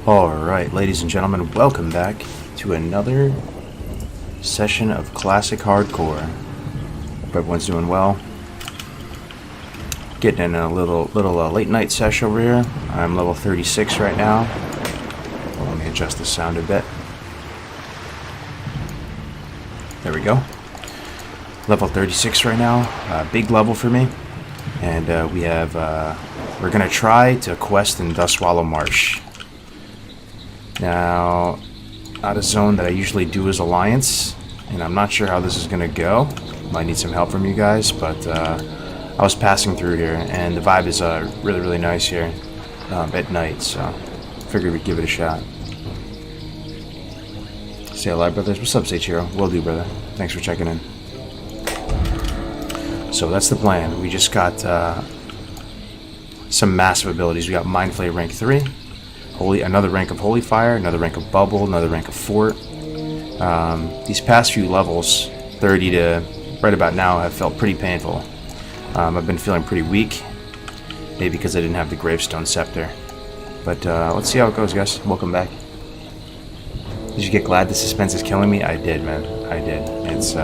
Alright, ladies and gentlemen, welcome back to another session of Classic Hardcore. Hope everyone's doing well. Getting in a little late night sesh over here. I'm level 36 right now. Well, let me adjust the sound a bit. There we go. Level 36 right now. Big level for me. And we're gonna try to quest in Dustwallow Marsh. Now, not a zone that I usually do as Alliance, and I'm not sure how this is going to go. Might need some help from you guys, but I was passing through here, and the vibe is really nice here at night, so figured we'd give it a shot. Say hello, brothers. What's up, Seichiro? Will do, brother. Thanks for checking in. So that's the plan. We just got some massive abilities. We got Mind Flay rank 3. Another rank of Holy Fire, another rank of Bubble, another rank of Fort. These past few levels, 30 to right about now, have felt pretty painful. I've been feeling pretty weak, maybe because I didn't have the Gravestone Scepter. But let's see how it goes, guys. Welcome back. Did you get glad the suspense is killing me? I did, man. I did. It's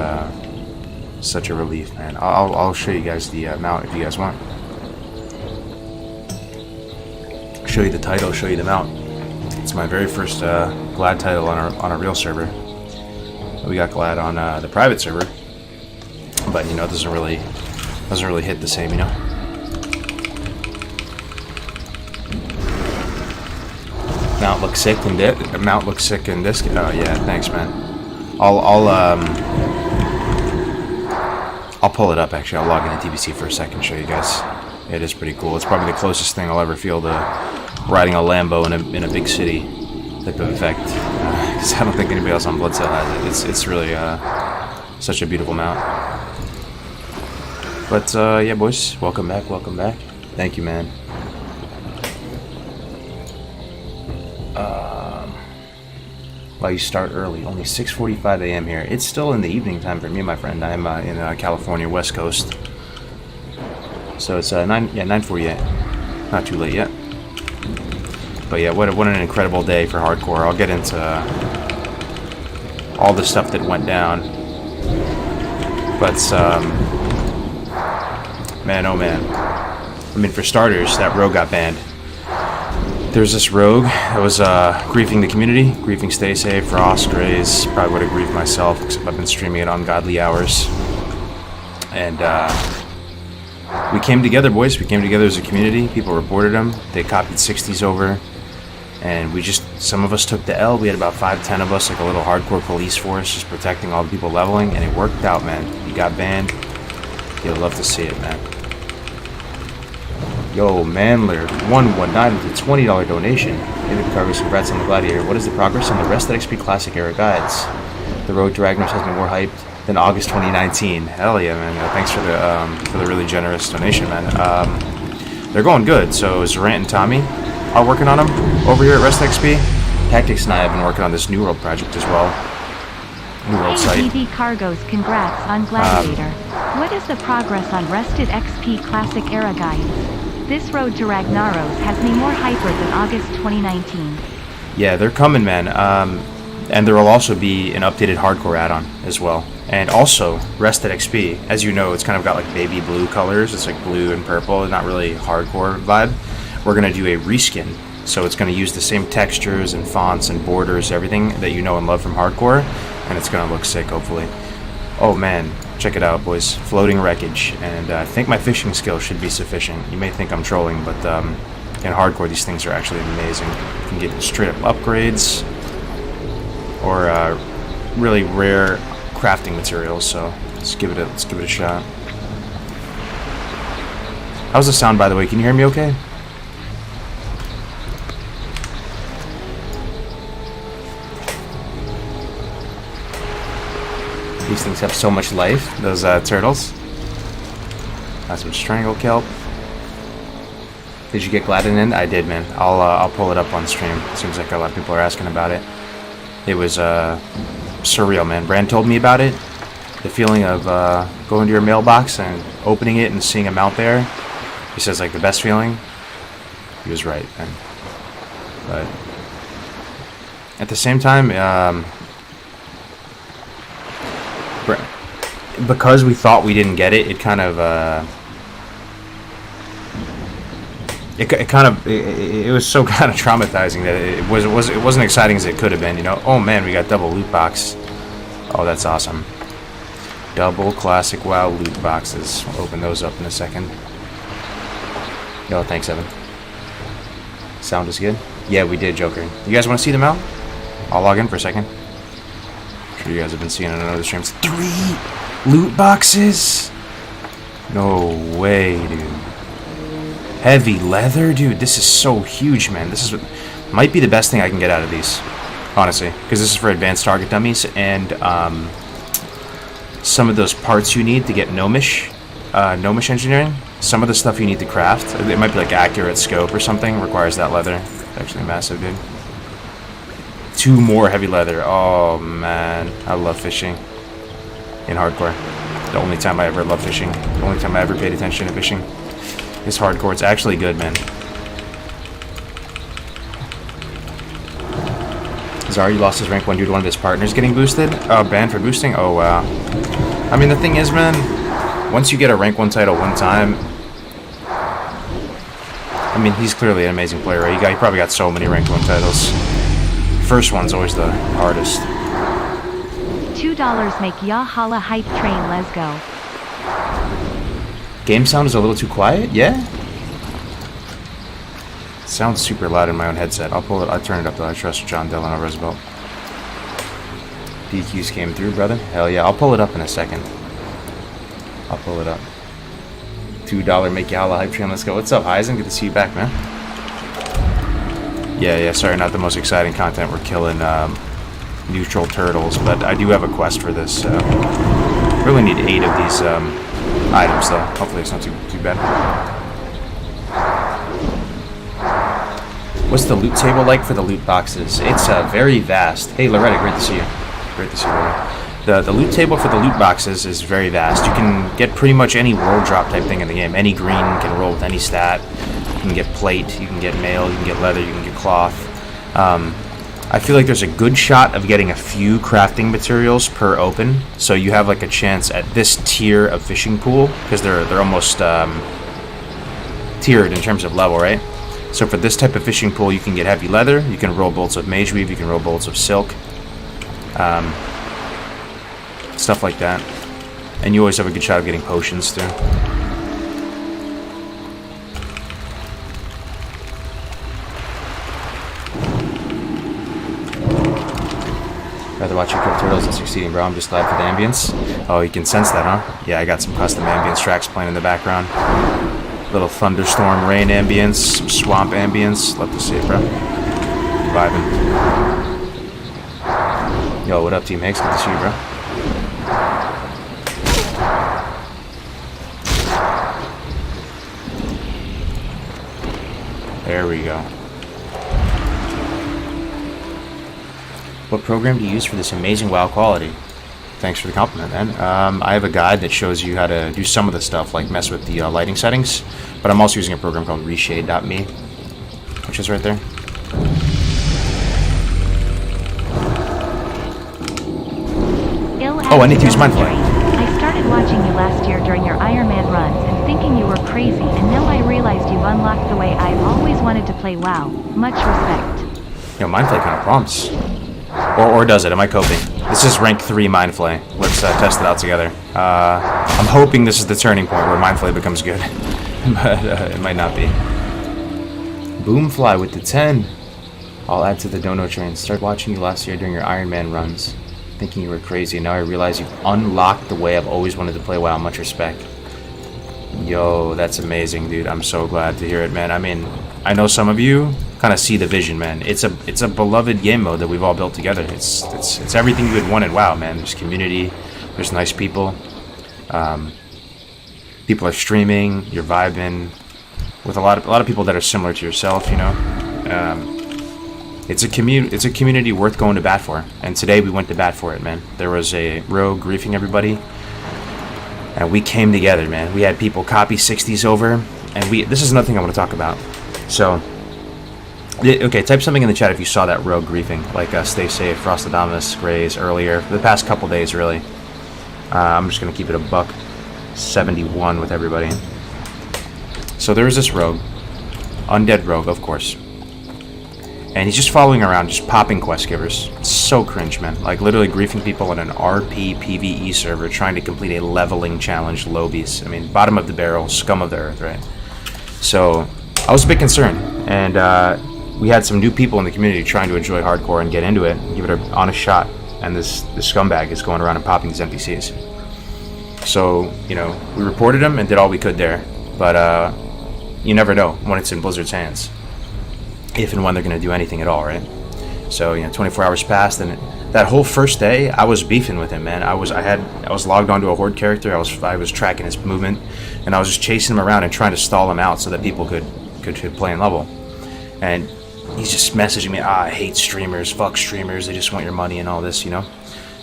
such a relief, man. I'll show you guys the mount if you guys want. Show you the title, show you the mount. It's my very first Glad title on a real server. We got Glad on the private server, but you know, it doesn't really hit the same, you know. Mount looks sick in this. Mount looks sick in this. Oh yeah, thanks, man. I'll pull it up. Actually, I'll log into TBC for a second and show you guys. It is pretty cool. It's probably the closest thing I'll ever feel to riding a Lambo in a big city type of effect. Because I don't think anybody else on Bloodcell has it. It's really such a beautiful mount. But yeah, boys, welcome back. Thank you, man. Well, you start early. Only 6:45 a.m. here. It's still in the evening time for me, my friend. I'm in California, West Coast. So it's 9:48. Not too late yet. But yeah, what an incredible day for hardcore. I'll get into all the stuff that went down. But man, oh man. I mean, for starters, that rogue got banned. There's this rogue that was griefing the community, griefing Stay Safe, Frost, Grays. Probably would have griefed myself, except I've been streaming it on godly hours. And we came together, boys. We came together as a community. People reported them. They copied 60s over. And some of us took the L. We had about 5-10 of us, like a little hardcore police force, just protecting all the people leveling. And it worked out, man. You got banned. You'll love to see it, man. Yo, Manler, 119 with a $20 donation. Maybe the Kargoz, congrats on the Gladiator. What is the progress on the rest of XP Classic Era guides? The road to Ragnaros has been more hyped than August 2019. Hell yeah, man. Thanks for the really generous donation, man. They're going good. So Zorant and Tommy are working on them over here at Rest XP. Tactics and I have been working on this New World project as well. New World site. BB Kargoz, congrats on Gladiator. What is the progress on Rested XP Classic Era guides? This road to Ragnaros has me more hyper than August 2019. Yeah, they're coming, man. And there will also be an updated hardcore add-on as well. And also, Rested XP, as you know, it's kind of got like baby blue colors. It's like blue and purple, not really hardcore vibe. We're going to do a reskin. So it's going to use the same textures and fonts and borders, everything that you know and love from hardcore. And it's going to look sick, hopefully. Oh man, check it out, boys. Floating wreckage. And I think my fishing skill should be sufficient. You may think I'm trolling, but in hardcore, these things are actually amazing. You can get straight up upgrades or really rare crafting materials. So let's give it a shot. How's the sound, by the way? Can you hear me okay? These things have so much life, those turtles. Got some strangle kelp. Did you get Gladden in? I did, man. I'll pull it up on stream. Seems like a lot of people are asking about it. It was surreal, man. Brand told me about it. The feeling of going to your mailbox and opening it and seeing him out there. He says, like, the best feeling. He was right, man. But at the same time, because we thought we didn't get it, it kind of it was so kind of traumatizing that it wasn't exciting as it could have been, you know. Oh man, we got double loot box. Oh, that's awesome. Double classic WoW loot boxes. We'll open those up in a second. Yo, thanks, Evan. Sound is good? Yeah, we did, Joker. You guys want to see them out? I'll log in for a second. I'm sure you guys have been seeing it on other streams. 3 loot boxes? No way, dude. Heavy leather? Dude, this is so huge, man. This is might be the best thing I can get out of these, honestly. Because this is for advanced target dummies, and some of those parts you need to get gnomish engineering. Some of the stuff you need to craft, it might be like accurate scope or something, requires that leather. It's actually massive, dude. 2 more heavy leather. Oh man, I love fishing in hardcore. The only time I ever loved fishing. The only time I ever paid attention to fishing. It's hardcore. It's actually good, man. Zari lost his rank 1 due to one of his partners getting boosted. Banned for boosting? Oh, wow. I mean, the thing is, man, once you get a rank 1 title one time, I mean, he's clearly an amazing player, right? He probably got so many rank 1 titles. First one's always the hardest. $2 make ya holla hype train, let's go. Game sound is a little too quiet, yeah? It sounds super loud in my own headset. I'll turn it up though. I trust John Delano Roosevelt. DQs came through, brother. Hell yeah, I'll pull it up in a second. I'll pull it up. $2 make you holla hype train, let's go. What's up, Heisen? Good to see you back, man. Yeah, sorry, not the most exciting content. We're killing neutral turtles, but I do have a quest for this. Really need 8 of these items, though. Hopefully it's not too bad. What's the loot table like for the loot boxes? It's very vast. Hey, Loretta, great to see you. Great to see you, Loretta. The loot table for the loot boxes is very vast. You can get pretty much any world drop type thing in the game. Any green can roll with any stat. You can get plate, you can get mail, you can get leather, you can get cloth. I feel like there's a good shot of getting a few crafting materials per open, so you have like a chance at this tier of fishing pool, because they're almost tiered in terms of level, right? So for this type of fishing pool, you can get heavy leather, you can roll bolts of mage weave, you can roll bolts of silk, stuff like that. And you always have a good shot of getting potions too. Rather watch you kill turtles than succeeding, bro. I'm just glad for the ambience. Oh, you can sense that, huh? Yeah, I got some custom ambience tracks playing in the background. Little thunderstorm rain ambience, some swamp ambience. Love to see it, bro. Vibing. Yo, what up, Team Hicks? Good to see you, bro. There we go. What program do you use for this amazing WoW quality? Thanks for the compliment, man. I have a guide that shows you how to do some of the stuff, like mess with the lighting settings, but I'm also using a program called reshade.me, which is right there. Oh, I need to use Mindflare. I started watching you last year during your Iron Man runs and thinking you were crazy, and now I realized you've unlocked the way I've always wanted to play WoW. Much respect. Yo, Mindflare kind of prompts. Or does it? Am I coping? This is rank 3 Mindflay. Let's test it out together. I'm hoping this is the turning point where Mindflay becomes good. But it might not be. Boomfly with the 10. I'll add to the dono train. Started watching you last year during your Iron Man runs. Thinking you were crazy. Now I realize you've unlocked the way I've always wanted to play WoW. Much respect. Yo, that's amazing, dude. I'm so glad to hear it, man. I mean, I know some of you kind of see the vision, man. It's a beloved game mode that we've all built together. It's everything you would want in WoW, man. There's community, there's nice people. People are streaming, you're vibing with a lot of people that are similar to yourself, you know. It's a community worth going to bat for, and today we went to bat for it, man. There was a rogue griefing everybody, and we came together, man. We had people copy 60s over, and this is another thing I want to talk about. So Okay, type something in the chat if you saw that rogue griefing, like Stay Safe, Frostadamus, Grays earlier, the past couple days, really. I'm just going to keep it a buck 71 with everybody. So there's this rogue, undead rogue, of course. And he's just following around, just popping quest givers. It's so cringe, man. Like, literally griefing people on an RP PvE server trying to complete a leveling challenge, lobies. I mean, bottom of the barrel, scum of the earth, right? So, I was a bit concerned. And we had some new people in the community trying to enjoy hardcore and get into it, give it an honest shot. And this scumbag is going around and popping these NPCs. So, you know, we reported him and did all we could there. But you never know when it's in Blizzard's hands. If and when they're going to do anything at all, right? So, you know, 24 hours passed, and that whole first day, I was beefing with him, man. I was logged onto a Horde character. I was tracking his movement, and I was just chasing him around and trying to stall him out so that people could play and level. And he's just messaging me, I hate streamers, fuck streamers, they just want your money and all this, you know?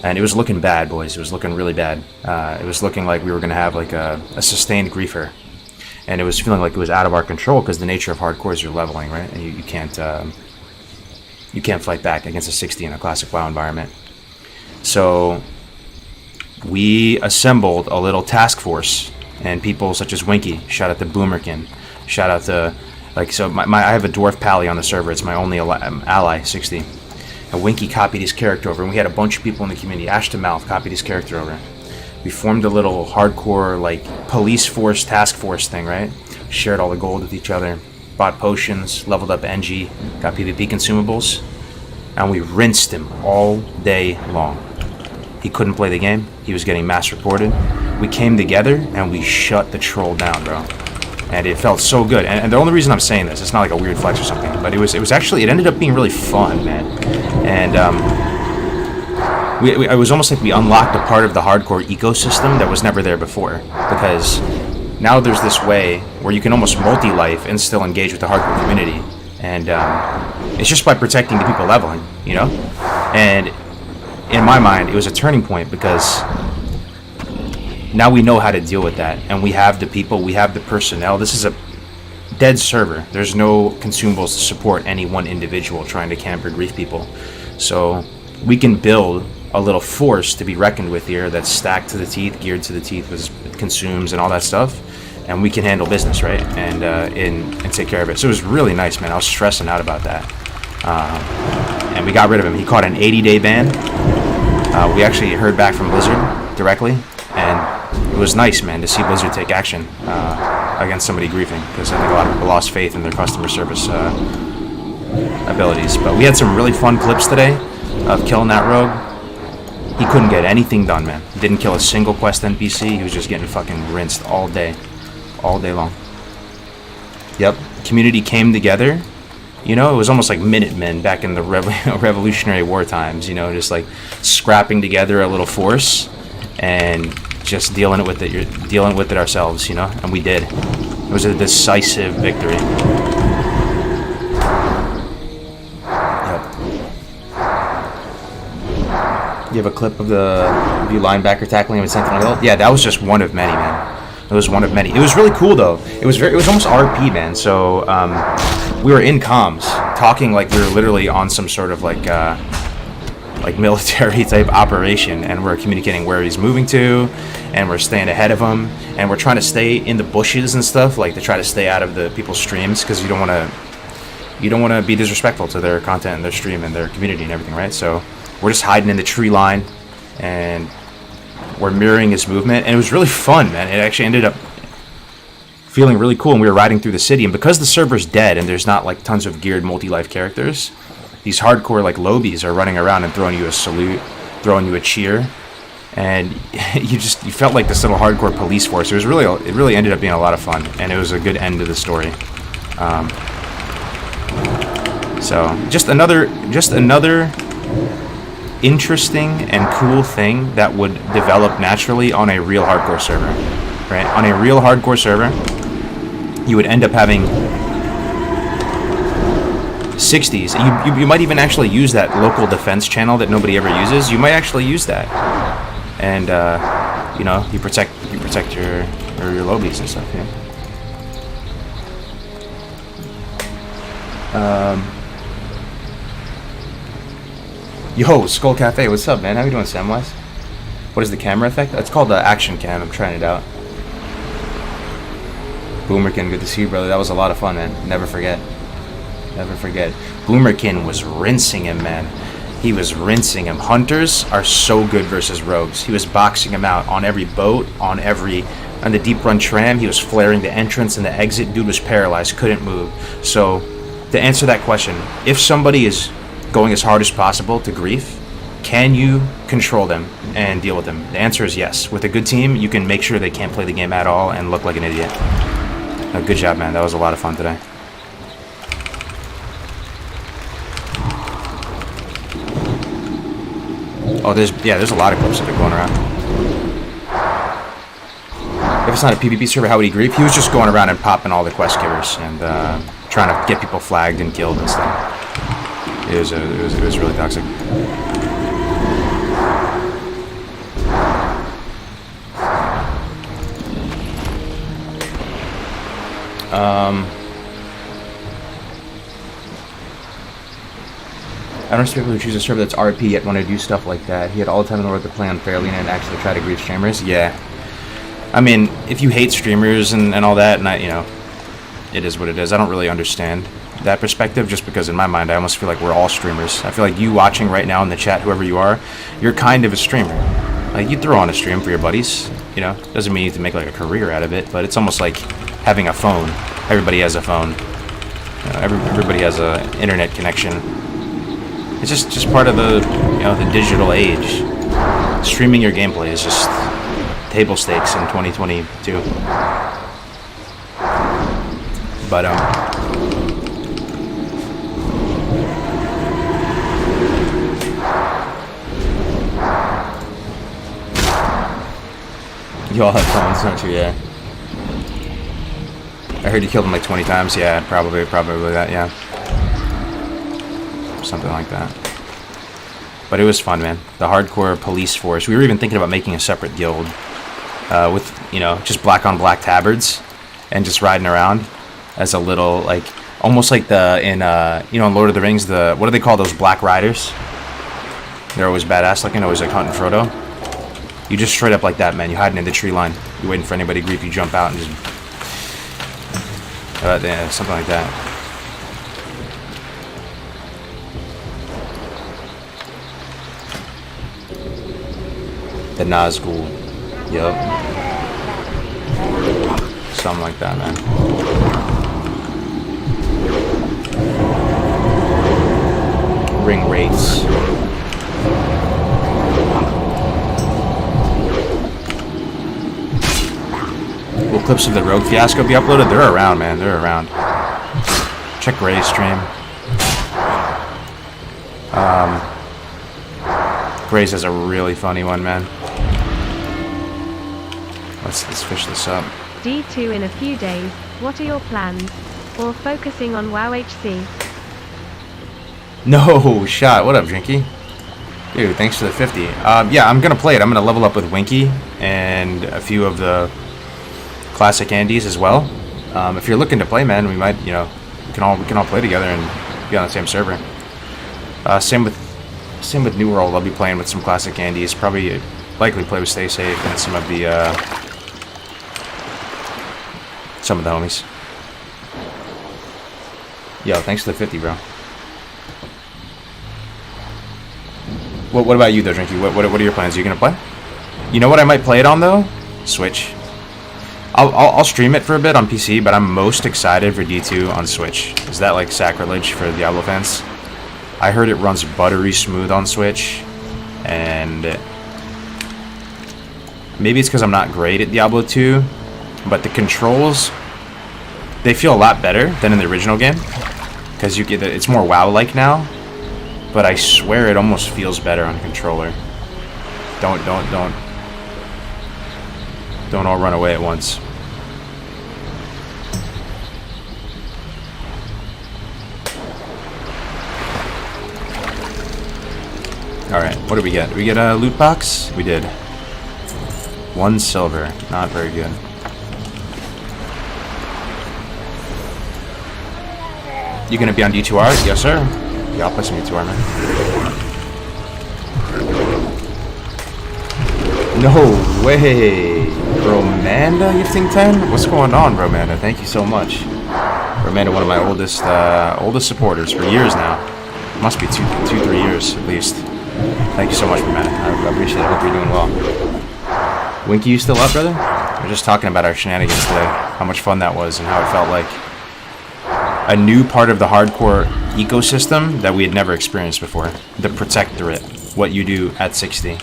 And it was looking bad, boys. It was looking really bad. It was looking like we were going to have like a sustained griefer. And it was feeling like it was out of our control because the nature of hardcore is you're leveling, right? And you can't fight back against a 60 in a classic WoW environment. So we assembled a little task force, and people such as Winky, shout out to Boomerkin, shout out to, like, so I have a Dwarf Pally on the server. It's my only ally, 60. And Winky copied his character over, and we had a bunch of people in the community. Ash to Mouth copied his character over. We formed a little hardcore, like, police force, task force thing, right? Shared all the gold with each other, bought potions, leveled up NG, got PvP consumables, and we rinsed him all day long. He couldn't play the game. He was getting mass reported. We came together, and we shut the troll down, bro. And it felt so good. And the only reason I'm saying this, it's not like a weird flex or something, but it was actually, it ended up being really fun, man. And, it was almost like we unlocked a part of the hardcore ecosystem that was never there before, because now there's this way where you can almost multi-life and still engage with the hardcore community, and it's just by protecting the people leveling, you know? And in my mind, it was a turning point because now we know how to deal with that, and we have the people, we have the personnel. This is a dead server. There's no consumables to support any one individual trying to camp or grief people. So we can build a little force to be reckoned with here that's stacked to the teeth, geared to the teeth with consumes and all that stuff, and we can handle business, right? And take care of it. So it was really nice, man. I was stressing out about that. And we got rid of him. He caught an 80-day ban. We actually heard back from Blizzard directly, and it was nice, man, to see Blizzard take action against somebody griefing, because I think a lot of people lost faith in their customer service abilities. But we had some really fun clips today of killing that rogue. He couldn't get anything done, man. He didn't kill a single quest NPC. He was just getting fucking rinsed all day long. Yep, community came together. You know, it was almost like Minutemen back in the Revolutionary War times, you know, just like scrapping together a little force and just dealing with it ourselves, you know, and we did. It was a decisive victory. Yep. You have a clip of the view linebacker tackling him with Sentinel Hill? Yeah, that was just one of many, man. It was one of many. It was really cool though. It was almost RP, man. So we were in comms, talking like we were literally on some sort of like military type operation, and we're communicating where he's moving to, and we're staying ahead of him, and we're trying to stay in the bushes and stuff, like to try to stay out of the people's streams, because you don't want to be disrespectful to their content and their stream and their community and everything, right? So we're just hiding in the tree line, and we're mirroring his movement, and it was really fun, man. It actually ended up feeling really cool, and we were riding through the city, and because the server's dead and there's not like tons of geared multi-life characters, these hardcore like lobies are running around and throwing you a salute, throwing you a cheer, and you felt like this little hardcore police force. It really ended up being a lot of fun, and it was a good end to the story. So just another interesting and cool thing that would develop naturally on a real hardcore server, right? On a real hardcore server, you would end up having 60s. You might even actually use that local defense channel that nobody ever uses. You might actually use that, and you know, you protect your lobies and stuff. Yeah. Yo, Skull Cafe, what's up, man? How you doing, Samwise? What is the camera effect? It's called the Action Cam. I'm trying it out. Boomerkin, good to see you, brother. That was a lot of fun, man. Never forget. Never forget. Boomerkin was rinsing him, man. He was rinsing him. Hunters are so good versus rogues. He was boxing him out on every boat, on the deep run tram. He was flaring the entrance and the exit. Dude was paralyzed, couldn't move. So, to answer that question, if somebody is going as hard as possible to grief, can you control them and deal with them? The answer is yes. With a good team, you can make sure they can't play the game at all and look like an idiot. Good job, man. That was a lot of fun today. Oh, there's a lot of clips that are going around. If it's not a PvP server, how would he grieve? He was just going around and popping all the quest givers and trying to get people flagged and killed and stuff. It was really toxic. I don't understand people who choose a server that's RP yet want to do stuff like that. He had all the time in the world to play unfairly and actually try to grieve streamers. Yeah. I mean, if you hate streamers and all that, and it is what it is. I don't really understand that perspective, just because in my mind I almost feel like we're all streamers. I feel like you watching right now in the chat, whoever you are, you're kind of a streamer. Like, you throw on a stream for your buddies, you know. Doesn't mean you have to make like a career out of it, but it's almost like having a phone. Everybody has a phone. You know, everybody has a internet connection. It's just part of the, you know, the digital age. Streaming your gameplay is just table stakes in 2022. But you all have phones, don't you? Yeah. I heard you killed him like 20 times. Yeah, probably that. Yeah. Something like that. But it was fun, man. The hardcore police force. We were even thinking about making a separate guild with, you know, just black on black tabards and just riding around as a little, like, almost like in Lord of the Rings, what do they call those black riders? They're always badass looking, always like hunting Frodo. You just straight up like that, man. You hiding in the tree line. You waiting for anybody to grief. You jump out and just yeah, something like that. The Nazgul. Yup. Something like that, man. Ring race. Will clips of the Rogue fiasco be uploaded? They're around, man. They're around. Check Ray's stream. Grace has a really funny one, man. Let's fish this up. D2 in a few days. What are your plans? Or focusing on WoW HC? No shot. What up, Drinky? Dude, thanks for the 50. Yeah, I'm gonna play it. I'm gonna level up with Winky and a few of the classic Andes as well. If you're looking to play, man, we might, you know, we can all play together and be on the same server. Same with New World. I'll be playing with some classic Andes. Probably likely play with Stay Safe and some of the homies. Yo, thanks for the 50, bro. What about you though, Drinky? What are your plans? Are you gonna play? You know what I might play it on though? Switch. I'll stream it for a bit on PC, but I'm most excited for D2 on Switch. Is that like sacrilege for Diablo fans? I heard it runs buttery smooth on Switch, and maybe it's because I'm not great at Diablo 2, but the controls, they feel a lot better than in the original game, because it's more WoW-like now, but I swear it almost feels better on controller. Don't all run away at once. Alright, what did we get? Did we get a loot box? We did. 1 silver. Not very good. You gonna be on D2R? Yes, sir. Yeah, I'll play some D2R, man. No way. Romanda gifting 10? What's going on, Romanda? Thank you so much. Romanda, one of my oldest supporters for years now. Must be 3 years at least. Thank you so much, Romanda. I appreciate it. I hope you're doing well. Winky, you still up, brother? We're just talking about our shenanigans today. How much fun that was and how it felt like a new part of the hardcore ecosystem that we had never experienced before. The Protectorate. What you do at 60.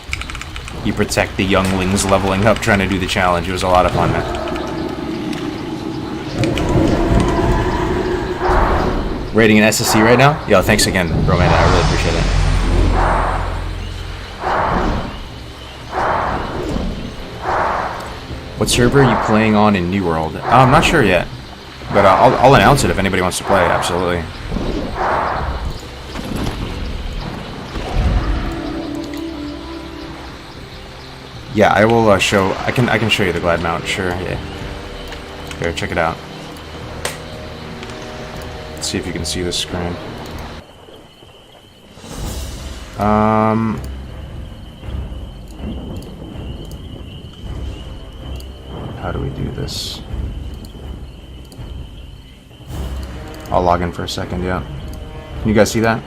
You protect the younglings leveling up trying to do the challenge. It was a lot of fun, man. Rating an SSC right now? Yo, thanks again, Romana. I really appreciate it. What server are you playing on in New World? I'm not sure yet. But I'll announce it if anybody wants to play, absolutely. Yeah, I will show. I can show you the glad mount. Sure. Yeah. Here, check it out. Let's see if you can see this screen. How do we do this? I'll log in for a second. Yeah. Can you guys see that?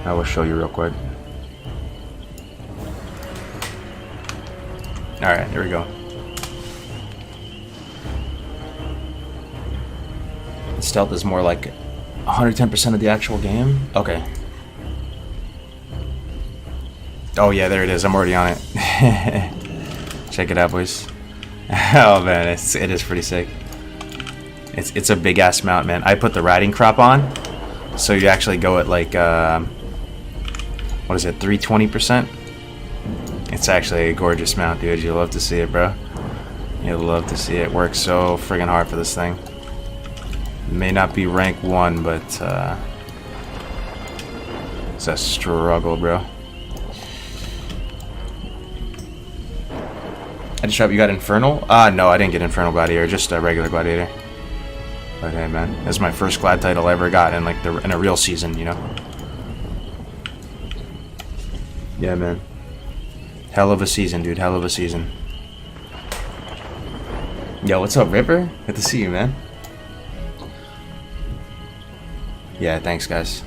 I will show you real quick. Alright, here we go. Stealth is more like 110% of the actual game? Okay. Oh yeah, there it is. I'm already on it. Check it out, boys. Oh man, it is pretty sick. It's a big ass mount, man. I put the riding crop on, so you actually go at like what is it, 320%? It's actually a gorgeous mount, dude. You'll love to see it, bro. You'll love to see it. Work so friggin' hard for this thing. It may not be rank 1, but it's a struggle, bro. I just hope you got Infernal? No, I didn't get Infernal Gladiator, just a regular Gladiator. But hey, man, that's my first Glad title I ever got in like in a real season, you know. Yeah, man. Hell of a season, dude. Hell of a season. Yo, what's up, Ripper? Good to see you, man. Yeah, thanks, guys.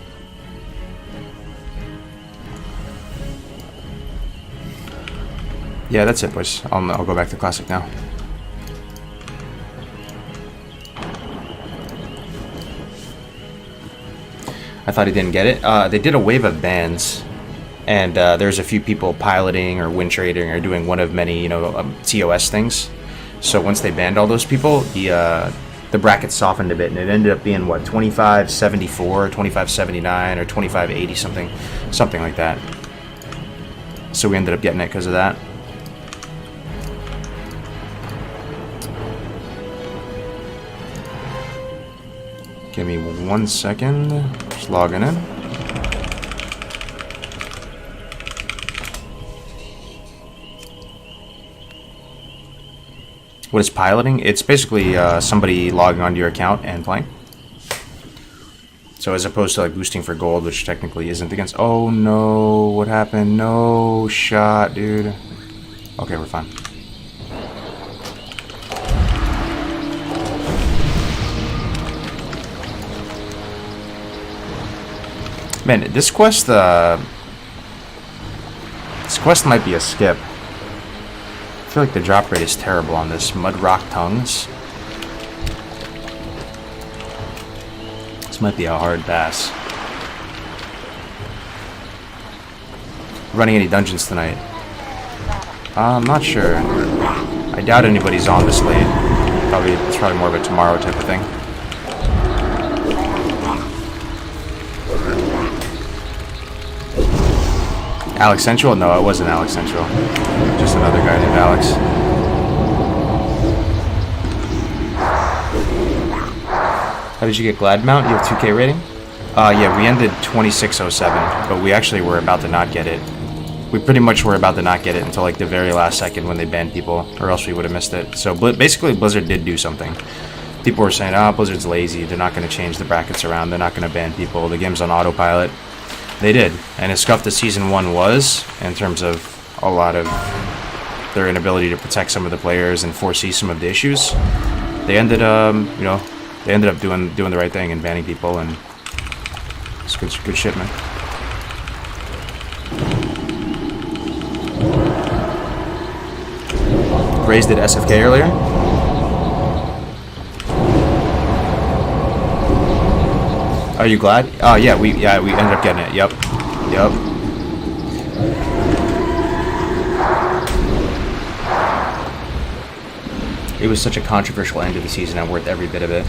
Yeah, that's it, boys. I'll go back to Classic now. I thought he didn't get it. They did a wave of bans, and there's a few people piloting or win trading or doing one of many, you know, TOS things. So once they banned all those people, the bracket softened a bit, and it ended up being what, 2574, 2579, or 2580 something like that. So we ended up getting it because of that. Give me 1 second. Just logging in. What is piloting? It's basically somebody logging onto your account and playing. So as opposed to like boosting for gold, which technically isn't against... Oh no, what happened? No shot, dude. Okay, we're fine. Man, this quest might be a skip. I feel like the drop rate is terrible on this. Mud Rock Tongues. This might be a hard pass. Running any dungeons tonight? I'm not sure. I doubt anybody's on this late. It's probably more of a tomorrow type of thing. Alex Central? No, it wasn't Alex Central. Just another guy named Alex. How did you get Glad Mount? You have 2K rating? Yeah, we ended 2607, but we actually were about to not get it. We pretty much were about to not get it until like the very last second when they banned people, or else we would have missed it. So basically Blizzard did do something. People were saying, oh, Blizzard's lazy. They're not going to change the brackets around. They're not going to ban people. The game's on autopilot. They did. And as scuffed as Season 1 was, in terms of a lot of their inability to protect some of the players and foresee some of the issues, they ended, you know, they ended up doing the right thing and banning people, and it's good shit, man. Raised at SFK earlier. Are you glad? Oh yeah, we ended up getting it. Yep. It was such a controversial end to the season. I'm worth every bit of it.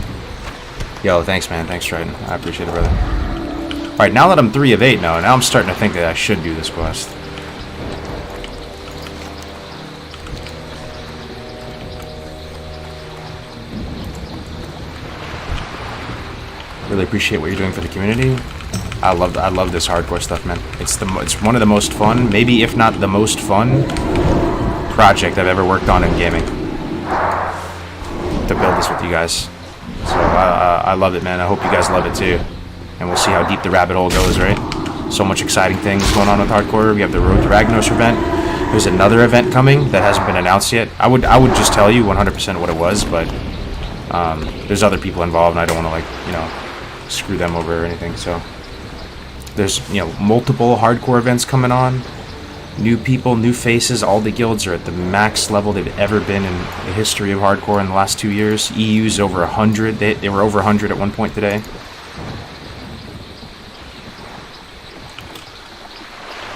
Yo, thanks, man. Thanks, Trident. I appreciate it, brother. All right, now that I'm 3 of 8 now I'm starting to think that I should do this quest. Really appreciate what you're doing for the community. I love this hardcore stuff, man. It's one of the most fun, maybe if not the most fun project I've ever worked on in gaming. To build this with you guys. So I love it, man. I hope you guys love it too. And we'll see how deep the rabbit hole goes, right? So much exciting things going on with hardcore. We have the Road to Ragnos event. There's another event coming that hasn't been announced yet. I would just tell you 100% what it was, but there's other people involved, and I don't want to, like, you know, screw them over or anything. So there's, you know, multiple hardcore events coming on. New people, new faces. All the guilds are at the max level they've ever been in the history of hardcore in the last 2 years. EU's over 100. They were over 100 at one point today.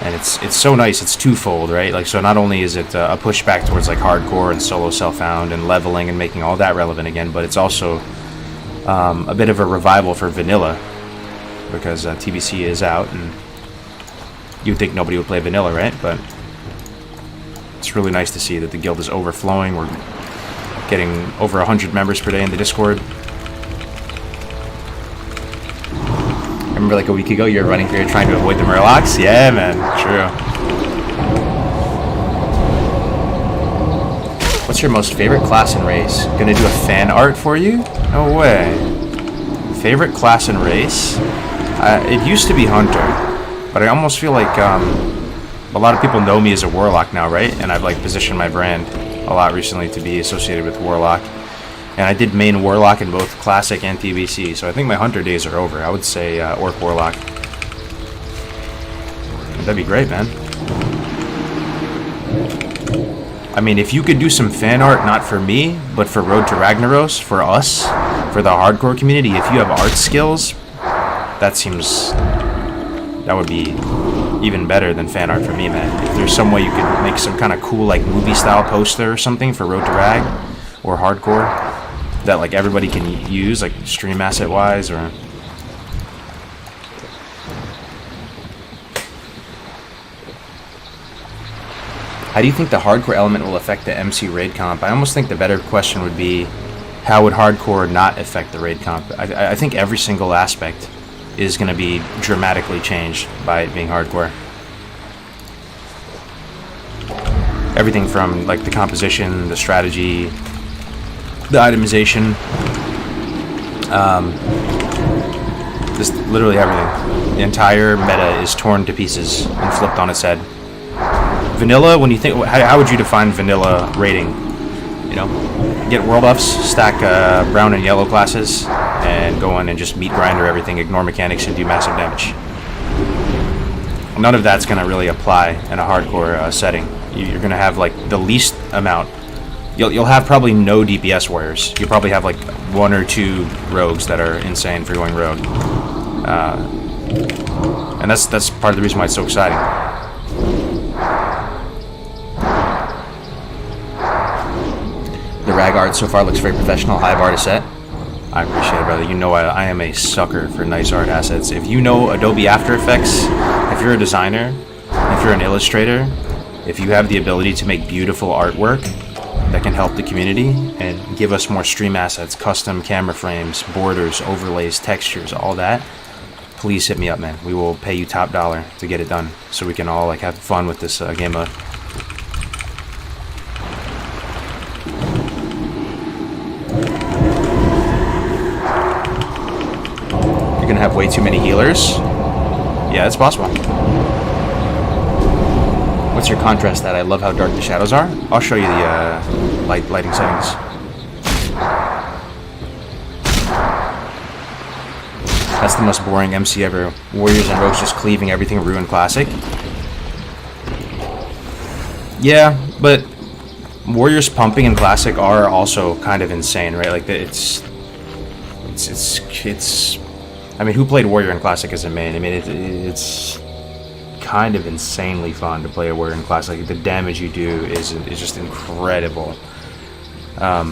And it's so nice. It's twofold, right? Like, so not only is it a pushback towards like hardcore and solo self-found and leveling and making all that relevant again, but it's also a bit of a revival for vanilla, because TBC is out, and you'd think nobody would play vanilla, right? But it's really nice to see that the guild is overflowing. We're getting over 100 members per day in the Discord. I remember like a week ago you were running through trying to avoid the Murlocs. Yeah, man, true. What's your most favorite class and race? Gonna do a fan art for you? No way. Favorite class and race? It used to be Hunter, but I almost feel like a lot of people know me as a Warlock now, right? And I've like positioned my brand a lot recently to be associated with Warlock. And I did main Warlock in both Classic and TBC, so I think my Hunter days are over. I would say Orc Warlock. That'd be great, man. I mean, if you could do some fan art, not for me, but for Road to Ragnaros, for us, for the hardcore community, if you have art skills, that would be even better than fan art for me, man. If there's some way you could make some kind of cool, like, movie-style poster or something for Road to Rag or hardcore that, like, everybody can use, like, stream asset-wise, or... How do you think the hardcore element will affect the MC raid comp? I almost think the better question would be, how would hardcore not affect the raid comp? I think every single aspect is going to be dramatically changed by it being hardcore. Everything from like the composition, the strategy, the itemization, just literally everything. The entire meta is torn to pieces and flipped on its head. Vanilla, when you think, how would you define vanilla raiding? You know, get world ups, stack brown and yellow classes, and go in and just meat grinder everything, ignore mechanics, and do massive damage. None of that's going to really apply in a hardcore setting. You're going to have like the least amount. You'll have probably no DPS warriors. You'll probably have like 1 or 2 rogues that are insane for going rogue. And that's part of the reason why it's so exciting. The rag art so far looks very professional. High bar to set. I appreciate it, brother. You know I am a sucker for nice art assets. If you know Adobe After Effects, if you're a designer, if you're an illustrator, if you have the ability to make beautiful artwork that can help the community and give us more stream assets, custom camera frames, borders, overlays, textures, all that, please hit me up, man. We will pay you top dollar to get it done so we can all like have fun with this game mode. Have way too many healers. Yeah, it's possible. What's your contrast at? I love how dark the shadows are. I'll show you the lighting settings. That's the most boring MC ever. Warriors and Rogues just cleaving everything Ruin Classic. Yeah, but Warriors pumping in Classic are also kind of insane, right? Like, it's I mean, who played Warrior in Classic as a main? I mean, it's kind of insanely fun to play a Warrior in Classic. Like, the damage you do is just incredible. But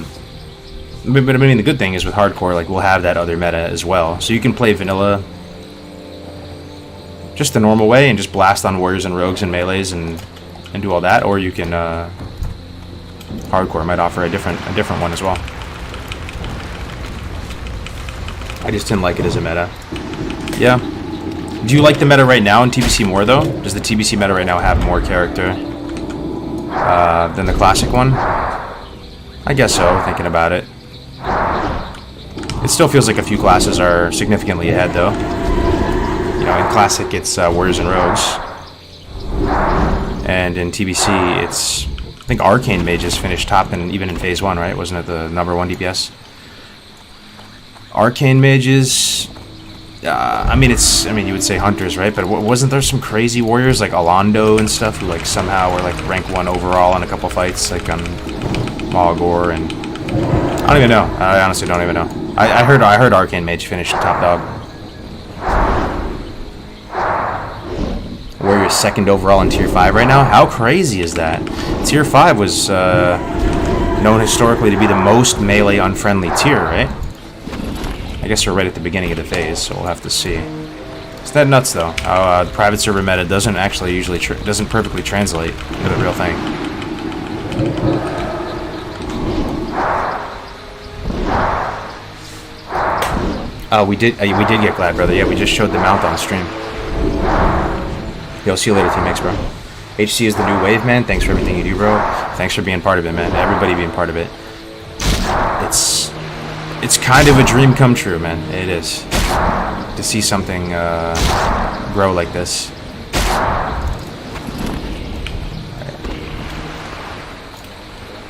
I mean, the good thing is with Hardcore, like, we'll have that other meta as well. So you can play Vanilla just the normal way and just blast on Warriors and Rogues and Melees and do all that, or you can Hardcore might offer a different one as well. I just didn't like it as a meta. Yeah. Do you like the meta right now in TBC more though? Does the TBC meta right now have more character than the classic one? I guess so, thinking about it. It still feels like a few classes are significantly ahead though. You know, in classic it's Warriors and Rogues. And in TBC it's, I think Arcane Mages finished top even in phase 1, right? Wasn't it the #1 DPS? Arcane Mages, I mean you would say Hunters, right? But wasn't there some crazy warriors like Alando and stuff who like somehow were like rank 1 overall in a couple fights, like on Malgor, and I don't even know. I honestly don't even know. I heard Arcane Mage finished top dog. Warriors 2nd overall in tier 5 right now. How crazy is that? Tier 5 was known historically to be the most melee unfriendly tier, right? I guess we're right at the beginning of the phase, so we'll have to see. Is that nuts though? How the private server meta doesn't actually usually doesn't perfectly translate into the real thing. We did get glad, brother. Yeah, we just showed the mount on stream. Yo, see you later, teammates, bro. HC is the new wave, man. Thanks for everything you do, bro. Thanks for being part of it, man. Everybody being part of it. It's kind of a dream come true, man. It is. To see something grow like this.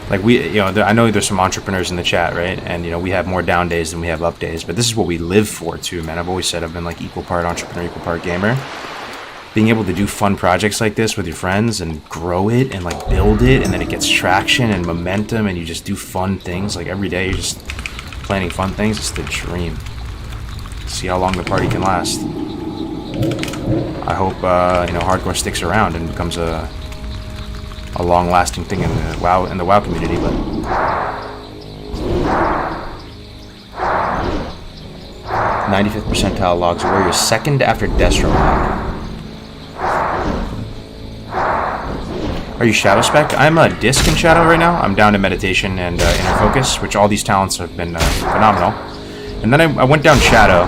Like I know there's some entrepreneurs in the chat, right? And we have more down days than we have up days. But this is what we live for too, man. I've always said I've been like equal part entrepreneur, equal part gamer. Being able to do fun projects like this with your friends and grow it and like build it, and then it gets traction and momentum, and you just do fun things like every day. You're just planning fun things. It's the dream. See how long the party can last. I hope Hardcore sticks around and becomes a long-lasting thing in the WoW community. But 95th percentile logs Warriors 2nd after Destro log. Are you Shadow Spec? I'm a Disc in Shadow right now. I'm down to Meditation and Inner Focus, which all these talents have been phenomenal. And then I went down Shadow,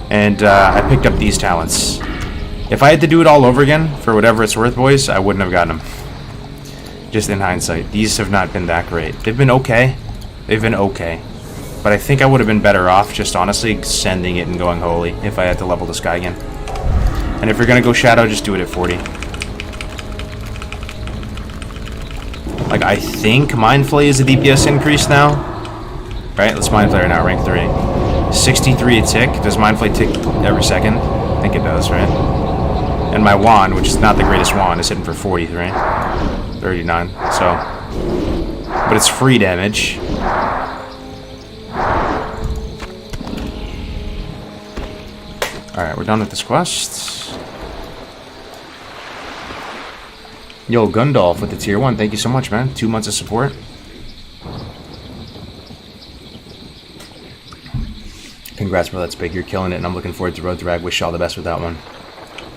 and I picked up these talents. If I had to do it all over again, for whatever it's worth, boys, I wouldn't have gotten them. Just in hindsight. These have not been that great. They've been okay. But I think I would have been better off just honestly sending it and going Holy if I had to level this guy again. And if you're going to go Shadow, just do it at 40. Like, I think Mind Flay is a DPS increase now. Right, let's Mind Flay right now, rank 3. 63 a tick. Does Mind Flay tick every second? I think it does, right? And my wand, which is not the greatest wand, is hitting for 43. 39, so. But it's free damage. Alright, we're done with this quest. Yo, Gundolf with the tier 1. Thank you so much, man. 2 months of support. Congrats, bro. That's big. You're killing it, and I'm looking forward to Road to Rag. Wish you all the best with that one.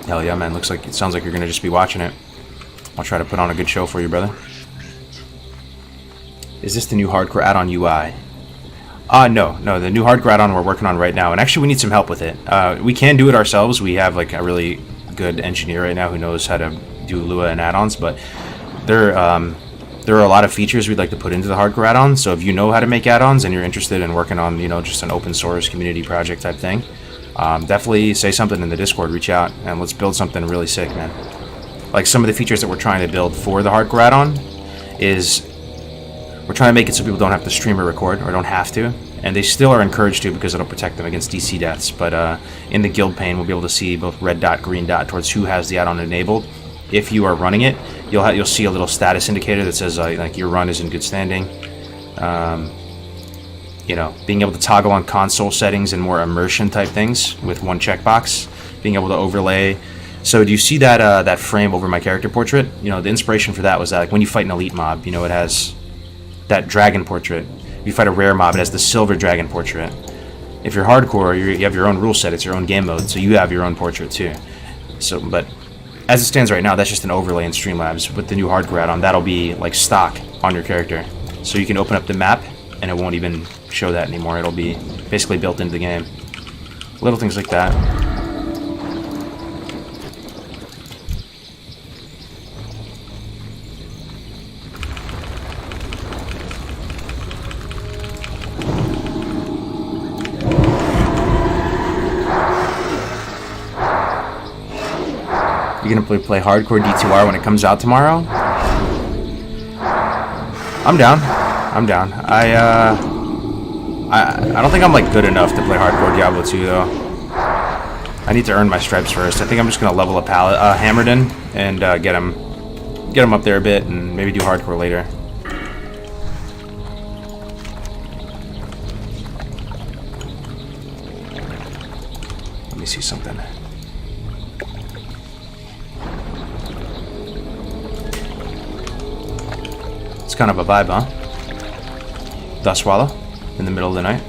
Hell yeah, man. Sounds like you're gonna just be watching it. I'll try to put on a good show for you, brother. Is this the new hardcore add-on UI? No. The new hardcore add-on we're working on right now, and actually we need some help with it. We can do it ourselves. We have like a really good engineer right now who knows how to do Lua and add-ons, but there are a lot of features we'd like to put into the hardcore add-on. So if you know how to make add-ons and you're interested in working on just an open source community project type thing, definitely say something in the Discord, reach out, and let's build something really sick, man. Like some of the features that we're trying to build for the hardcore add-on is we're trying to make it so people don't have to stream or record, or don't have to, and they still are encouraged to because it'll protect them against DC deaths. But in the guild pane, we'll be able to see both red dot, green dot towards who has the add-on enabled. If you are running it, you'll see a little status indicator that says like your run is in good standing. You know, being able to toggle on console settings and more immersion type things with one checkbox, being able to overlay. So do you see that that frame over my character portrait? You know, the inspiration for that was that like, when you fight an elite mob, you know, it has that dragon portrait. If you fight a rare mob, it has the silver dragon portrait. If you're hardcore, you have your own rule set. It's your own game mode, so you have your own portrait too. So, but as it stands right now, that's just an overlay in Streamlabs. With the new hardcore add-on, that'll be like stock on your character. So you can open up the map, and it won't even show that anymore. It'll be basically built into the game. Little things like that. You gonna play hardcore D2R when it comes out tomorrow? I'm down. I'm down. I don't think I'm like good enough to play hardcore Diablo 2 though. I need to earn my stripes first. I think I'm just gonna level up Hammerden and get him up there a bit, and maybe do hardcore later. Let me see something. It's kind of a vibe, huh? Dustwallow in the middle of the night.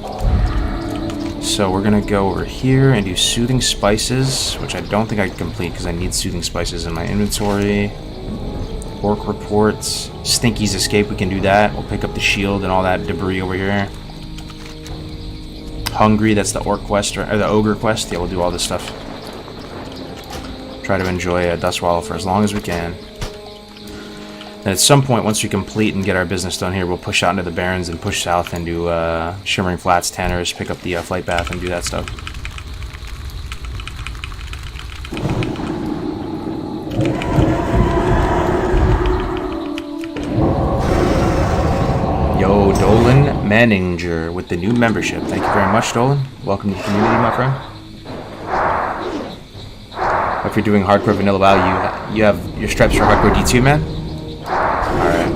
So we're gonna go over here and do Soothing Spices, which I don't think I can complete because I need Soothing Spices in my inventory. Orc Reports, Stinky's Escape, we can do that. We'll pick up the shield and all that debris over here. Hungry, that's the Orc quest, or the Ogre quest. Yeah, we'll do all this stuff. Try to enjoy Dustwallow for as long as we can. And at some point, once we complete and get our business done here, we'll push out into the Barrens and push south and do Shimmering Flats, Tanners, pick up the Flight Path and do that stuff. Yo, Dolan Manninger with the new membership. Thank you very much, Dolan. Welcome to the community, my friend. If you're doing hardcore vanilla WoW, you have your stripes for hardcore D2, man? Alright.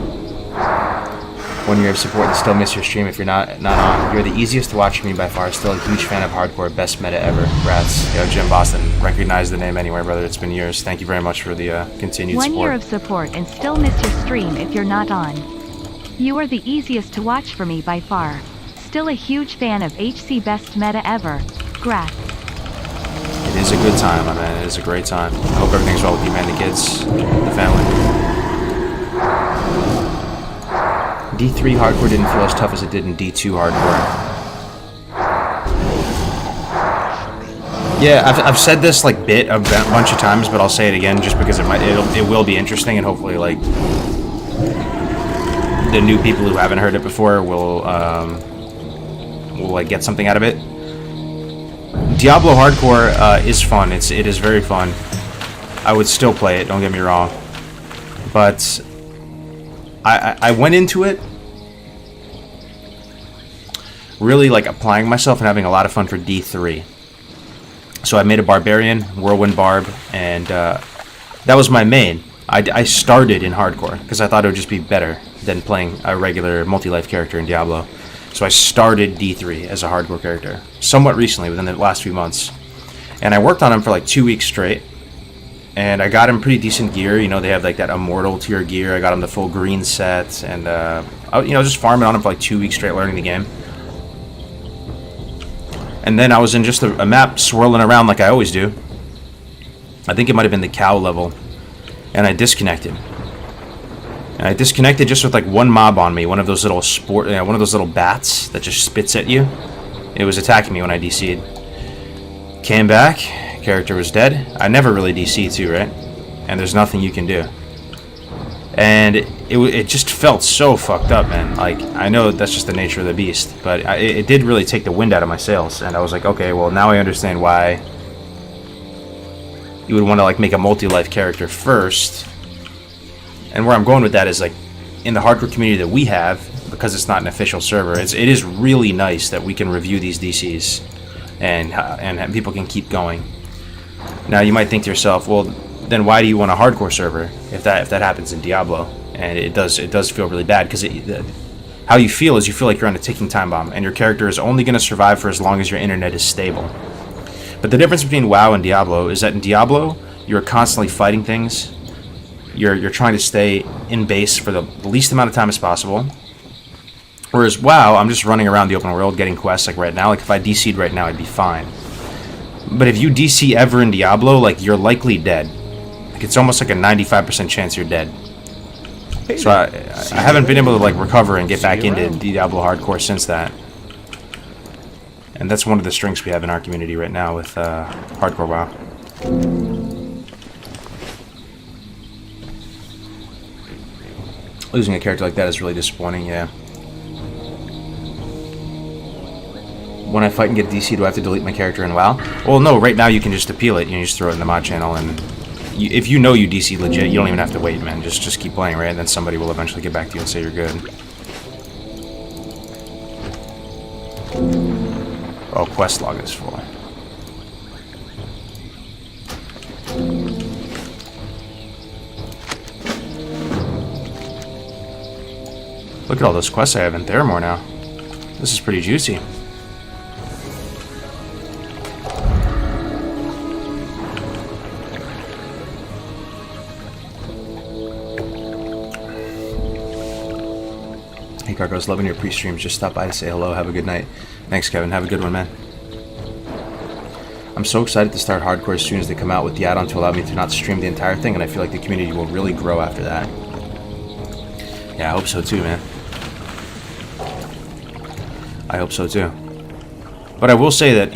1 year of support and still miss your stream if you're not on. You're the easiest to watch for me by far. Still a huge fan of hardcore. Best meta ever. Rats. Yo, Jim Boston. Recognize the name anywhere, brother. It's been years. Thank you very much for the continued support. 1 year of support and still miss your stream if you're not on. You are the easiest to watch for me by far. Still a huge fan of HC best meta ever. Grats. It is a good time, my man. It is a great time. I hope everything's well with you, man. The kids, the family. D3 hardcore didn't feel as tough as it did in D2 hardcore. Yeah, I've said this like a bunch of times, but I'll say it again just because it will be interesting, and hopefully like the new people who haven't heard it before will like get something out of it. Diablo hardcore is fun. It is very fun. I would still play it. Don't get me wrong, but I went into it really like applying myself and having a lot of fun for D3. So I made a Barbarian, Whirlwind Barb, and that was my main. I started in hardcore because I thought it would just be better than playing a regular multi-life character in Diablo. So I started D3 as a hardcore character somewhat recently, within the last few months. And I worked on him for like 2 weeks straight. And I got him pretty decent gear. You know, they have like that immortal tier gear. I got him the full green set, and you know, just farming on him for like 2 weeks straight, learning the game. And then I was in just a map swirling around like I always do. I think it might have been the cow level, and I disconnected. And I disconnected just with like one mob on me, one of those little one of those little bats that just spits at you. It was attacking me when I DC'd. Came back. Character was dead. I never really DC too, right? And there's nothing you can do. And it just felt so fucked up, man. Like, I know that's just the nature of the beast, but it did really take the wind out of my sails, and I was like, okay, well, now I understand why you would want to, like, make a multi-life character first. And where I'm going with that is, like, in the hardcore community that we have, because it's not an official server, it is really nice that we can review these DCs, and people can keep going. Now, you might think to yourself, well, then why do you want a hardcore server if that happens in Diablo? And it does feel really bad, because how you feel is you feel like you're on a ticking time bomb, and your character is only going to survive for as long as your internet is stable. But the difference between WoW and Diablo is that in Diablo, you're constantly fighting things. You're trying to stay in base for the least amount of time as possible. Whereas WoW, I'm just running around the open world getting quests, like right now. Like, if I DC'd right now, I'd be fine. But if you DC ever in Diablo, like, you're likely dead. Like, it's almost like a 95% chance you're dead. So I haven't been able to, like, recover and get back into Diablo hardcore since that. And that's one of the strengths we have in our community right now with hardcore WoW. Losing a character like that is really disappointing, yeah. When I fight and get DC, do I have to delete my character in WoW? Well, no, right now you can just appeal it. You just throw it in the mod channel, and if you know you DC legit, you don't even have to wait, man. Just keep playing, right? And then somebody will eventually get back to you and say you're good. Oh, quest log is full. Look at all those quests I have in Theramore now. This is pretty juicy. Hey Kargoz, loving your pre-streams. Just stop by to say hello. Have a good night. Thanks, Kevin. Have a good one, man. I'm so excited to start hardcore as soon as they come out with the add-on to allow me to not stream the entire thing, and I feel like the community will really grow after that. Yeah, I hope so too, man. I hope so too. But I will say that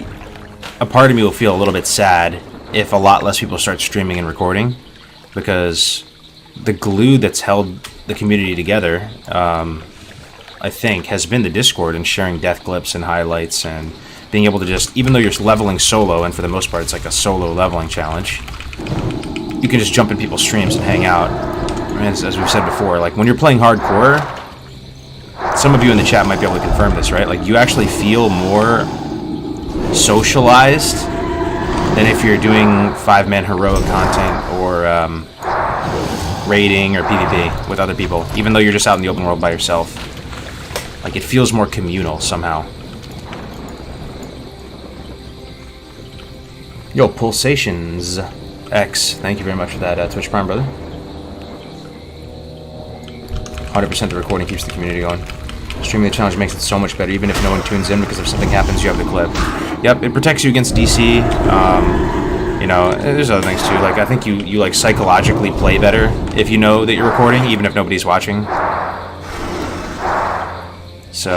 a part of me will feel a little bit sad if a lot less people start streaming and recording, because the glue that's held the community together, I think, has been the Discord and sharing death clips and highlights and being able to just, even though you're leveling solo, and for the most part it's like a solo leveling challenge, you can just jump in people's streams and hang out. I mean, as we've said before, like when you're playing hardcore, some of you in the chat might be able to confirm this, right? Like, you actually feel more socialized than if you're doing 5-man heroic content or raiding or PvP with other people, even though you're just out in the open world by yourself. Like, it feels more communal somehow. Yo, Pulsations X, thank you very much for that Twitch Prime, brother. 100% the recording keeps the community going. Streaming the challenge makes it so much better, even if no one tunes in, because if something happens, you have the clip. Yep, it protects you against DC. You know, there's other things too. Like, I think you like psychologically play better if you know that you're recording, even if nobody's watching. So,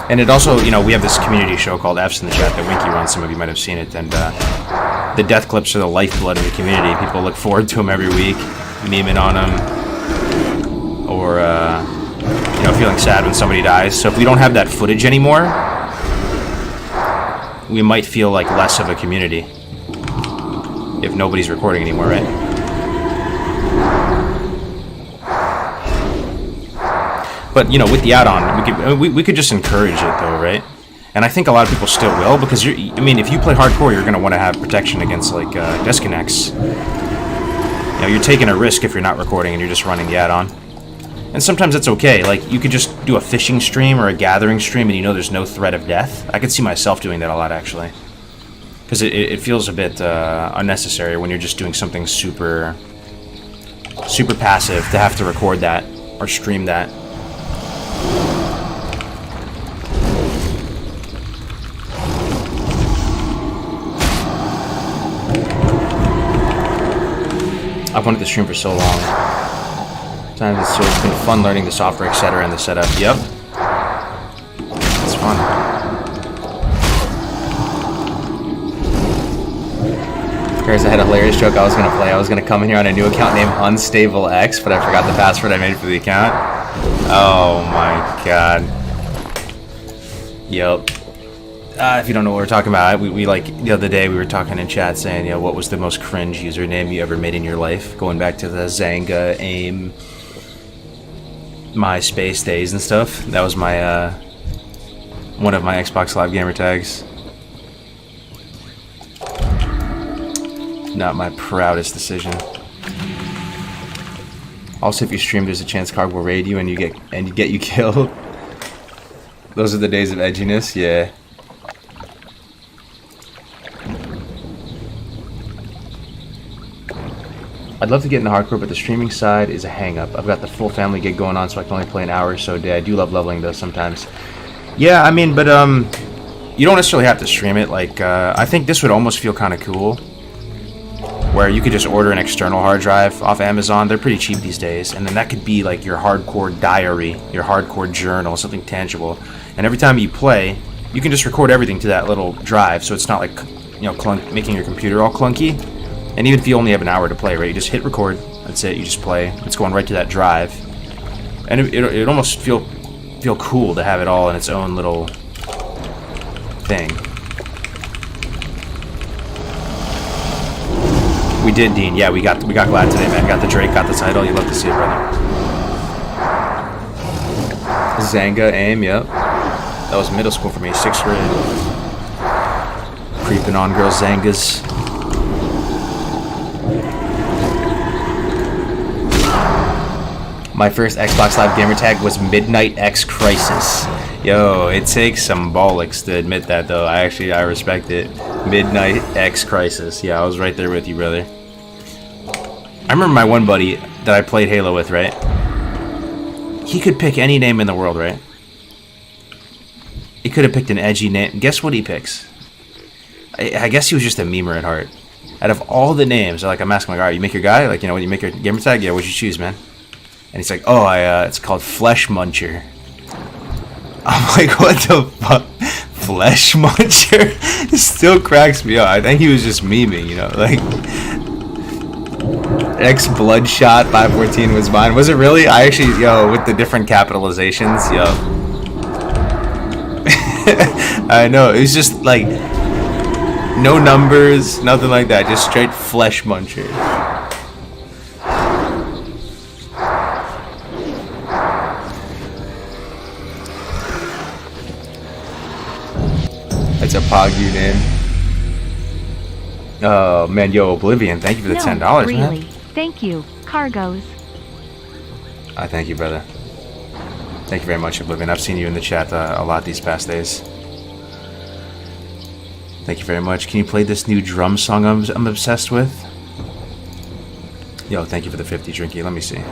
and it also, you know, we have this community show called F's in the Chat that Winky runs. Some of you might have seen it, and the death clips are the lifeblood of the community. People look forward to them every week, memeing on them, or you know, feeling sad when somebody dies. So if we don't have that footage anymore, we might feel like less of a community if nobody's recording anymore, right? But, you know, with the add-on, we could just encourage it, though, right? And I think a lot of people still will, because, I mean, if you play hardcore, you're going to want to have protection against, like, disconnects. You know, you're taking a risk if you're not recording and you're just running the add-on. And sometimes it's okay. Like, you could just do a fishing stream or a gathering stream and you know there's no threat of death. I could see myself doing that a lot, actually. Because it feels a bit unnecessary when you're just doing something super passive to have to record that or stream that. I've wanted to stream for so long. Sometimes it's been fun learning the software, etc., and the setup. Yep. It's fun. Here's I had a hilarious joke I was gonna play. I was gonna come in here on a new account named Unstable X, but I forgot the password I made for the account. Oh my god. Yep. If you don't know what we're talking about, we like the other day we were talking in chat saying, you know, what was the most cringe username you ever made in your life? Going back to the Zanga, AIM, MySpace days and stuff. That was my one of my Xbox Live gamer tags. Not my proudest decision. Also, if you stream, there's a chance Karg will raid you and you get you killed. Those are the days of edginess, yeah. I'd love to get into hardcore, but the streaming side is a hang-up. I've got the full family gig going on, so I can only play an hour or so a day. I do love leveling, though, sometimes. Yeah, I mean, but, you don't necessarily have to stream it. Like, I think this would almost feel kind of cool, where you could just order an external hard drive off Amazon. They're pretty cheap these days, and then that could be, like, your hardcore diary, your hardcore journal, something tangible. And every time you play, you can just record everything to that little drive, so it's not, like, you know, making your computer all clunky. And even if you only have an hour to play, right, you just hit record, that's it, you just play, it's going right to that drive. And it almost feel cool to have it all in its own little thing. We did, Dean, yeah, we got glad today, man, got the Drake, got the title, you love to see it, brother. Zanga, AIM, yep. That was middle school for me, 6th grade. Creeping on girls, Zangas. My first Xbox Live gamer tag was Midnight X Crisis. Yo, it takes some bollocks to admit that, though. I respect it. Midnight X Crisis. Yeah, I was right there with you, brother. I remember my one buddy that I played Halo with, right? He could pick any name in the world, right? He could have picked an edgy name. Guess what he picks? I guess he was just a memer at heart. Out of all the names, like, I'm asking, like, all right, you make your guy? Like, you know, when you make your gamer tag? Yeah, what'd you choose, man? And he's like, oh, it's called Flesh Muncher. I'm like, what the fuck? Flesh Muncher? It still cracks me up. I think he was just memeing, you know, like... X Bloodshot 514 was mine. Was it really? I actually, yo, with the different capitalizations, yo. I know, it was just like... No numbers, nothing like that. Just straight Flesh Muncher. It's a Pogu name. Oh man, yo, Oblivion, thank you for the $10, really. man. Thank you, Kargoz. I thank you, brother. Thank you very much, Oblivion. I've seen you in the chat a lot these past days. Thank you very much. Can you play this new drum song I'm obsessed with? Yo, thank you for the 50, Drinky. Let me see.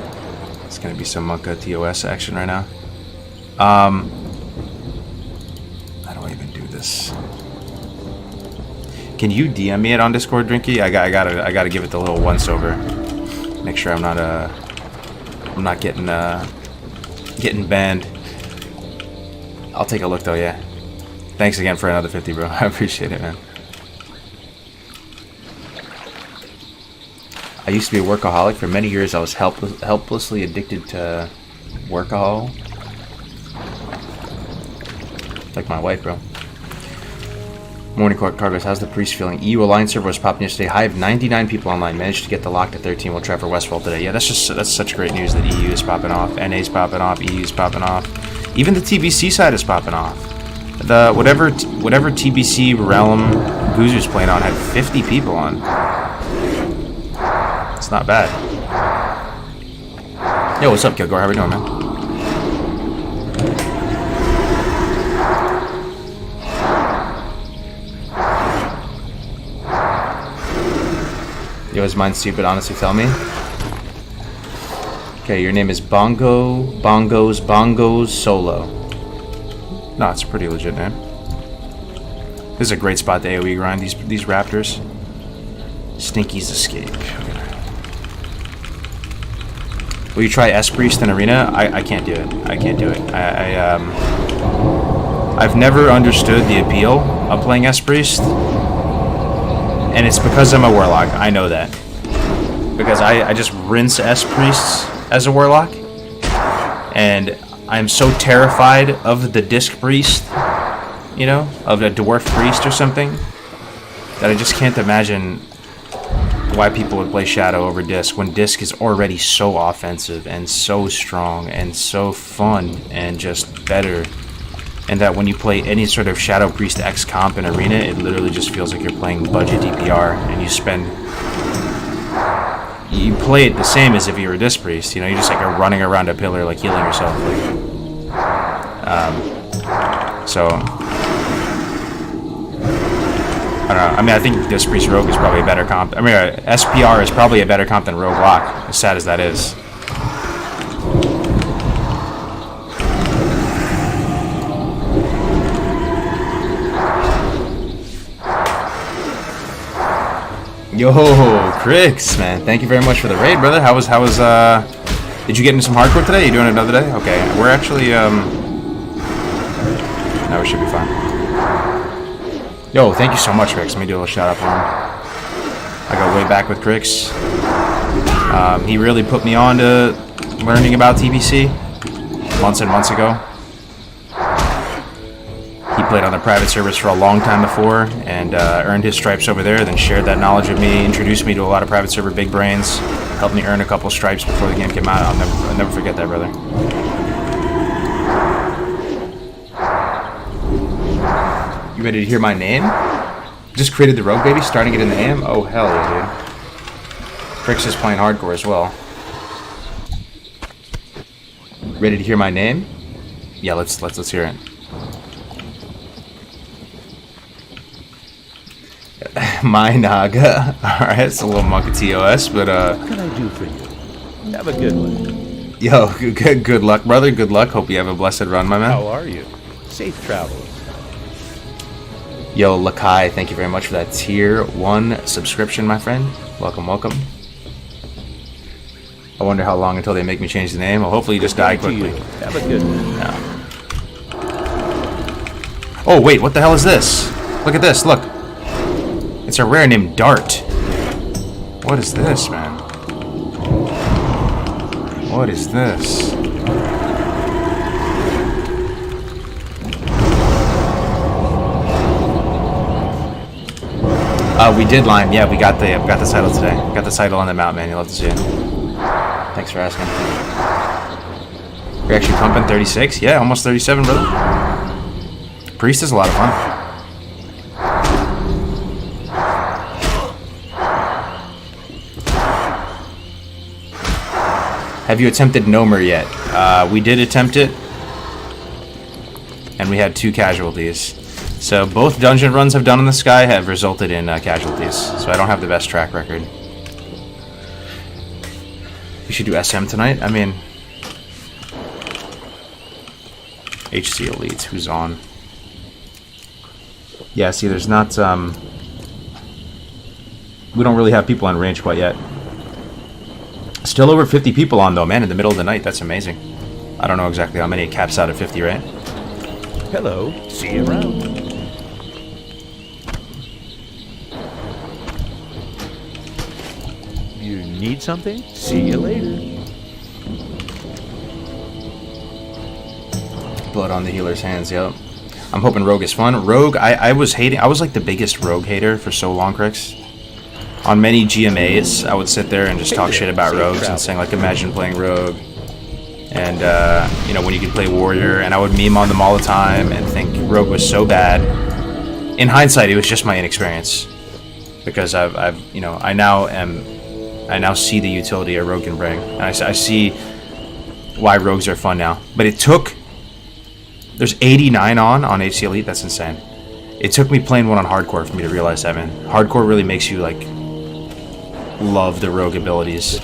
It's gonna be some Monka TOS action right now. How do I even do this? Can you DM me it on Discord, Drinky? I gotta give it the little once over. Make sure I'm not getting banned. I'll take a look though, yeah. Thanks again for another 50, bro. I appreciate it, man. I used to be a workaholic. For many years, I was helplessly addicted to workahol. Like my wife, bro. Morning, Kargoz. How's the priest feeling? EU Alliance server was popping yesterday. High of 99 people online. Managed to get the lock to 13. We'll try for Westfall today. Yeah, that's such great news that EU is popping off. NA's popping off. EU's popping off. Even the TBC side is popping off. The whatever TBC realm Goozer's playing on had 50 people on. It's not bad. Yo, what's up, Kilgore? How we doing, man? Yo, is mine stupid? Honestly, tell me. Okay, your name is Bongos Solo. No, it's a pretty legit name. This is a great spot to AoE grind these raptors. Stinky's Escape. Will you try S-Priest in Arena? I can't do it. I can't do it. I've never understood the appeal of playing S-Priest. And it's because I'm a warlock. I know that. Because I just rinse S priests as a warlock. And I'm so terrified of the disc priest, you know, of a dwarf priest or something, that I just can't imagine why people would play Shadow over disc when disc is already so offensive and so strong and so fun and just better. And that when you play any sort of Shadow Priest X comp in Arena, it literally just feels like you're playing budget DPR, and you play it the same as if you were a Disc Priest, you know, you just like are running around a pillar, like healing yourself. So, I don't know, I mean, I think Disc Priest Rogue is probably a better comp. I mean, SPR is probably a better comp than Rogue Lock, as sad as that is. Yo, Crix, man, thank you very much for the raid, brother. How was, did you get into some hardcore today? You doing it another day? Okay, we're actually, no, we should be fine. Yo, thank you so much, Crix. Let me do a little shout out for him. I got way back with Crix. He really put me on to learning about TBC months and months ago. He played on the private servers for a long time before and earned his stripes over there, then shared that knowledge with me, introduced me to a lot of private server big brains, helped me earn a couple stripes before the game came out. I'll never forget that, brother. You ready to hear my name? Just created the Rogue Baby, starting it in the AM? Oh, hell yeah, dude. Crix is playing hardcore as well. Ready to hear my name? Yeah, let's hear it. My Naga. Alright, it's a little monkey TOS, but What can I do for you? Have a good one. Yo, good luck, brother. Good luck. Hope you have a blessed run, my man. How are you? Safe travels. Yo, Lakai, thank you very much for that tier 1 subscription, my friend. Welcome, welcome. I wonder how long until they make me change the name. Well, hopefully you just die quickly. Have a good one. No. Oh, wait, what the hell is this? Look at this, look. It's a rare named Dart. What is this, man? What is this? We did Lime. Yeah, we got the title today. Got the title on the mount, man. You'll love to see it. Thanks for asking. You're actually pumping 36? Yeah, almost 37, brother. Priest is a lot of fun. Have you attempted Nomer yet? We did attempt it, and we had 2 casualties. So both dungeon runs I've done in the sky have resulted in casualties. So I don't have the best track record. We should do SM tonight. I mean, HC Elite, who's on? Yeah, see, there's not. We don't really have people on range quite yet. Still over 50 people on though, man, in the middle of the night. That's amazing. I don't know exactly how many it caps out at 50, right? Hello. See you around. You need something? See you later. Blood on the healer's hands, yep. I'm hoping Rogue is fun. Rogue, I was like the biggest Rogue hater for so long, Crix. On many GMAs, I would sit there and just talk shit about rogues and saying, like, imagine playing Rogue. And, you know, when you could play Warrior, and I would meme on them all the time and think Rogue was so bad. In hindsight, it was just my inexperience. Because I've you know, I now see the utility a Rogue can bring. And I see why Rogues are fun now. But it took, there's 89 on HC Elite, that's insane. It took me playing one on Hardcore for me to realize that, man. Hardcore really makes you, like, love the Rogue abilities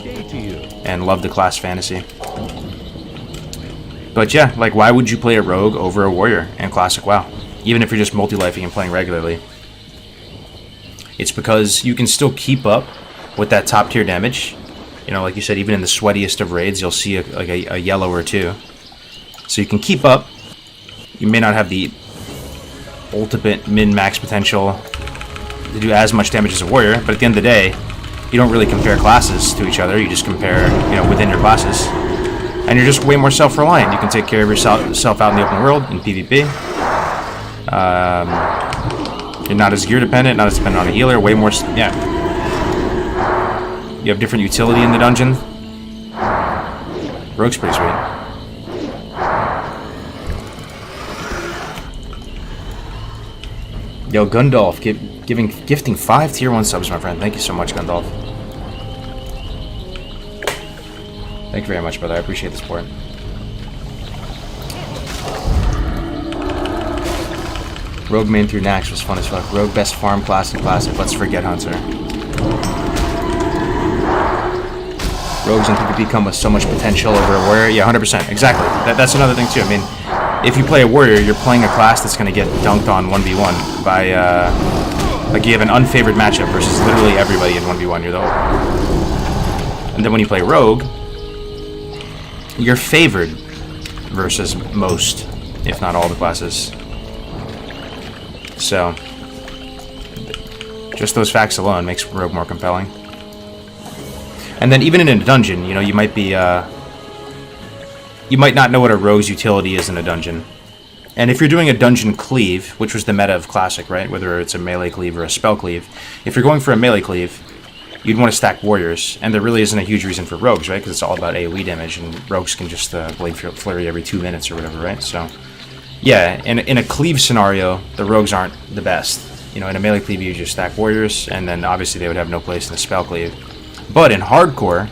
and love the class fantasy. But yeah, like, why would you play a Rogue over a Warrior in Classic WoW? Even if you're just multi-lifing and playing regularly. It's because you can still keep up with that top tier damage. You know, like you said, even in the sweatiest of raids, you'll see a yellow or 2. So you can keep up. You may not have the ultimate min-max potential to do as much damage as a warrior, but at the end of the day, you don't really compare classes to each other. You just compare, you know, within your classes. And you're just way more self-reliant. You can take care of yourself out in the open world in PvP. You're not as gear dependent, not as dependent on a healer. Way more, yeah. You have different utility in the dungeon. Rogue's pretty sweet. Yo, Gundalf, gifting 5 tier 1 subs, my friend. Thank you so much, Gundalf. Thank you very much, brother. I appreciate the support. Rogue main through Nax was fun as fuck. Rogue best farm class in Classic. Let's forget Hunter. Rogues in PvP come with so much potential over a warrior. Yeah, 100%. Exactly. That's another thing, too. I mean, if you play a warrior, you're playing a class that's going to get dunked on 1v1 by, like, you have an unfavored matchup versus literally everybody in 1v1. You're the whole. And then when you play Rogue, you're favored versus most, if not all, the classes. So, just those facts alone makes Rogue more compelling. And then even in a dungeon, you know, you might be, you might not know what a Rogue's utility is in a dungeon. And if you're doing a dungeon cleave, which was the meta of Classic, right? Whether it's a melee cleave or a spell cleave, if you're going for a melee cleave, you'd want to stack warriors, and there really isn't a huge reason for rogues, right? Because it's all about AoE damage, and rogues can just blade flurry every 2 minutes or whatever, right? So, yeah, in a cleave scenario, the rogues aren't the best. You know, in a melee cleave, you just stack warriors, and then obviously they would have no place in the spell cleave. But in hardcore,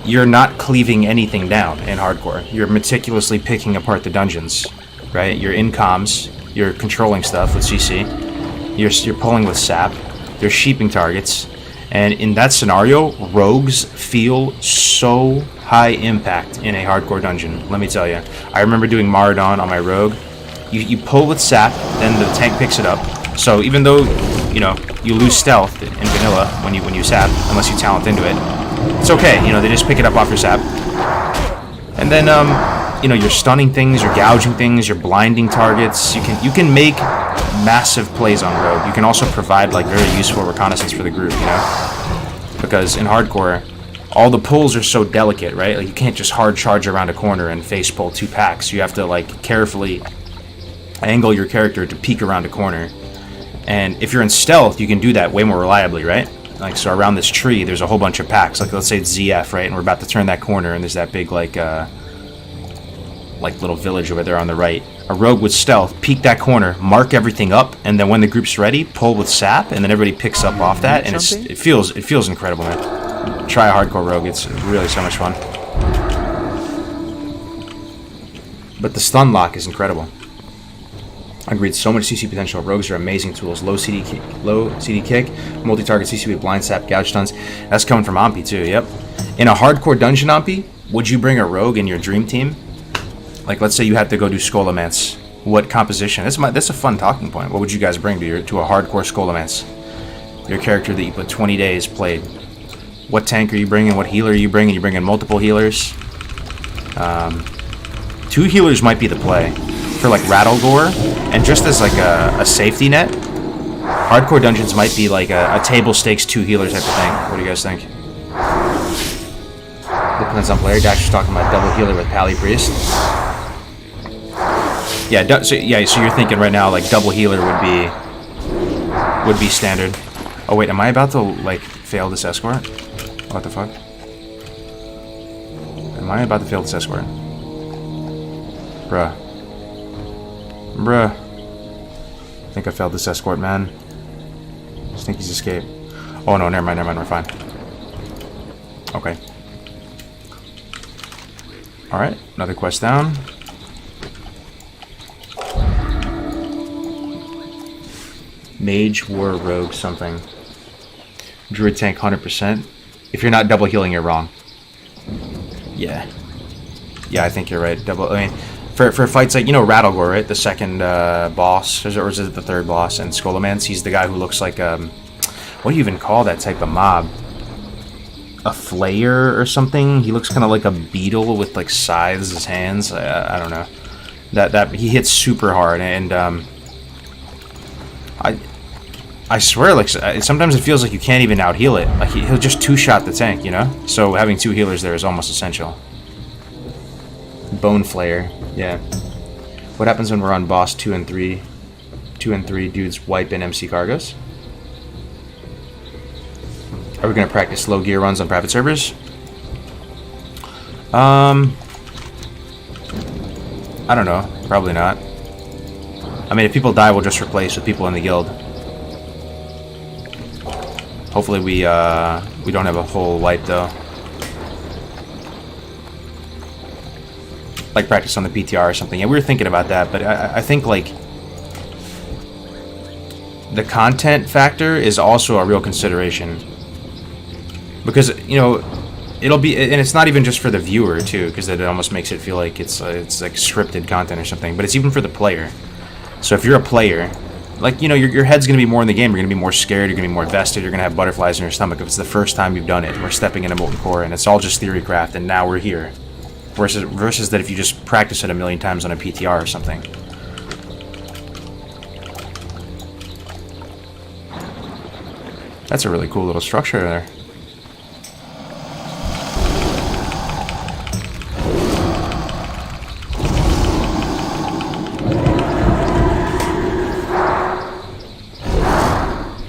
you're not cleaving anything down in hardcore. You're meticulously picking apart the dungeons, right? You're in comms, you're controlling stuff with CC, you're pulling with sap, you're sheeping targets, and in that scenario, rogues feel so high impact in a hardcore dungeon. Let me tell you, I remember doing Maradon on my rogue. You pull with sap, then the tank picks it up. So even though, you know, you lose stealth in vanilla when you sap, unless you talent into it, it's okay. You know, they just pick it up off your sap, and then you know, you're stunning things, you're gouging things, you're blinding targets. You can make massive plays on rogue. You can also provide like very useful reconnaissance for the group, you know, because in hardcore, all the pulls are so delicate, right? Like you can't just hard charge around a corner and face pull 2 packs. You have to like carefully angle your character to peek around a corner. And if you're in stealth, you can do that way more reliably, right? Like, so around this tree, there's a whole bunch of packs. Like, let's say it's ZF, right? And we're about to turn that corner, and there's that big, like little village over there on the right. A rogue with stealth, peek that corner, mark everything up, and then when the group's ready, pull with sap, and then everybody picks up off that, and it feels incredible, man. Try a hardcore rogue. It's really so much fun. But the stun lock is incredible. Agreed, so much CC potential. Rogues are amazing tools. Low CD kick, multi-target CC with blind sap, gouge stuns. That's coming from Ampi too, yep. In a hardcore dungeon Ampi, would you bring a rogue in your dream team? Like, let's say you had to go do Scholomance. What composition? That's a fun talking point. What would you guys bring to a hardcore Scholomance? Your character that you put 20 days played. What tank are you bringing? What healer are you bringing? You bring in multiple healers. 2 healers might be the play. For like Rattlegore, and just as like a safety net, hardcore dungeons might be like a table stakes 2 healers type of thing. What do you guys think? Depends on player. Dash was talking about double healer with Pally Priest. Yeah, so you're thinking right now like double healer would be standard. Oh wait, am I about to like fail this escort? What the fuck? Am I about to fail this escort? Bruh. I think I failed this escort, man. Just think he's escaped. Oh no, never mind, we're fine. Okay. Alright, another quest down. Mage, War, Rogue, something. Druid tank 100%. If you're not double healing, you're wrong. Yeah. Yeah, I think you're right. I mean, for fights like, you know, Rattlegore, right? The second boss, or is it the third boss? And Scholomance, he's the guy who looks like, what do you even call that type of mob? A flayer or something? He looks kind of like a beetle with like scythes as hands. I don't know. That he hits super hard, and I swear, like, sometimes it feels like you can't even out-heal it. Like, he'll just two-shot the tank, you know? So having 2 healers there is almost essential. Bone Flayer, yeah. What happens when we're on boss 2 and 3? 2 and 3 dudes wipe in MC Kargoz? Are we going to practice slow gear runs on private servers? I don't know. Probably not. I mean, if people die, we'll just replace with people in the guild. Hopefully we don't have a whole wipe, though. Like practice on the PTR or something. Yeah, we were thinking about that, but I think, like, the content factor is also a real consideration. Because, you know, it'll be, and it's not even just for the viewer, too, because it almost makes it feel like it's like scripted content or something, but it's even for the player. So if you're a player, like, you know, your head's going to be more in the game, you're going to be more scared, you're going to be more vested, you're going to have butterflies in your stomach if it's the first time you've done it. We're stepping into Molten Core, and it's all just theorycraft, and now we're here. Versus that if you just practice it a million times on a PTR or something. That's a really cool little structure there.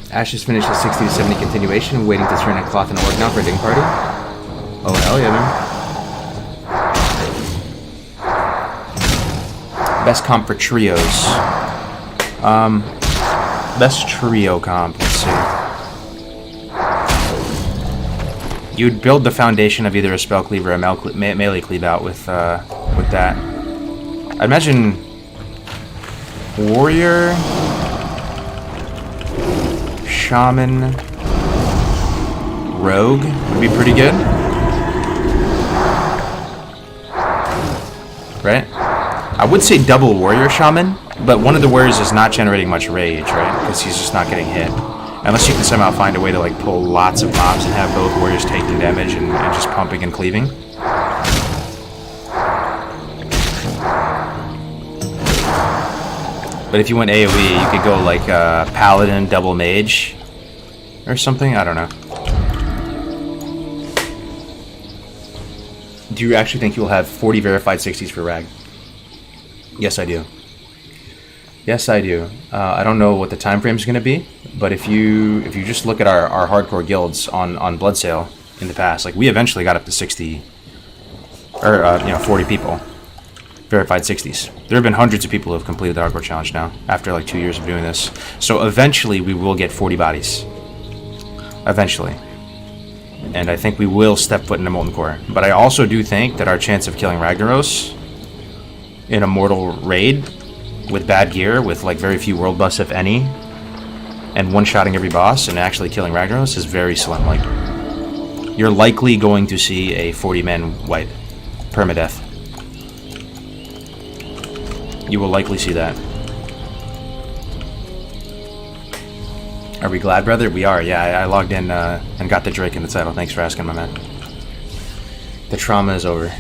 Ash just finished his 60 to 70 continuation, waiting to turn in cloth and org now for a ding party. Oh, hell yeah, man. Best comp for trios. Best trio comp, let's see. You'd build the foundation of either a spell cleave or a melee cleave out with that. I'd imagine warrior, shaman, rogue would be pretty good, right? I would say double warrior shaman, but one of the warriors is not generating much rage, right? Because he's just not getting hit. Unless you can somehow find a way to, like, pull lots of mobs and have both warriors taking damage and just pumping and cleaving. But if you went AoE, you could go like paladin, double mage, or something. I don't know. Do you actually think you'll have 40 verified 60s for Rag? Yes, I do. Yes, I do. I don't know what the time frame is going to be, but if you just look at our hardcore guilds on Blood Sale in the past, like, we eventually got up to 60 or 40 people verified 60s. There have been hundreds of people who have completed the hardcore challenge now after like 2 years of doing this. So eventually we will get 40 bodies. Eventually. And I think we will step foot into Molten Core. But I also do think that our chance of killing Ragnaros in a mortal raid with bad gear, with like very few world buffs if any, and one-shotting every boss and actually killing Ragnaros is very slim. Like, you're likely going to see a 40-man wipe. Permadeath. You will likely see that. Are we glad, brother? We are, yeah. I logged in and got the Drake in the title. Thanks for asking, my man. The trauma is over.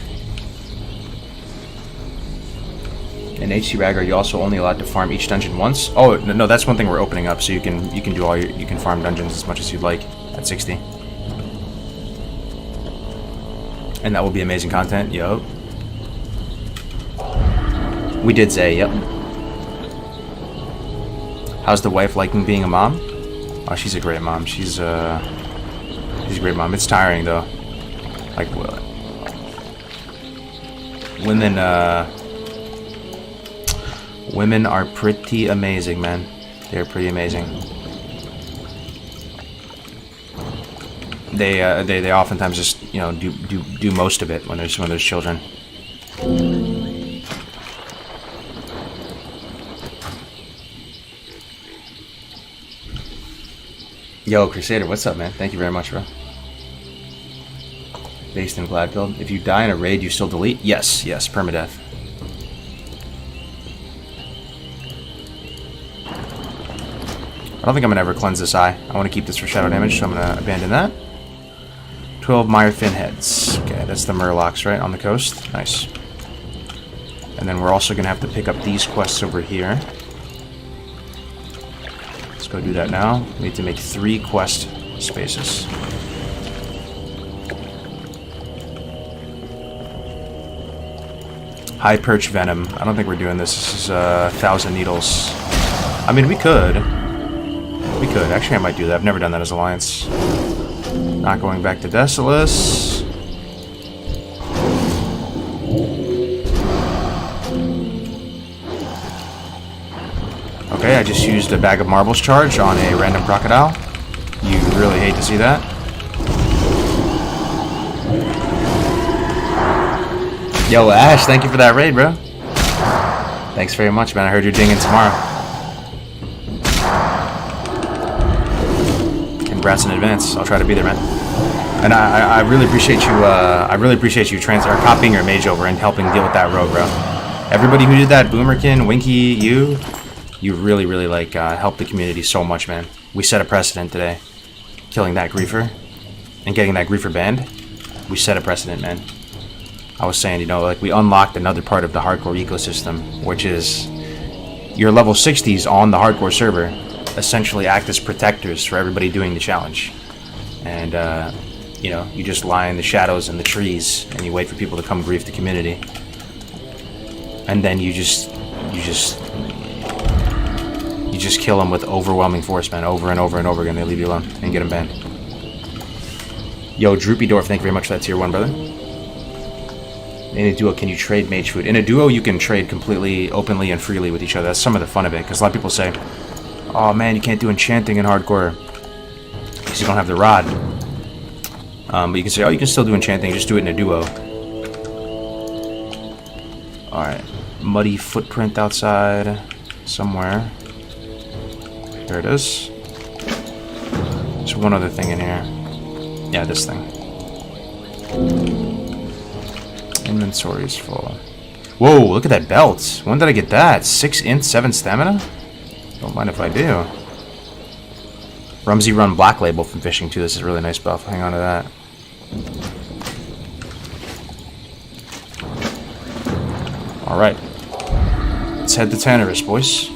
In HC Rag, are you also only allowed to farm each dungeon once? Oh, no, that's one thing we're opening up, so you can do all you can farm dungeons as much as you'd like at 60. And that will be amazing content. Yup. We did say, yep. How's the wife liking being a mom? Oh, she's a great mom. She's a great mom. It's tiring though. Like, women are pretty amazing, man. They're pretty amazing. They oftentimes just, you know, do most of it when there's children. Yo, Crusader, what's up, man? Thank you very much, bro. Based in Glad build. If you die in a raid, you still delete? Yes, permadeath. I don't think I'm gonna ever cleanse this eye. I want to keep this for shadow damage, so I'm gonna abandon that. 12 Myrefin heads. Okay, that's the Murlocs, right, on the coast. Nice. And then we're also gonna have to pick up these quests over here. Let's go do that now. We need to make 3 quest spaces. High perch venom. I don't think we're doing this. This is 1,000 needles. I mean, we could. We could. Actually, I might do that. I've never done that as Alliance. Not going back to Desolus. Okay, I just used a bag of marbles charge on a random crocodile. You really hate to see that. Yo, Ash, thank you for that raid, bro. Thanks very much, man. I heard you're dinging tomorrow. Congrats in advance. I'll try to be there, man. And I really appreciate you. I really appreciate you copying your mage over and helping deal with that rogue, bro. Everybody who did that, Boomerkin, Winky, you really, really like helped the community so much, man. We set a precedent today, killing that griefer and getting that griefer banned. We set a precedent, man. I was saying, you know, like we unlocked another part of the hardcore ecosystem, which is your level 60s on the hardcore server essentially act as protectors for everybody doing the challenge. And you know, you just lie in the shadows and the trees and you wait for people to come grief the community. And then you just kill them with overwhelming force, man, over and over and over again. They leave you alone and get them banned. Yo, Droopy Dwarf, thank you very much for that tier 1, brother. In a duo, can you trade mage food? In a duo, you can trade completely, openly, and freely with each other. That's some of the fun of it, because a lot of people say, oh man, you can't do enchanting in hardcore because you don't have the rod. But you can say, oh, you can still do enchanting, just do it in a duo. Alright, muddy footprint outside somewhere. There it is. There's one other thing in here. Yeah, this thing. Inventory is full. Whoa, look at that belt. When did I get that? 6 int, 7 stamina? Don't mind if I do. Rumsey Run Black Label from fishing too. This is a really nice buff. Hang on to that. Alright. Let's head to Tannerus, boys.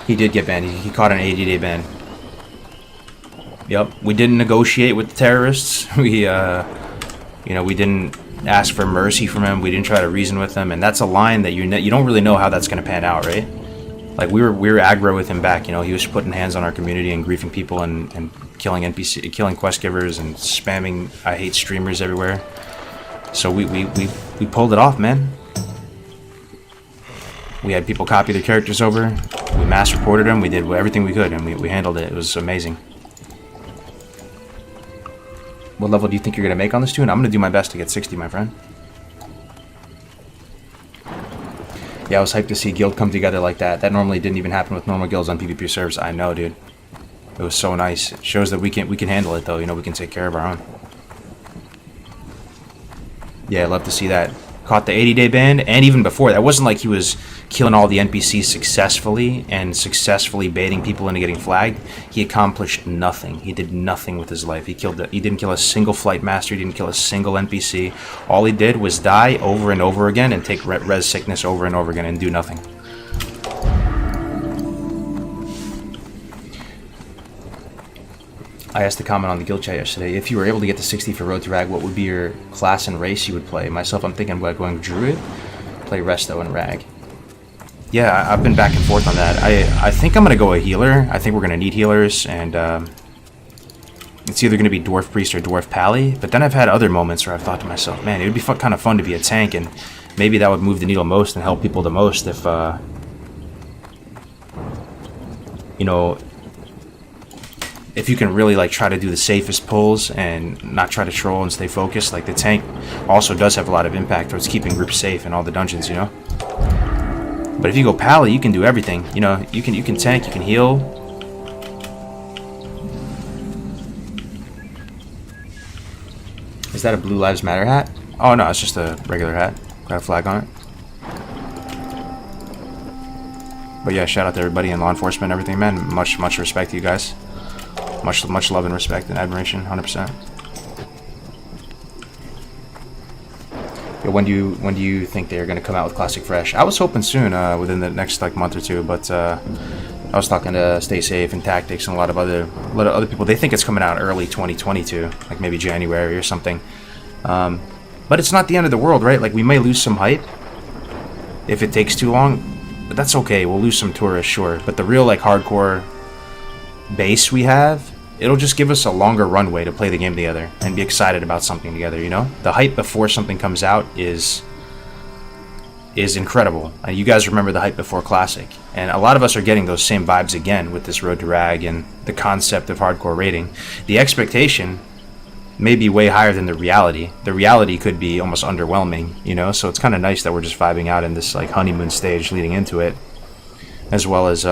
He did get banned. He caught an 80-day ban. Yep. We didn't negotiate with the terrorists. We, you know, we didn't ask for mercy from him. We didn't try to reason with him. And that's a line that you don't really know how that's going to pan out, right? Like, we were aggro with him back, you know. He was putting hands on our community and griefing people and killing NPC, killing quest givers and spamming I hate streamers everywhere. So we pulled it off, man. We had people copy their characters over. We mass reported them. We did everything we could, and we handled it. It was amazing. What level do you think you're going to make on this tune? I'm going to do my best to get 60, my friend. Yeah, I was hyped to see guild come together like that. That normally didn't even happen with normal guilds on PvP servers. I know, dude. It was so nice. It shows that we can handle it, though. You know, we can take care of our own. Yeah, I'd love to see that. Caught the 80-day ban, and even before that. It wasn't like he was killing all the NPCs successfully and successfully baiting people into getting flagged. He accomplished nothing. He did nothing with his life. He didn't kill a single flight master. He didn't kill a single NPC. All he did was die over and over again and take res sickness over and over again and do nothing. I asked a comment on the guild chat yesterday. If you were able to get to 60 for Road to Rag, what would be your class and race you would play? Myself, I'm thinking about going Druid, play Resto, and Rag. Yeah, I've been back and forth on that. I think I'm going to go a healer. I think we're going to need healers, and it's either going to be Dwarf Priest or Dwarf Pally. But then I've had other moments where I've thought to myself, man, it would be kind of fun to be a tank, and maybe that would move the needle most and help people the most if, you know, if you can really like try to do the safest pulls and not try to troll and stay focused. Like the tank also does have a lot of impact towards keeping groups safe in all the dungeons, you know. But if you go Pally, you can do everything. You know, you can tank, you can heal. Is that a Blue Lives Matter hat? Oh no, it's just a regular hat. Got a flag on it. But yeah, shout out to everybody in law enforcement and everything, man. Much respect to you guys. Much love and respect and admiration, 100%. Yo, But when do you think they're going to come out with Classic Fresh? I was hoping soon, within the next like month or two. But I was talking to Stay Safe and Tactics and a lot of other people. They think it's coming out early 2022, like maybe January or something. But it's not the end of the world, right? Like we may lose some hype if it takes too long, but that's okay. We'll lose some tourists, sure. But the real like hardcore base we have, it'll just give us a longer runway to play the game together and be excited about something together, you know? The hype before something comes out is incredible. You guys remember the hype before Classic. And a lot of us are getting those same vibes again with this Road to Rag and the concept of hardcore rating. The expectation may be way higher than the reality. The reality could be almost underwhelming, you know? So it's kind of nice that we're just vibing out in this like honeymoon stage leading into it, as well as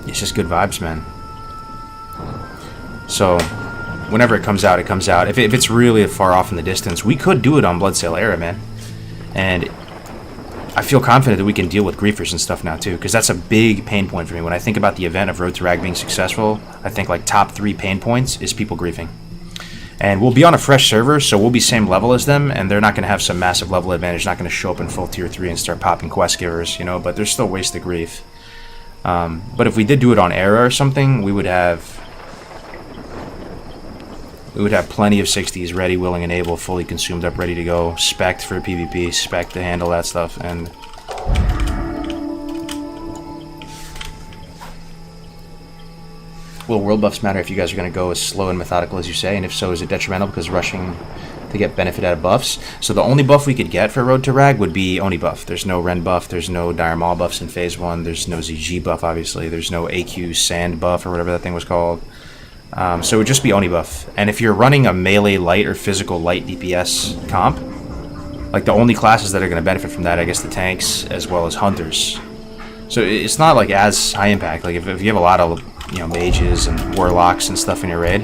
it's just good vibes, man. So whenever it comes out, it comes out. If it's really far off in the distance, we could do it on Bloodsail Era, man. And I feel confident that we can deal with griefers and stuff now too, because that's a big pain point for me. When I think about the event of Road to Rag being successful, I think like top 3 pain points is people griefing. And we'll be on a fresh server, so we'll be same level as them, and they're not going to have some massive level advantage, not going to show up in full tier 3 and start popping quest givers, you know, but there's still ways to grief. But if we did do it on Era or something, we would have plenty of 60s ready, willing, and able, fully consumed up, ready to go, spec'd for PvP, spec'd to handle that stuff, and will world buffs matter if you guys are going to go as slow and methodical as you say, and if so, is it detrimental because rushing to get benefit out of buffs? So the only buff we could get for Road to Rag would be Oni buff. There's no Ren buff, there's no Dire Maul buffs in Phase 1, there's no ZG buff, obviously, there's no AQ Sand buff, or whatever that thing was called. So it would just be Oni buff. And if you're running a melee light or physical light DPS comp, like the only classes that are going to benefit from that, I guess the tanks as well as hunters. So it's not like as high impact. Like if you have a lot of, you know, mages and warlocks and stuff in your raid,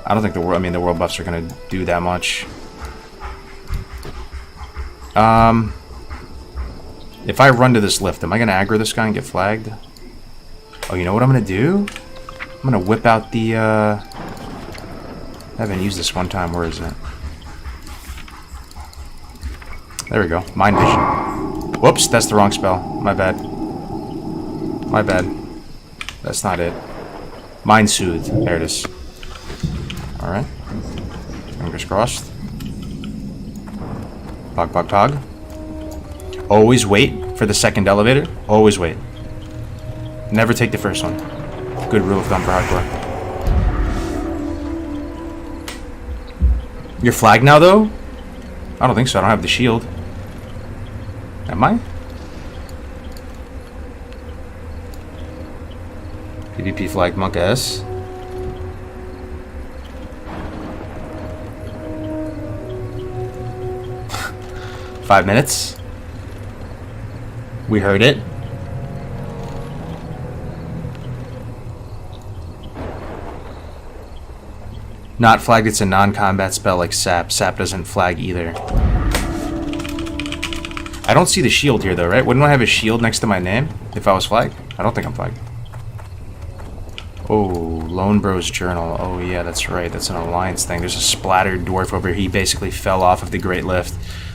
I don't think the world buffs are going to do that much. If I run to this lift, am I going to aggro this guy and get flagged? Oh, you know what I'm going to do? I'm going to whip out the, I haven't used this one time. Where is it? There we go. Mind Vision. Whoops, that's the wrong spell. My bad. My bad. That's not it. Mind Soothe. There it is. Alright. Fingers crossed. Pog, pog, pog. Always wait for the second elevator. Always wait. Never take the first one. Good rule of thumb for hardcore. You're flagged now, though? I don't think so. I don't have the shield. Am I? PvP flagged Monk S. Five minutes. We heard it. Not flagged, it's a non-combat spell like Sap. Sap doesn't flag either. I don't see the shield here though, right? Wouldn't I have a shield next to my name if I was flagged? I don't think I'm flagged. Oh, Lone Bro's Journal. Oh yeah, that's right. That's an alliance thing. There's a splattered dwarf over here. He basically fell off of the Great Lift.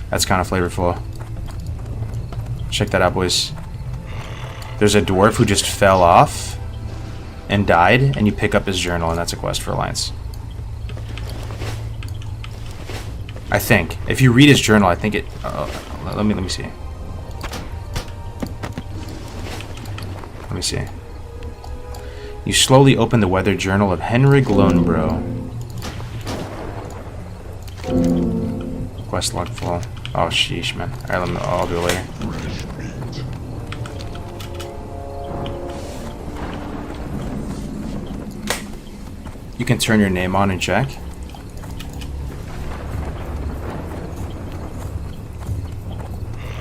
That's kind of flavorful. Check that out, boys. There's a dwarf who just fell off and died, and you pick up his journal, and that's a quest for alliance. I think. If you read his journal, I think it... let me see. Let me see. You slowly open the weather journal of Henrik Lonebro. Quest log full. Oh, sheesh, man. Alright, I'll do it later. You can turn your name on and check.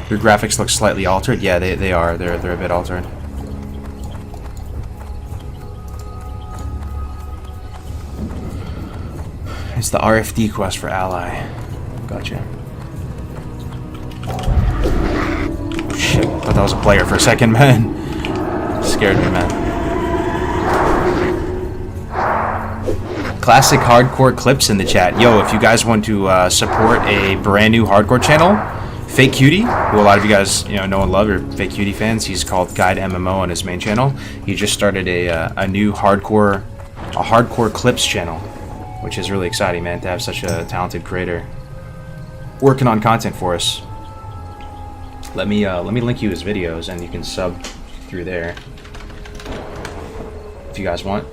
Your graphics look slightly altered. Yeah, they are. They're a bit altered. It's the RFD quest for Ally. Gotcha. Oh shit! I thought that was a player for a second, man. Scared me, man. Classic Hardcore Clips in the chat. Yo, if you guys want to support a brand new hardcore channel, Fake Cutie, who a lot of you guys know and love, are Fake Cutie fans. He's called Guide MMO on his main channel. He just started a new hardcore clips channel, which is really exciting, man, to have such a talented creator working on content for us. Let me link you his videos, and you can sub through there if you guys want.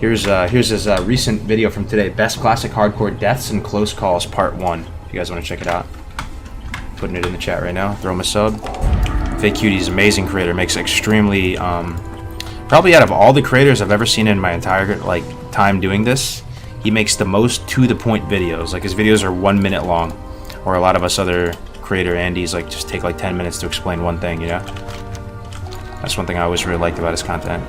Here's his recent video from today. Best classic hardcore deaths and close calls part 1. If you guys want to check it out. Putting it in the chat right now. Throw him a sub. Fake Cutie's amazing creator. Makes extremely probably out of all the creators I've ever seen in my entire time doing this, he makes the most to the point videos. Like his videos are 1 minute long, or a lot of us other creator Andy's just take 10 minutes to explain one thing. That's one thing I always really liked about his content.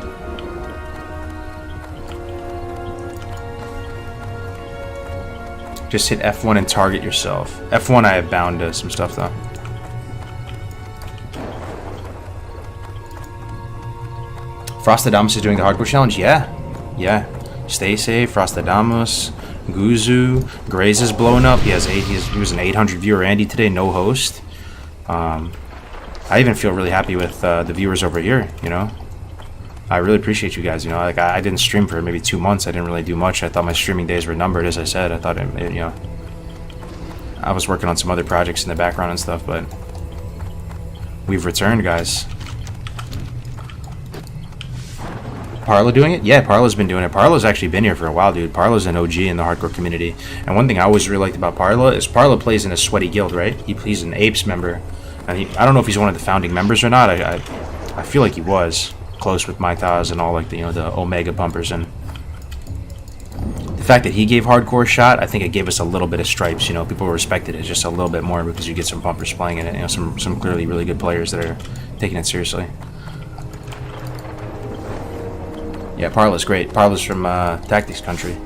Just hit F1 and target yourself. F1 I have bound to some stuff though. Frostadamus is doing the hardcore challenge? Yeah. Stay safe, Frostadamus, Guzu, Graze is blowing up. He was an 800 viewer Andy today, no host. I even feel really happy with the viewers over here, I really appreciate you guys. I didn't stream for maybe 2 months. I didn't really do much. I thought my streaming days were numbered, as I said. I thought I was working on some other projects in the background and stuff, but we've returned, guys. Parla doing it? Yeah, Parla's been doing it. Parla's actually been here for a while, dude. Parla's an OG in the hardcore community. And one thing I always really liked about Parla is Parla plays in a sweaty guild, right? He's an Apes member. And I don't know if he's one of the founding members or not. I feel like he was close with Mythos and all the Omega pumpers, and the fact that he gave hardcore a shot, I think it gave us a little bit of stripes. People respected it just a little bit more because you get some pumpers playing in it. Some clearly really good players that are taking it seriously. Yeah, Parla's great. Parla's from Tactics Country.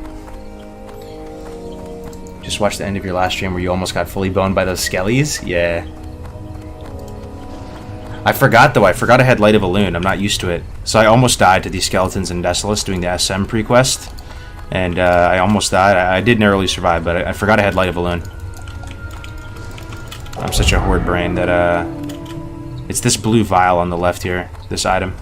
Just watched the end of your last stream where you almost got fully boned by those skellies. Yeah. I forgot though. I had Light of a Loon. I'm not used to it. So I almost died to these skeletons in Desolus doing the SM pre-quest. And I almost died. I did narrowly survive, but I forgot I had Light of a Loon. I'm such a horde brain that it's this blue vial on the left here. This item.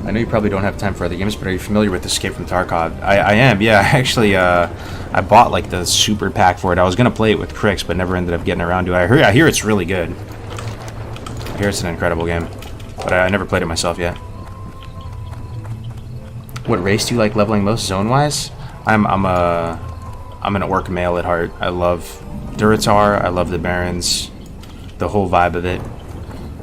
I know you probably don't have time for other games, but are you familiar with Escape from Tarkov? I am, yeah. Actually, I bought the super pack for it. I was gonna play it with Crix, but never ended up getting around to it. I hear it's really good. I hear it's an incredible game, but I never played it myself yet. What race do you like leveling most zone-wise? I'm an orc male at heart. I love Duratar. I love the Barons, the whole vibe of it.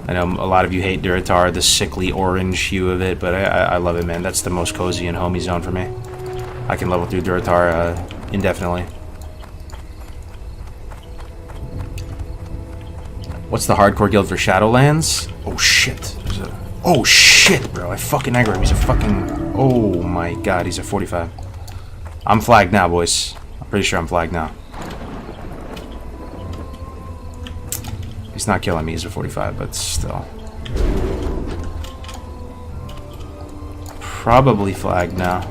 I know a lot of you hate Duratar, the sickly orange hue of it, but I love it, man. That's the most cozy and homey zone for me. I can level through Duratar indefinitely. What's the hardcore guild for Shadowlands? Oh shit. Oh shit, bro. I fucking aggro him. He's a fucking... Oh my god, he's a 45. I'm flagged now, boys. I'm pretty sure I'm flagged now. He's not killing me, he's a 45, but still. Probably flagged now.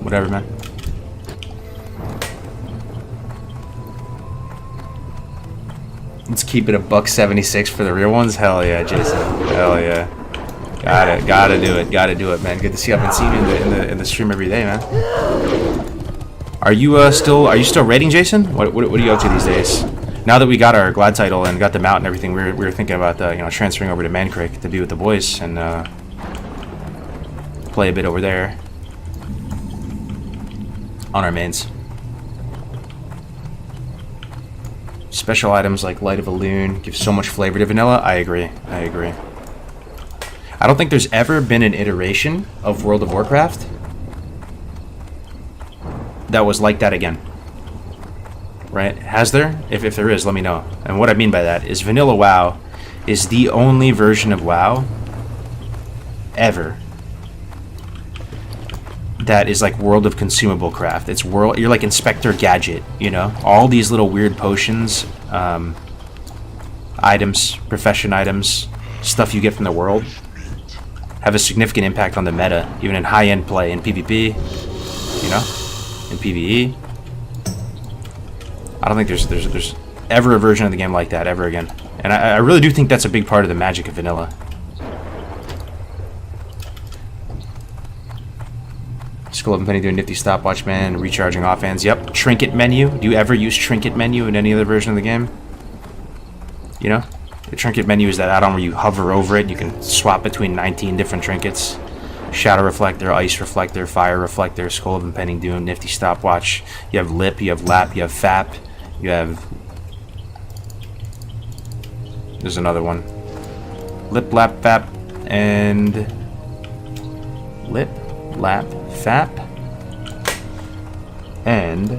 Whatever, man. Let's keep it a $1.76 for the real ones. Hell yeah, Jason. Hell yeah. Gotta do it, man. Good to see you up and see me in the stream every day, man. Are you still raiding, Jason? What are you up to these days? Now that we got our Glad title and got the mount and everything, we were thinking about transferring over to Mancreek to be with the boys and play a bit over there on our mains. Special items like Light of a Loon give so much flavor to vanilla. I agree. I don't think there's ever been an iteration of World of Warcraft that was like that again. Right? Has there? If there is, let me know. And what I mean by that is vanilla WoW is the only version of WoW ever that is like World of Consumable Craft. It's world. You're like Inspector Gadget, you know. All these little weird potions, items, profession items, stuff you get from the world have a significant impact on the meta, even in high-end play in PvP, you know, in PvE. I don't think there's ever a version of the game like that ever again, and I really do think that's a big part of the magic of vanilla. Skull of Penny doing nifty stopwatch, man. Recharging offhand. Yep. Trinket menu. Do you ever use trinket menu in any other version of the game? You know? The trinket menu is that add-on where you hover over it and you can swap between 19 different trinkets. Shadow reflector, ice reflector, fire reflector, skull of impending doom, nifty stopwatch. You have lip, you have lap, you have fap, you have... There's another one. Lip, lap, fap, and... Lip, lap, fap, and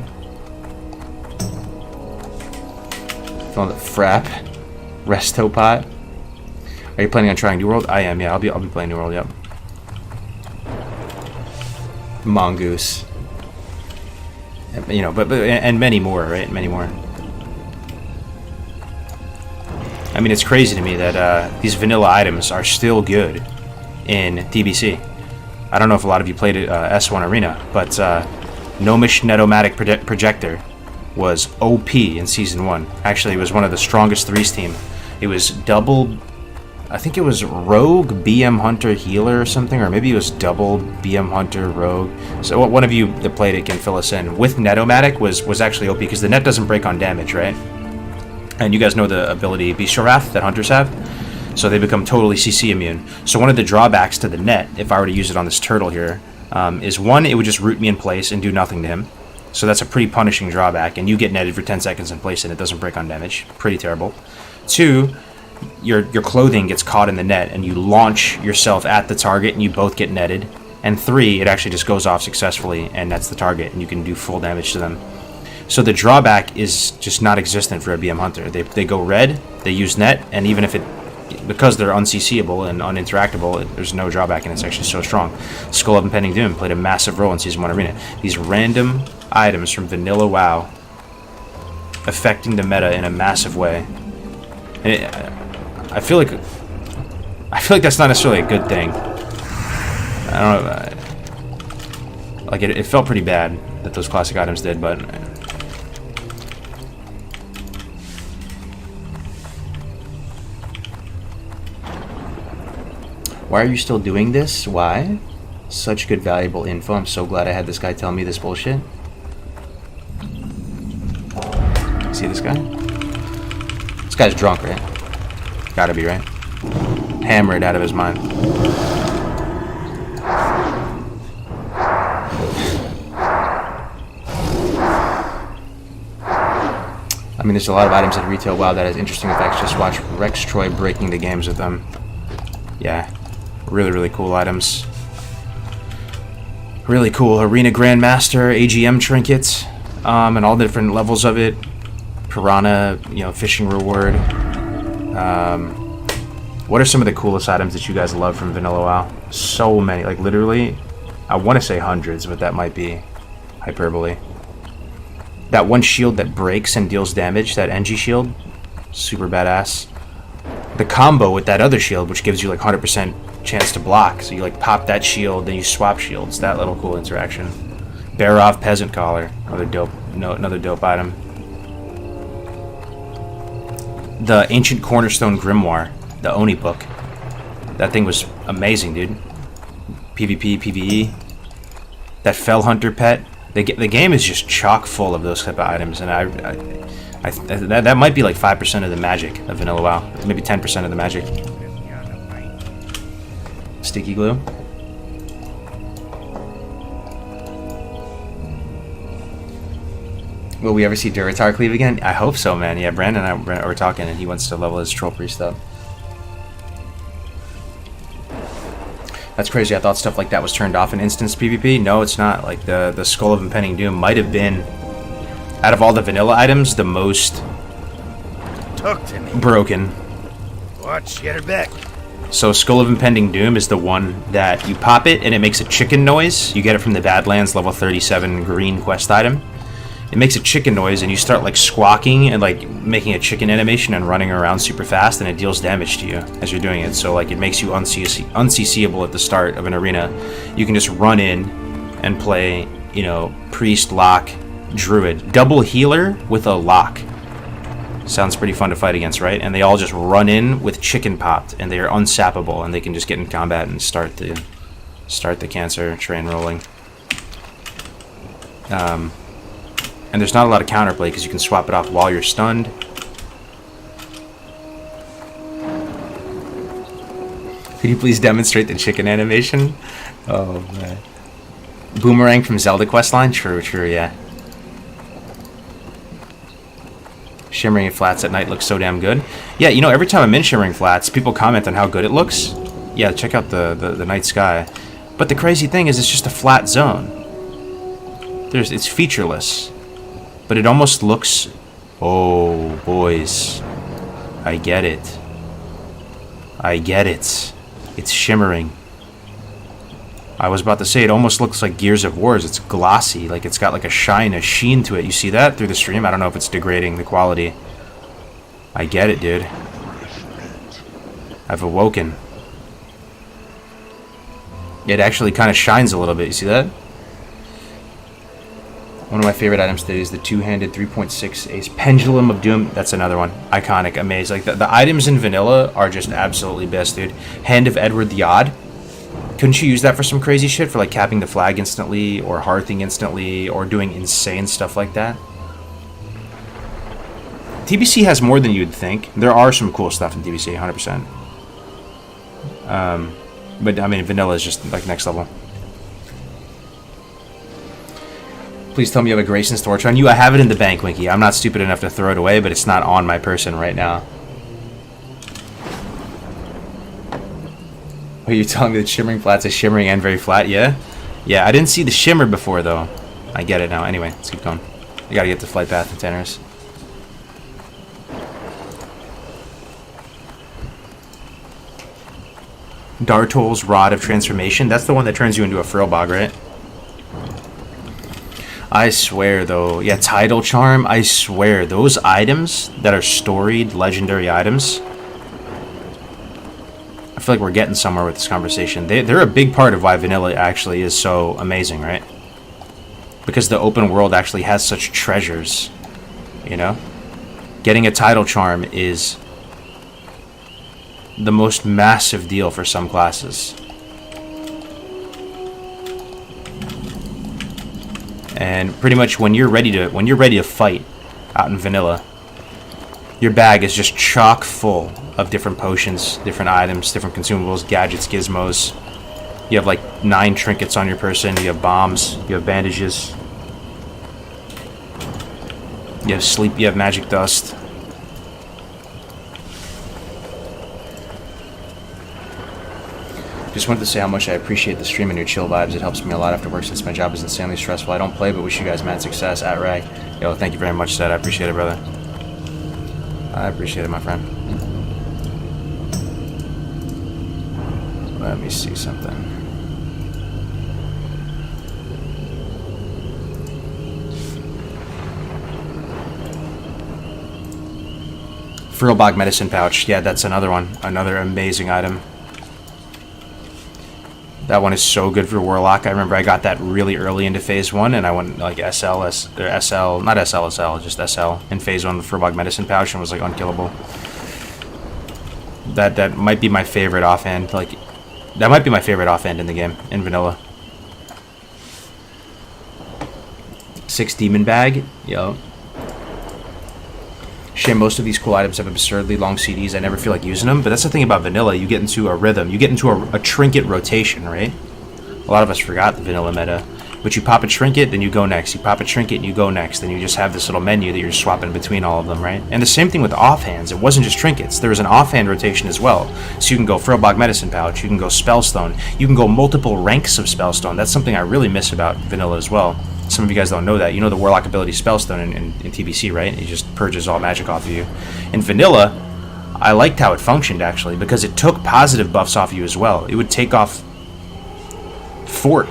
frap, resto pot. Are you planning on trying New World? I am. Yeah, I'll be playing New World. Yep. Mongoose. You know, but and many more, right? Many more. I mean, it's crazy to me that these vanilla items are still good in DBC. I don't know if a lot of you played it, S1 Arena, but Gnomish Netomatic Projector was OP in Season 1. Actually, it was one of the strongest threes team. It was double... I think it was Rogue, BM Hunter, Healer or something, or maybe it was double BM Hunter, Rogue. So one of you that played it can fill us in. With Netomatic was actually OP, because the net doesn't break on damage, right? And you guys know the ability Bestial Wrath that Hunters have? So they become totally CC immune. So one of the drawbacks to the net, if I were to use it on this turtle here, is one, it would just root me in place and do nothing to him. So that's a pretty punishing drawback, and you get netted for 10 seconds in place and it doesn't break on damage. Pretty terrible. Two, your clothing gets caught in the net and you launch yourself at the target and you both get netted. And three, it actually just goes off successfully and that's the target and you can do full damage to them. So the drawback is just not existent for a BM Hunter. They go red, they use net, and even if it... because they're unCCable and uninteractable, there's no drawback, and it's actually so strong. Skull of Impending Doom played a massive role in Season 1 Arena. These random items from vanilla WoW affecting the meta in a massive way. And I feel like that's not necessarily a good thing. I don't know. Like it felt pretty bad that those classic items did, but... Why are you still doing this? Why? Such good valuable info. I'm so glad I had this guy tell me this bullshit. See this guy? This guy's drunk, right? Gotta be, right? Hammered out of his mind. I mean, there's a lot of items at retail WoW that has interesting effects. Just watch Rex Troy breaking the games with them. Yeah. Really, really cool items. Really cool Arena Grandmaster, AGM trinkets, and all the different levels of it. Piranha, you know, fishing reward. What are some of the coolest items that you guys love from Vanilla WoW? So many, like literally, I want to say hundreds, but that might be hyperbole. That one shield that breaks and deals damage, that NG shield, super badass. The combo with that other shield, which gives you like 100% chance to block, so you like pop that shield, then you swap shields. That little cool interaction. Bear off Peasant Collar, another dope item. The Ancient Cornerstone Grimoire, the Oni book. That thing was amazing, dude. PvP, PvE. That Fell Hunter pet. The game is just chock full of those type of items, and that might be like 5% of the magic of Vanilla WoW. Maybe 10% of the magic. Sticky glue. Will we ever see Duratar Cleave again? I hope so, man. Yeah, Brandon and I were talking, and he wants to level his Troll Priest up. That's crazy. I thought stuff like that was turned off in instance PvP. No, it's not. Like the Skull of Impending Doom might have been, out of all the vanilla items, the most Talk to me. broken. Watch, get her back. So Skull of Impending Doom is the one that you pop it and it makes a chicken noise. You get it from the Badlands level 37 green quest item. It makes a chicken noise and you start like squawking and like making a chicken animation and running around super fast, and it deals damage to you as you're doing it. So like it makes you unCCable at the start of an arena. You can just run in and play, you know, priest, lock, druid. Double healer with a lock. Sounds pretty fun to fight against, right? And they all just run in with chicken popped, and they are unsappable, and they can just get in combat and start the cancer train rolling. And there's not a lot of counterplay because you can swap it off while you're stunned. Could you please demonstrate the chicken animation? Oh man. Boomerang from Zelda questline? True, yeah. Shimmering Flats at night looks so damn good. Yeah, you know, every time I'm in Shimmering Flats, people comment on how good it looks. Yeah, check out the night sky. But the crazy thing is it's just a flat zone. It's featureless. But it almost looks... Oh, boys. I get it. I get it. It's shimmering. I was about to say, it almost looks like Gears of War. It's glossy. Like, it's got like a shine, a sheen to it. You see that through the stream? I don't know if it's degrading the quality. I get it, dude. I've awoken. It actually kind of shines a little bit. You see that? One of my favorite items today is the two-handed 3.6 ace Pendulum of Doom. That's another one. Iconic, amazing. Like the items in vanilla are just absolutely best, dude. Hand of Edward the Odd. Couldn't you use that for some crazy shit? For like capping the flag instantly, or hearthing instantly, or doing insane stuff like that? TBC has more than you'd think. There are some cool stuff in TBC, 100%. But I mean, vanilla is just like next level. Please tell me you have a Grayson's Torch on you. I have it in the bank, Winky. I'm not stupid enough to throw it away, but it's not on my person right now. Are you telling me that Shimmering Flats is shimmering and very flat? Yeah? Yeah, I didn't see the shimmer before, though. I get it now. Anyway, let's keep going. We gotta get to Flight Path and Tenors. Dartol's Rod of Transformation. That's the one that turns you into a Frillbog, right? I swear, though. Yeah, Tidal Charm. I swear, those items that are storied, legendary items... I feel like we're getting somewhere with this conversation. They're a big part of why vanilla actually is so amazing, right? Because the open world actually has such treasures, you know? Getting a Tidal Charm is the most massive deal for some classes. And pretty much when you're ready to fight out in vanilla, your bag is just chock full of different potions, different items, different consumables, gadgets, gizmos. You have like 9 trinkets on your person. You have bombs. You have bandages. You have sleep. You have magic dust. Just wanted to say how much I appreciate the stream and your chill vibes. It helps me a lot after work since my job is insanely stressful. I don't play, but wish you guys mad success. At Ray. Yo, thank you very much, Seth. I appreciate it, brother. I appreciate it, my friend. Let me see something. Frillbog Medicine Pouch. Yeah, that's another one. Another amazing item. That one is so good for Warlock. I remember I got that really early into Phase 1, and I went like not SL, just SL in Phase 1 with Frillbog Medicine Pouch, and was like unkillable. That might be my favorite offhand. Like, that might be my favorite offhand in the game, in vanilla. 6 Demon Bag. Yo. Shame most of these cool items have absurdly long CDs. I never feel like using them, but that's the thing about vanilla. You get into a rhythm. You get into a trinket rotation, right? A lot of us forgot the vanilla meta. But you pop a trinket, then you go next. You pop a trinket, and you go next. Then you just have this little menu that you're swapping between all of them, right? And the same thing with offhands. It wasn't just trinkets. There was an offhand rotation as well. So you can go Frillbog Medicine Pouch. You can go Spellstone. You can go multiple ranks of Spellstone. That's something I really miss about vanilla as well. Some of you guys don't know that. You know the Warlock ability Spellstone in TBC, right? It just purges all magic off of you. In vanilla, I liked how it functioned, actually, because it took positive buffs off you as well. It would take off fort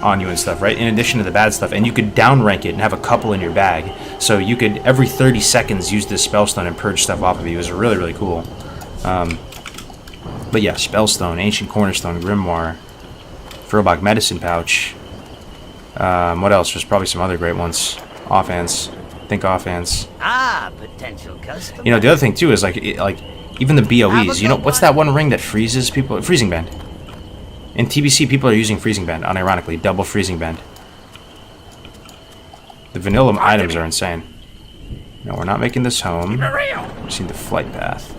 on you and stuff, right? In addition to the bad stuff. And you could downrank it and have a couple in your bag. So you could, every 30 seconds, use this Spellstone and purge stuff off of you. It was really, really cool. But yeah, Spellstone, Ancient Cornerstone, Grimoire, Throwback Medicine Pouch. What else? There's probably some other great ones. Offhand. Think offhand. Potential customer. You know, the other thing too is like even the BOEs. You know, what's that one ring that freezes people? Freezing Band. In TBC, people are using Freezing Band, unironically. Double Freezing Band. The vanilla items are insane. No, we're not making this home. We just need the flight path.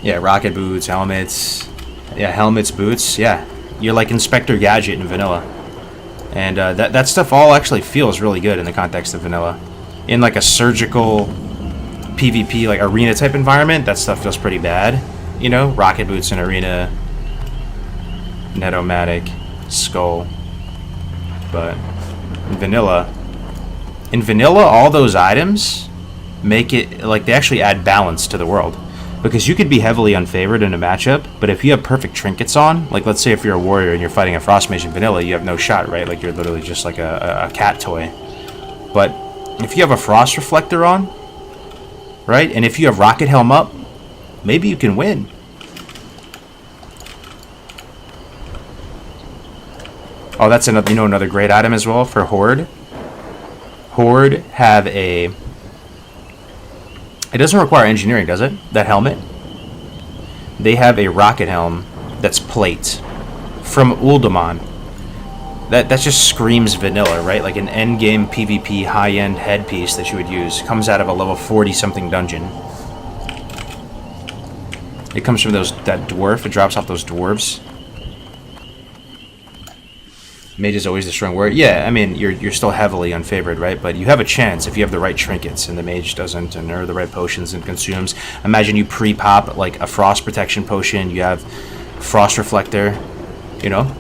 Yeah, rocket boots, helmets. Yeah, helmets, boots. Yeah, you're like Inspector Gadget in vanilla. And that stuff all actually feels really good in the context of vanilla. In like a surgical PvP, like arena type environment, that stuff feels pretty bad. You know, rocket boots in arena, Netomatic, skull. But in vanilla, all those items make it like they actually add balance to the world. Because you could be heavily unfavored in a matchup, but if you have perfect trinkets on, like let's say if you're a warrior and you're fighting a frost mage in vanilla, you have no shot, right? Like you're literally just like a cat toy. But if you have a frost reflector on, right, and if you have rocket helm up, maybe you can win. Oh, that's another, you know, another great item as well for Horde. Horde have a... It doesn't require engineering, does it? That helmet? They have a rocket helm that's plate from Uldaman. That just screams vanilla, right? Like an endgame PvP high-end headpiece that you would use. Comes out of a level 40-something dungeon. It comes from that dwarf. It drops off those dwarves. Mage is always the strong word. Yeah, I mean, you're still heavily unfavored, right? But you have a chance if you have the right trinkets, and the mage doesn't, or the right potions and consumes. Imagine you pre-pop, like, a frost protection potion. You have frost reflector, you know?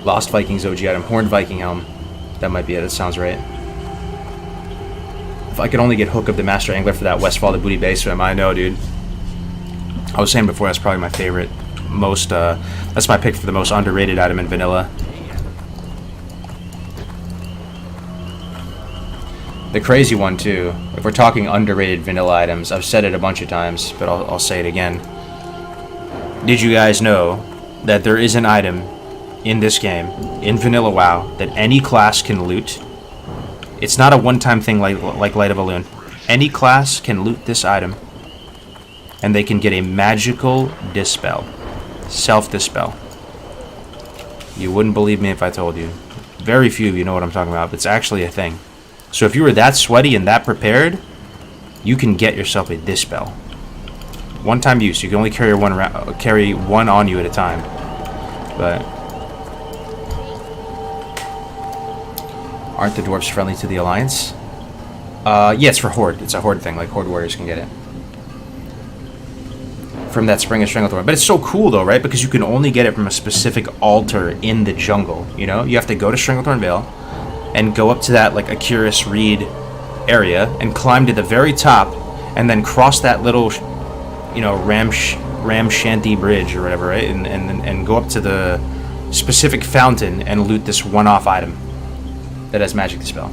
Lost Vikings OG item. Horned Viking helm. That might be it. That sounds right. If I could only get Hook of the Master Angler for that Westfall the Booty Base swim, I know, dude. I was saying before, that's probably my favorite. That's my pick for the most underrated item in vanilla. The crazy one too, if we're talking underrated vanilla items, I've said it a bunch of times, but I'll say it again. Did you guys know that there is an item in this game, in vanilla WoW, that any class can loot? It's not a one-time thing like Light of a Loon. Any class can loot this item, and they can get a magical dispel. Self-dispel. You wouldn't believe me if I told you. Very few of you know what I'm talking about, but it's actually a thing. So if you were that sweaty and that prepared, you can get yourself a dispel. One-time use. You can only carry one on you at a time. But aren't the dwarves friendly to the Alliance? Yeah, it's for Horde. It's a Horde thing. Like Horde warriors can get it. From that Spring of Stranglethorn. But it's so cool though, right? Because you can only get it from a specific altar in the jungle, you know? You have to go to Stranglethorn Vale and go up to that like Akiris Reed area and climb to the very top and then cross that little, you know, Ram Shanty Bridge or whatever, right? And go up to the specific fountain and loot this one-off item that has magic dispel.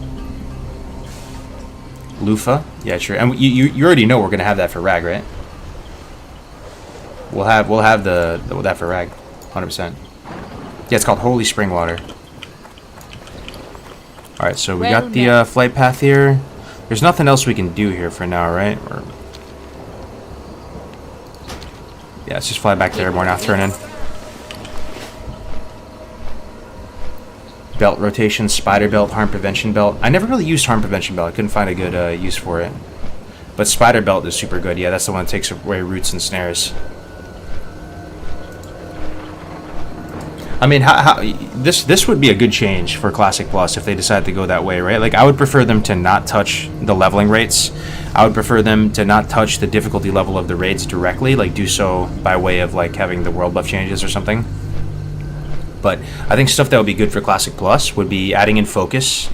Lufa? Yeah, sure. And you already know we're gonna have that for Rag, right? We'll have that for Rag, 100%. Yeah, it's called Holy Spring Water. All right, so we got the flight path here. There's nothing else we can do here for now, right? Yeah, let's just fly back there. More now, turn in. Belt rotation, spider belt, harm prevention belt. I never really used harm prevention belt. I couldn't find a good use for it. But spider belt is super good. Yeah, that's the one that takes away roots and snares. I mean, this would be a good change for Classic Plus if they decide to go that way, right? Like, I would prefer them to not touch the leveling rates. I would prefer them to not touch the difficulty level of the raids directly, like do so by way of like having the world buff changes or something. But I think stuff that would be good for Classic Plus would be adding in focus.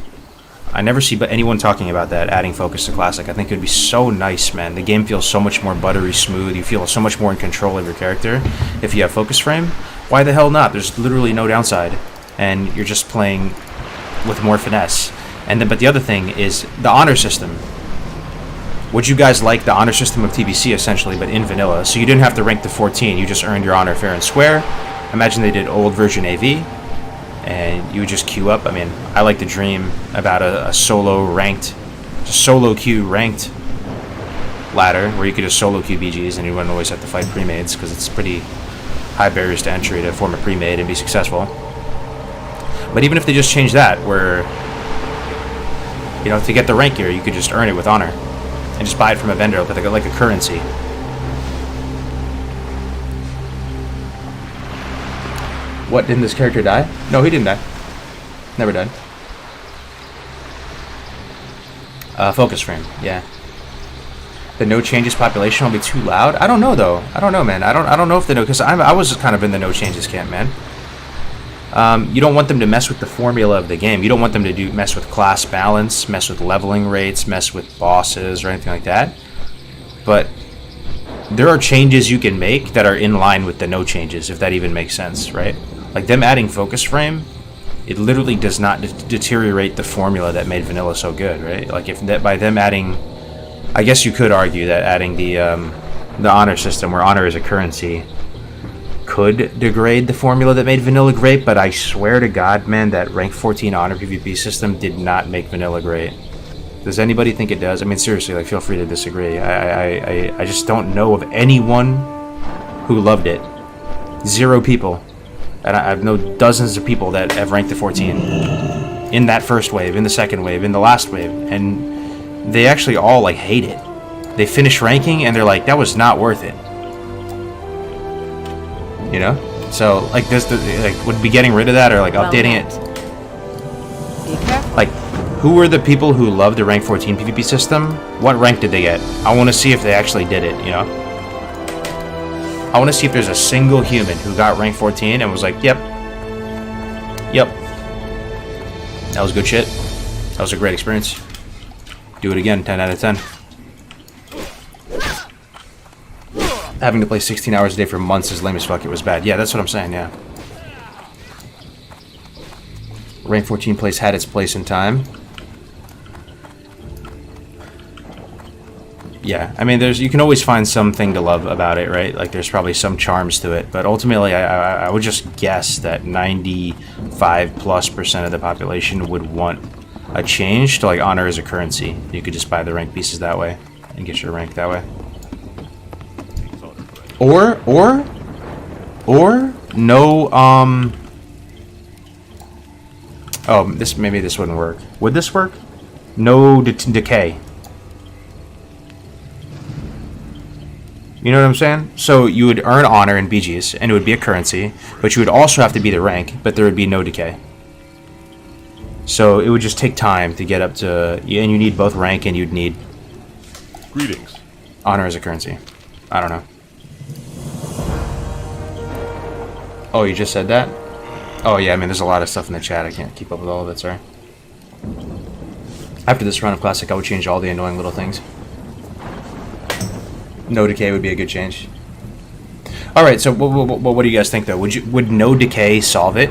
I never see anyone talking about that, adding focus to Classic. I think it would be so nice, man. The game feels so much more buttery smooth. You feel so much more in control of your character if you have focus frame. Why the hell not? There's literally no downside. And you're just playing with more finesse. And then, but the other thing is the honor system. Would you guys like the honor system of TBC, essentially, but in vanilla? So you didn't have to rank to 14. You just earned your honor fair and square. Imagine they did old version AV. And you would just queue up. I mean, I like to dream about a solo ranked, just solo queue ranked ladder where you could just solo queue BGs and you wouldn't always have to fight pre-mades because it's pretty high barriers to entry to form a pre-made and be successful. But even if they just change that, where, you know, to get the rank gear, you could just earn it with honor and just buy it from a vendor like a currency. What, didn't this character die? No, he didn't die. Never died. Focus frame, yeah. The no changes population will be too loud? I don't know though. I don't know, man. I don't know if they know, because I was kind of in the no changes camp, man. You don't want them to mess with the formula of the game. You don't want them to mess with class balance, mess with leveling rates, mess with bosses or anything like that. But there are changes you can make that are in line with the no changes, if that even makes sense, right? Like them adding focus frame, it literally does not deteriorate the formula that made vanilla so good, right? Like if that by them adding, I guess you could argue that adding the honor system, where honor is a currency, could degrade the formula that made vanilla great. But I swear to God, man, that rank 14 honor PvP system did not make vanilla great. Does anybody think it does? I mean, seriously, like, feel free to disagree. I just don't know of anyone who loved it. 0 people. And I know dozens of people that have ranked to 14 in that first wave, in the second wave, in the last wave, and they actually all like hate it. They finish ranking and they're like, that was not worth it. You know? So like this, like, would be getting rid of that or like updating it. Be careful. Like, who were the people who loved the rank 14 PvP system? What rank did they get? I want to see if they actually did it. You know? I want to see if there's a single human who got rank 14 and was like, yep. That was good shit. That was a great experience. Do it again, 10 out of 10. Having to play 16 hours a day for months is lame as fuck. It was bad. Yeah, that's what I'm saying, yeah. Rank 14 place had its place in time. Yeah, I mean, you can always find something to love about it, right? Like, there's probably some charms to it, but ultimately, I would just guess that 95+% of the population would want a change to, like, honor as a currency. You could just buy the rank pieces that way and get your rank that way. Or no, oh, maybe this wouldn't work. Would this work? No decay. You know what I'm saying? So you would earn honor in BGs, and it would be a currency, but you would also have to be the rank, but there would be no decay. So it would just take time to get up to, and you need both rank and you'd need Greetings. honor as a currency. I don't know. Oh, you just said that? Oh yeah, I mean, there's a lot of stuff in the chat. I can't keep up with all of it, sorry. After this run of Classic, I would change all the annoying little things. No decay would be a good change. Alright, so what do you guys think, though? Would no decay solve it?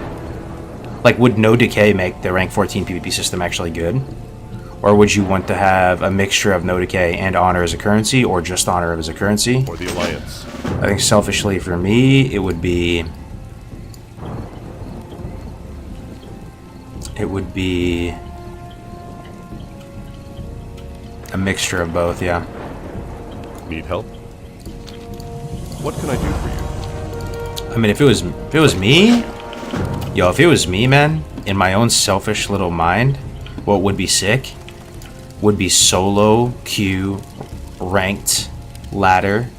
Like, would no decay make the rank 14 PvP system actually good? Or would you want to have a mixture of no decay and honor as a currency, or just honor as a currency? Or the Alliance. I think selfishly for me, it would be a mixture of both, yeah. Need help? What can I do for you? I mean, if it was me, if it was me, man, in my own selfish little mind, what would be sick would be solo queue ranked ladder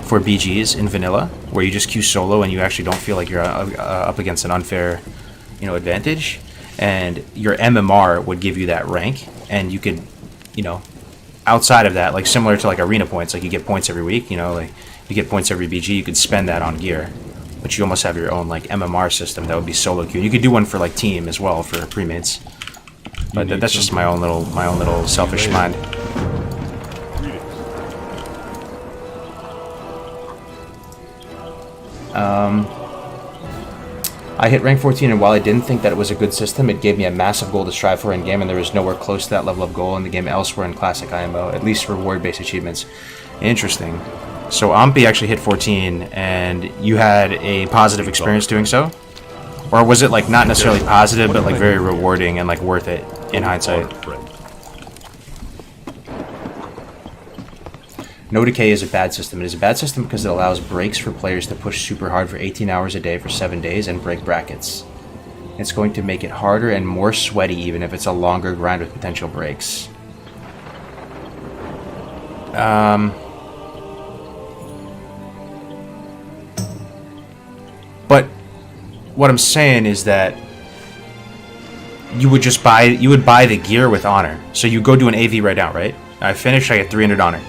for BGs in vanilla, where you just queue solo and you actually don't feel like you're up against an unfair, advantage, and your MMR would give you that rank, and you could, outside of that, like similar to like arena points, like you get points every week, like you get points every BG, you could spend that on gear, but you almost have your own like MMR system that would be solo queue. You could do one for like team as well for premates. But that's just my own little selfish mind. I hit rank 14, and while I didn't think that it was a good system, it gave me a massive goal to strive for in game, and there was nowhere close to that level of goal in the game elsewhere in Classic IMO, at least reward-based achievements. Interesting. So Ampi actually hit 14, and you had a positive experience doing so? Or was it like not necessarily positive, but like very rewarding and like worth it in hindsight? No decay is a bad system. It is a bad system because it allows breaks for players to push super hard for 18 hours a day for 7 days and break brackets. It's going to make it harder and more sweaty even if it's a longer grind with potential breaks. But what I'm saying is that you would just buy the gear with honor. So you go do an AV right now, right? I finish, I get 300 honor.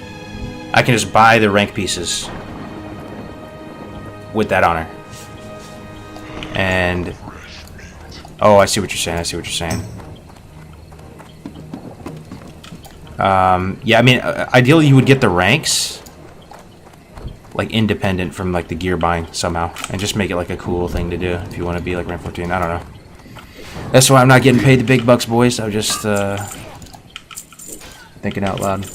I can just buy the rank pieces with that honor. And oh, I see what you're saying. I see what you're saying. Yeah, I mean, ideally you would get the ranks like independent from like the gear buying somehow, and just make it like a cool thing to do if you want to be like rank 14. I don't know. That's why I'm not getting paid the big bucks, boys. I'm just thinking out loud.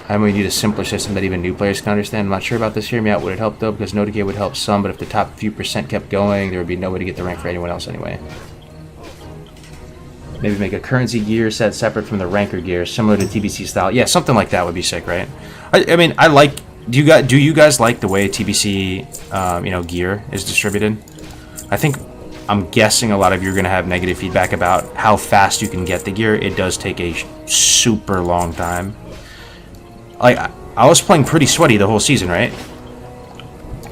I mean, we need a simpler system that even new players can understand. I'm not sure about this. Hear me out. Would it help though? Because no decay would help some, but if the top few percent kept going, there would be no way to get the rank for anyone else anyway. Maybe make a currency gear set separate from the ranker gear, similar to TBC style. Yeah, something like that would be sick, right? I mean, I like. Do you guys like the way TBC, you know, gear is distributed? I'm guessing a lot of you are gonna have negative feedback about how fast you can get the gear. It does take a super long time. Like, I was playing pretty sweaty the whole season, right?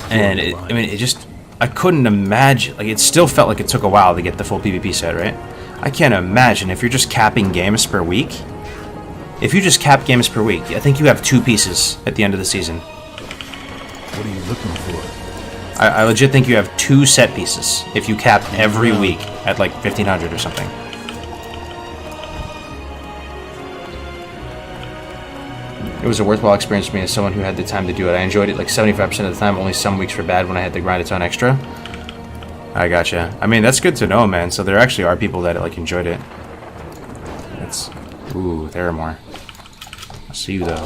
And I mean, I couldn't imagine. Like, it still felt like it took a while to get the full PvP set, right? I can't imagine if you're just capping games per week. If you just cap games per week, I think you have 2 pieces at the end of the season. What are you looking for? I legit think you have 2 set pieces if you cap every week at like 1500 or something. It was a worthwhile experience for me as someone who had the time to do it. I enjoyed it like 75% of the time. Only some weeks were bad when I had to grind a ton extra. I gotcha. I mean, that's good to know, man. So there actually are people that like enjoyed it. Ooh, there are more. I see you though.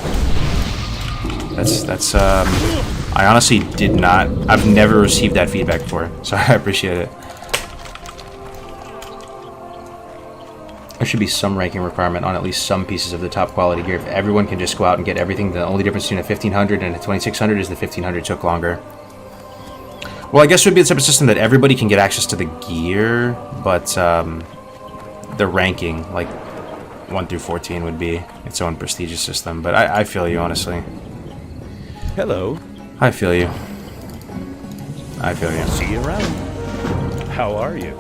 That's I honestly did not. I've never received that feedback before, so I appreciate it. There should be some ranking requirement on at least some pieces of the top quality gear. If everyone can just go out and get everything, the only difference between a 1500 and a 2600 is the 1500 took longer. Well, I guess it would be the type of system that everybody can get access to the gear, but the ranking, like 1 through 14, would be its own prestigious system. But I feel you, honestly. Hello. I feel you. I feel you. See you around. How are you?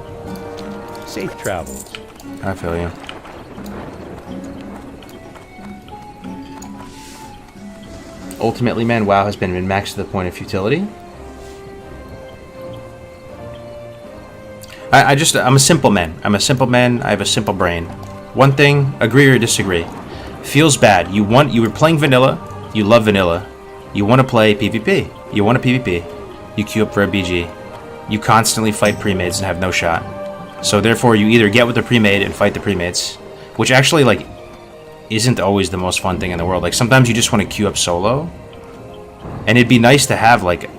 Safe travels. I feel you. Ultimately, man, WoW has been min-maxed to the point of futility. I'm a simple man. I'm a simple man. I have a simple brain. One thing, agree or disagree. Feels bad. You were playing vanilla. You love vanilla. You want to play PvP. You want a PvP. You queue up for a BG. You constantly fight premates and have no shot. So therefore, you either get with the premade and fight the premates, which actually like isn't always the most fun thing in the world. Like sometimes you just want to queue up solo, and it'd be nice to have like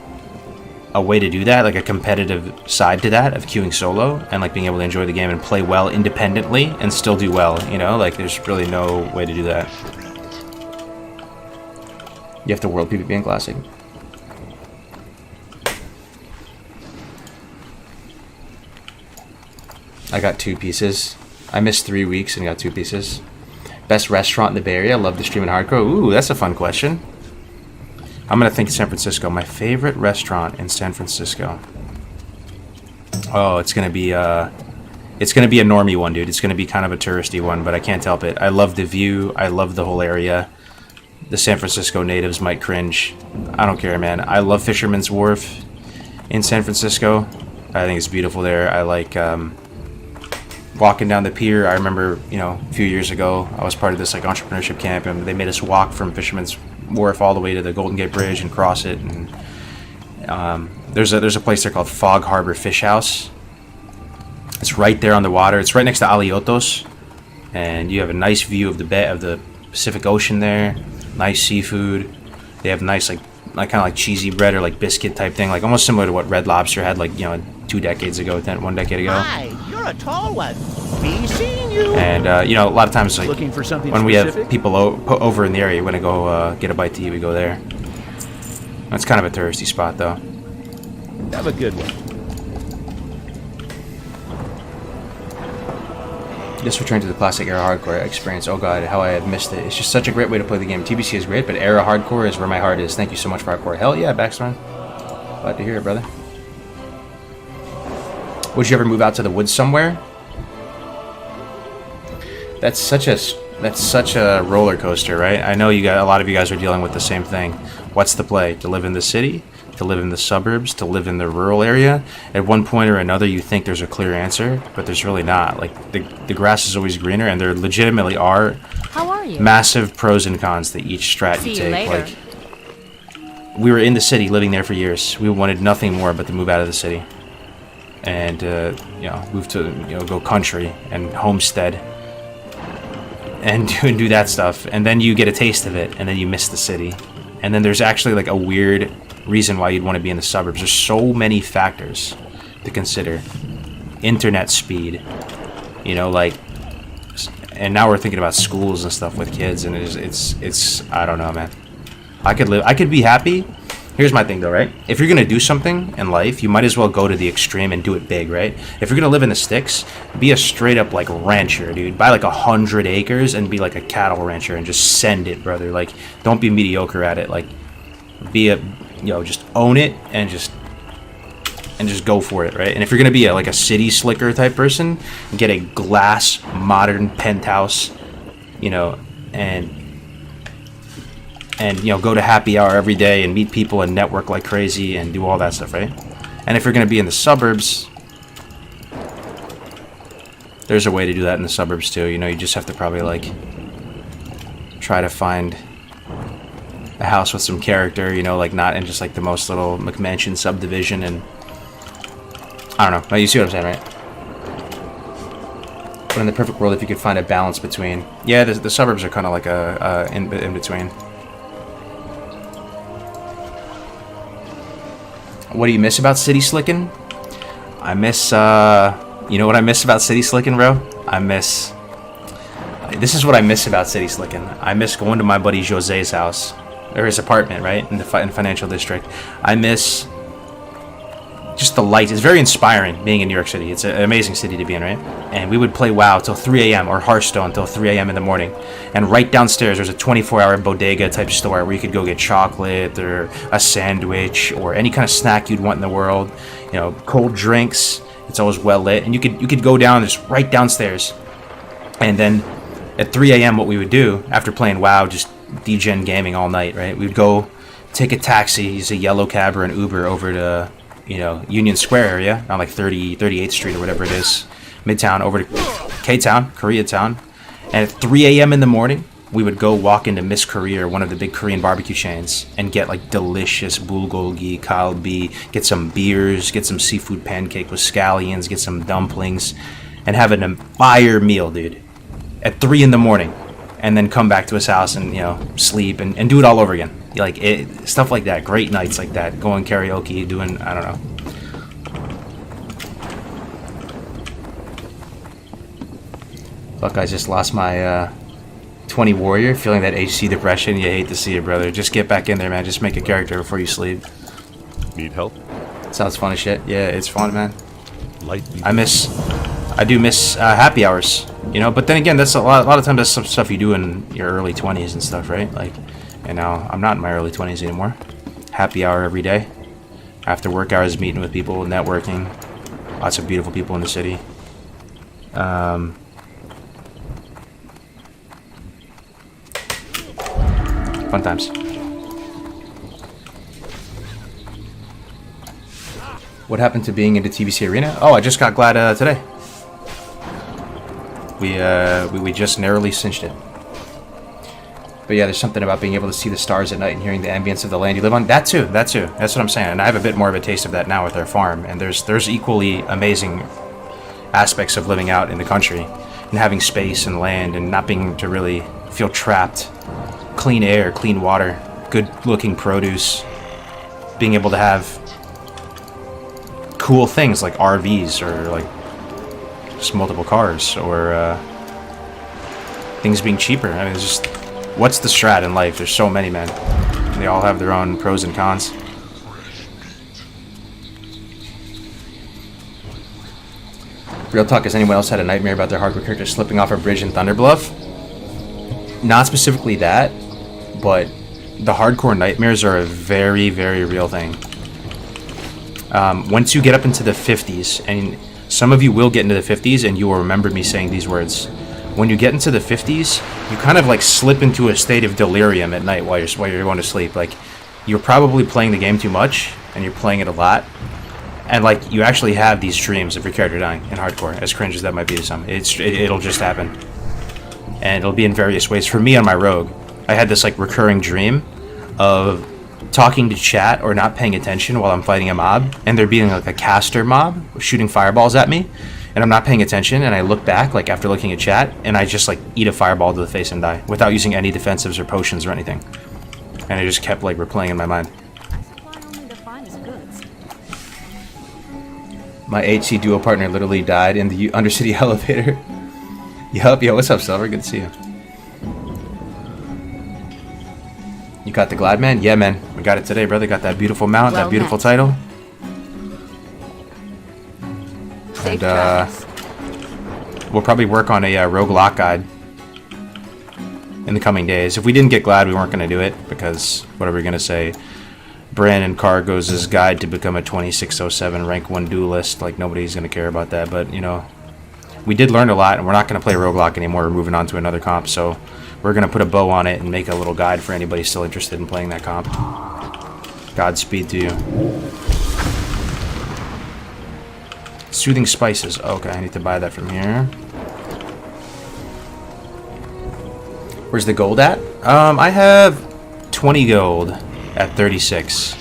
a way to do that, like a competitive side to that of queuing solo and like being able to enjoy the game and play well independently and still do well. You know, like there's really no way to do that. You have to world PvP in Classic. I got 2 pieces. I missed 3 weeks and got 2 pieces. Best restaurant in the Bay Area. I love the stream in hardcore. Ooh, that's a fun question. I'm gonna think San Francisco. My favorite restaurant in San Francisco. Oh, it's gonna be a normie one, dude. It's gonna be kind of a touristy one, but I can't help it. I love the view. I love the whole area. the San Francisco natives might cringe. I don't care, man. I love Fisherman's Wharf in San Francisco. I think it's beautiful there. I like walking down the pier. I remember, you know, a few years ago, I was part of this like entrepreneurship camp, and they made us walk from Fisherman's Wharf all the way to the Golden Gate Bridge and cross it. And there's a place there called Fog Harbor Fish House. It's right there on the water. It's right next to Aliotos, and you have a nice view of the Pacific Ocean there. Nice seafood. They have nice like kind of like cheesy bread or like biscuit type thing, like almost similar to what Red Lobster had like, you know, 1 decade ago. Hi, you're a tall one. Be seeing you. And you know, a lot of times like Looking for something when specific? we have people over in the area, we're gonna go get a bite to eat. We go there. That's kind of a touristy spot though. Have a good one. Just return to the classic era hardcore experience. Oh god, how I have missed it. It's just such a great way to play the game. TBC is great, but era hardcore is where my heart is. Thank you so much for hardcore. Hell yeah, Backstorm. Glad to hear it, brother. Would you ever move out to the woods somewhere? That's such a roller coaster, right? I know a lot of you guys are dealing with the same thing. What's the play? To live in the city? To live in the suburbs? To live in the rural area? At one point or another, you think there's a clear answer, but there's really not. Like the grass is always greener, and there legitimately are How are you? massive pros and cons to each strat See you you take. later. Like, we were in the city, living there for years. We wanted nothing more but to move out of the city, and you know, move to, you know, go country and homestead, and do that stuff. And then you get a taste of it, and then you miss the city. And then there's actually like a weird reason why you'd want to be in the suburbs. There's so many factors to consider. Internet speed, you know, like, and now we're thinking about schools and stuff with kids, and it's I don't know, man. I could be happy. Here's my thing though, right? If you're gonna do something in life, you might as well go to the extreme and do it big, right? If you're gonna live in the sticks, be a straight up like rancher, dude. Buy like 100 acres and be like a cattle rancher and just send it, brother. Like, don't be mediocre at it. Like, be a, you know, just own it and just go for it, right? And if you're gonna be like a city slicker type person, get a glass modern penthouse, you know, and you know, go to happy hour every day and meet people and network like crazy and do all that stuff, right? And if you're gonna be in the suburbs, there's a way to do that in the suburbs too. You know, you just have to probably like try to find a house with some character, you know, like not in just like the most little McMansion subdivision. And I don't know, you see what I'm saying, right? But in the perfect world, if you could find a balance between, yeah, the suburbs are kind of like a in between. What do you miss about city slicking? I miss, you know what I miss about city slicking, bro? This is what I miss about city slicking. I miss going to my buddy Jose's house, or his apartment, right, in the financial district. I miss just the light. It's very inspiring being in New York City. It's an amazing city to be in, right? And we would play WoW till 3 a.m. or Hearthstone till 3 a.m. in the morning. And right downstairs, there's a 24-hour bodega type store where you could go get chocolate or a sandwich or any kind of snack you'd want in the world. You know, cold drinks. It's always well lit, and you could go down just right downstairs. And then at 3 a.m., what we would do after playing WoW, just degen gaming all night, right? We'd go take a taxi, use a yellow cab or an Uber over to, you know, Union Square area on like 38th Street or whatever it is, Midtown, over to K-Town, Koreatown. And at 3 a.m. in the morning, we would go walk into Miss Korea, one of the big Korean barbecue chains, and get like delicious bulgogi, kalbi, get some beers, get some seafood pancake with scallions, get some dumplings, and have an fire meal, dude, at 3 in the morning. And then come back to his house and, you know, sleep and do it all over again. Like, stuff like that. Great nights like that. Going karaoke, doing, I don't know. Fuck, I just lost my 20 warrior. Feeling that HC depression. You hate to see it, brother. Just get back in there, man. Just make a character before you sleep. Need help? Sounds fun as shit. Yeah, it's fun, man. Light. I do miss happy hours, you know, but then again, that's a lot of times that's some stuff you do in your early 20s and stuff, right? Like, and now I'm not in my early 20s anymore. Happy hour every day. After work hours, meeting with people, networking. Lots of beautiful people in the city. Fun times. What happened to being into TBC Arena? Oh, I just got glad today. We just narrowly cinched it. But yeah, there's something about being able to see the stars at night and hearing the ambience of the land you live on. That too. That's what I'm saying. And I have a bit more of a taste of that now with our farm. And there's equally amazing aspects of living out in the country and having space and land and not being to really feel trapped. Clean air, clean water, good looking produce, being able to have cool things like RVs or like just multiple cars or things being cheaper. I mean, it's just, what's the strat in life? There's so many, man. They all have their own pros and cons. Real talk, has anyone else had a nightmare about their hardcore character slipping off a bridge in Thunderbluff? Not specifically that, but the hardcore nightmares are a very, very real thing. Once you get up into the 50s, and some of you will get into the 50s and you will remember me saying these words. When you get into the 50s, you kind of like slip into a state of delirium at night while you're going to sleep. Like, you're probably playing the game too much, and you're playing it a lot. And like, you actually have these dreams of your character dying in hardcore, as cringe as that might be to some. It'll just happen. And it'll be in various ways. For me on my rogue, I had this like recurring dream of talking to chat or not paying attention while I'm fighting a mob, and there being like a caster mob shooting fireballs at me, and I'm not paying attention, and I look back like after looking at chat, and I just like eat a fireball to the face and die without using any defensives or potions or anything. And it just kept like replaying in my mind. My HC duo partner literally died in the Undercity elevator. Yup, yo, what's up, Silver? Good to see you. You got the Glad Man? Yeah, man. We got it today, brother. Got that beautiful mount, that beautiful title. And we'll probably work on a rogue lock guide in the coming days. If we didn't get Glad, we weren't going to do it, because what are we going to say? Brandon Kargoz' guide to become a 2607 rank 1 duelist. Like, nobody's going to care about that, but, you know, we did learn a lot, and we're not going to play roguelike anymore. We're moving on to another comp, so we're going to put a bow on it and make a little guide for anybody still interested in playing that comp. Godspeed to you. Soothing spices. Okay, I need to buy that from here. Where's the gold at? I have 20 gold at 36.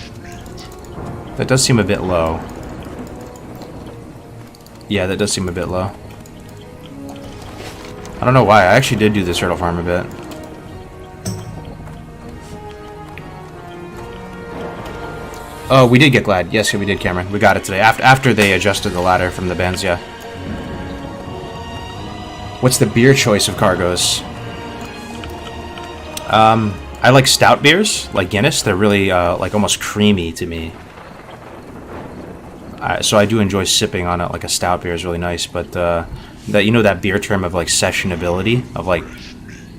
That does seem a bit low. Yeah, that does seem a bit low. I don't know why. I actually did do this turtle farm a bit. Oh, we did get Glad. Yes, we did, Cameron. We got it today. After they adjusted the ladder from the bends, yeah. What's the beer choice of Kargoz? I like stout beers, like Guinness. They're really, like, almost creamy to me. So I do enjoy sipping on it. Like, a stout beer is really nice. But, that, you know that beer term of, like, sessionability? Of, like,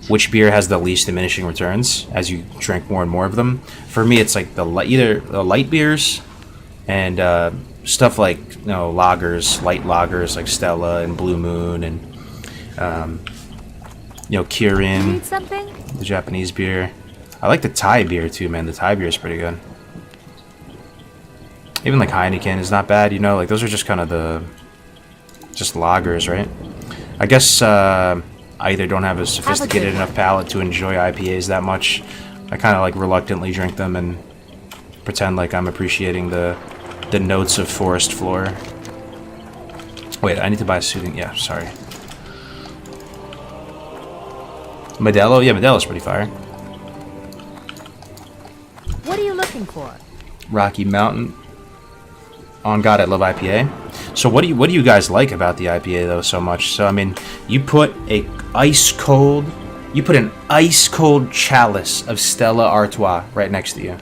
which beer has the least diminishing returns as you drink more and more of them? For me, it's, like, either the light beers and, stuff like, you know, lagers, light lagers, like Stella and Blue Moon and, you know, Kirin. Need something? The Japanese beer. I like the Thai beer too, man. The Thai beer is pretty good. Even like Heineken is not bad, you know. Like, those are just kind of the just lagers, right? I guess I either don't have a sophisticated enough palate to enjoy IPAs that much. I kind of like reluctantly drink them and pretend like I'm appreciating the notes of forest floor. Wait, I need to buy a soothing. Yeah, sorry. Modelo? Yeah, Modelo's pretty fire. What are you looking for? Rocky Mountain. On God, I love IPA. So what do you guys like about the IPA though so much? So I mean, you put an ice cold chalice of Stella Artois right next to you.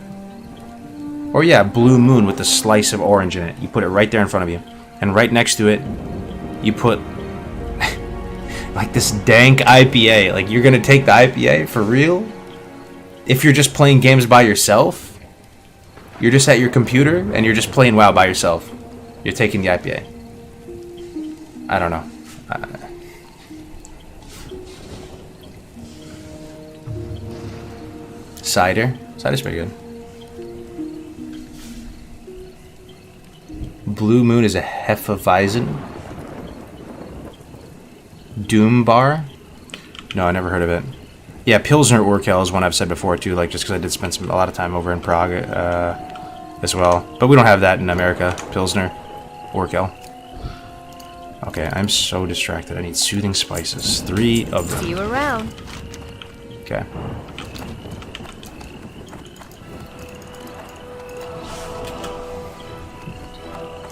Or yeah, Blue Moon with a slice of orange in it. You put it right there in front of you. And right next to it, you put like this dank IPA. Like, you're gonna take the IPA for real? If you're just playing games by yourself, you're just at your computer and you're just playing WoW by yourself, you're taking the IPA. I don't know. Cider. Cider's pretty good. Blue Moon is a Hefeweizen. Doom Bar? No, I never heard of it. Yeah, Pilsner Urquell is one I've said before too, like just because I did spend a lot of time over in Prague as well. But we don't have that in America, Pilsner Urquell. Okay, I'm so distracted. I need soothing spices. 3 of them. See you around. Okay.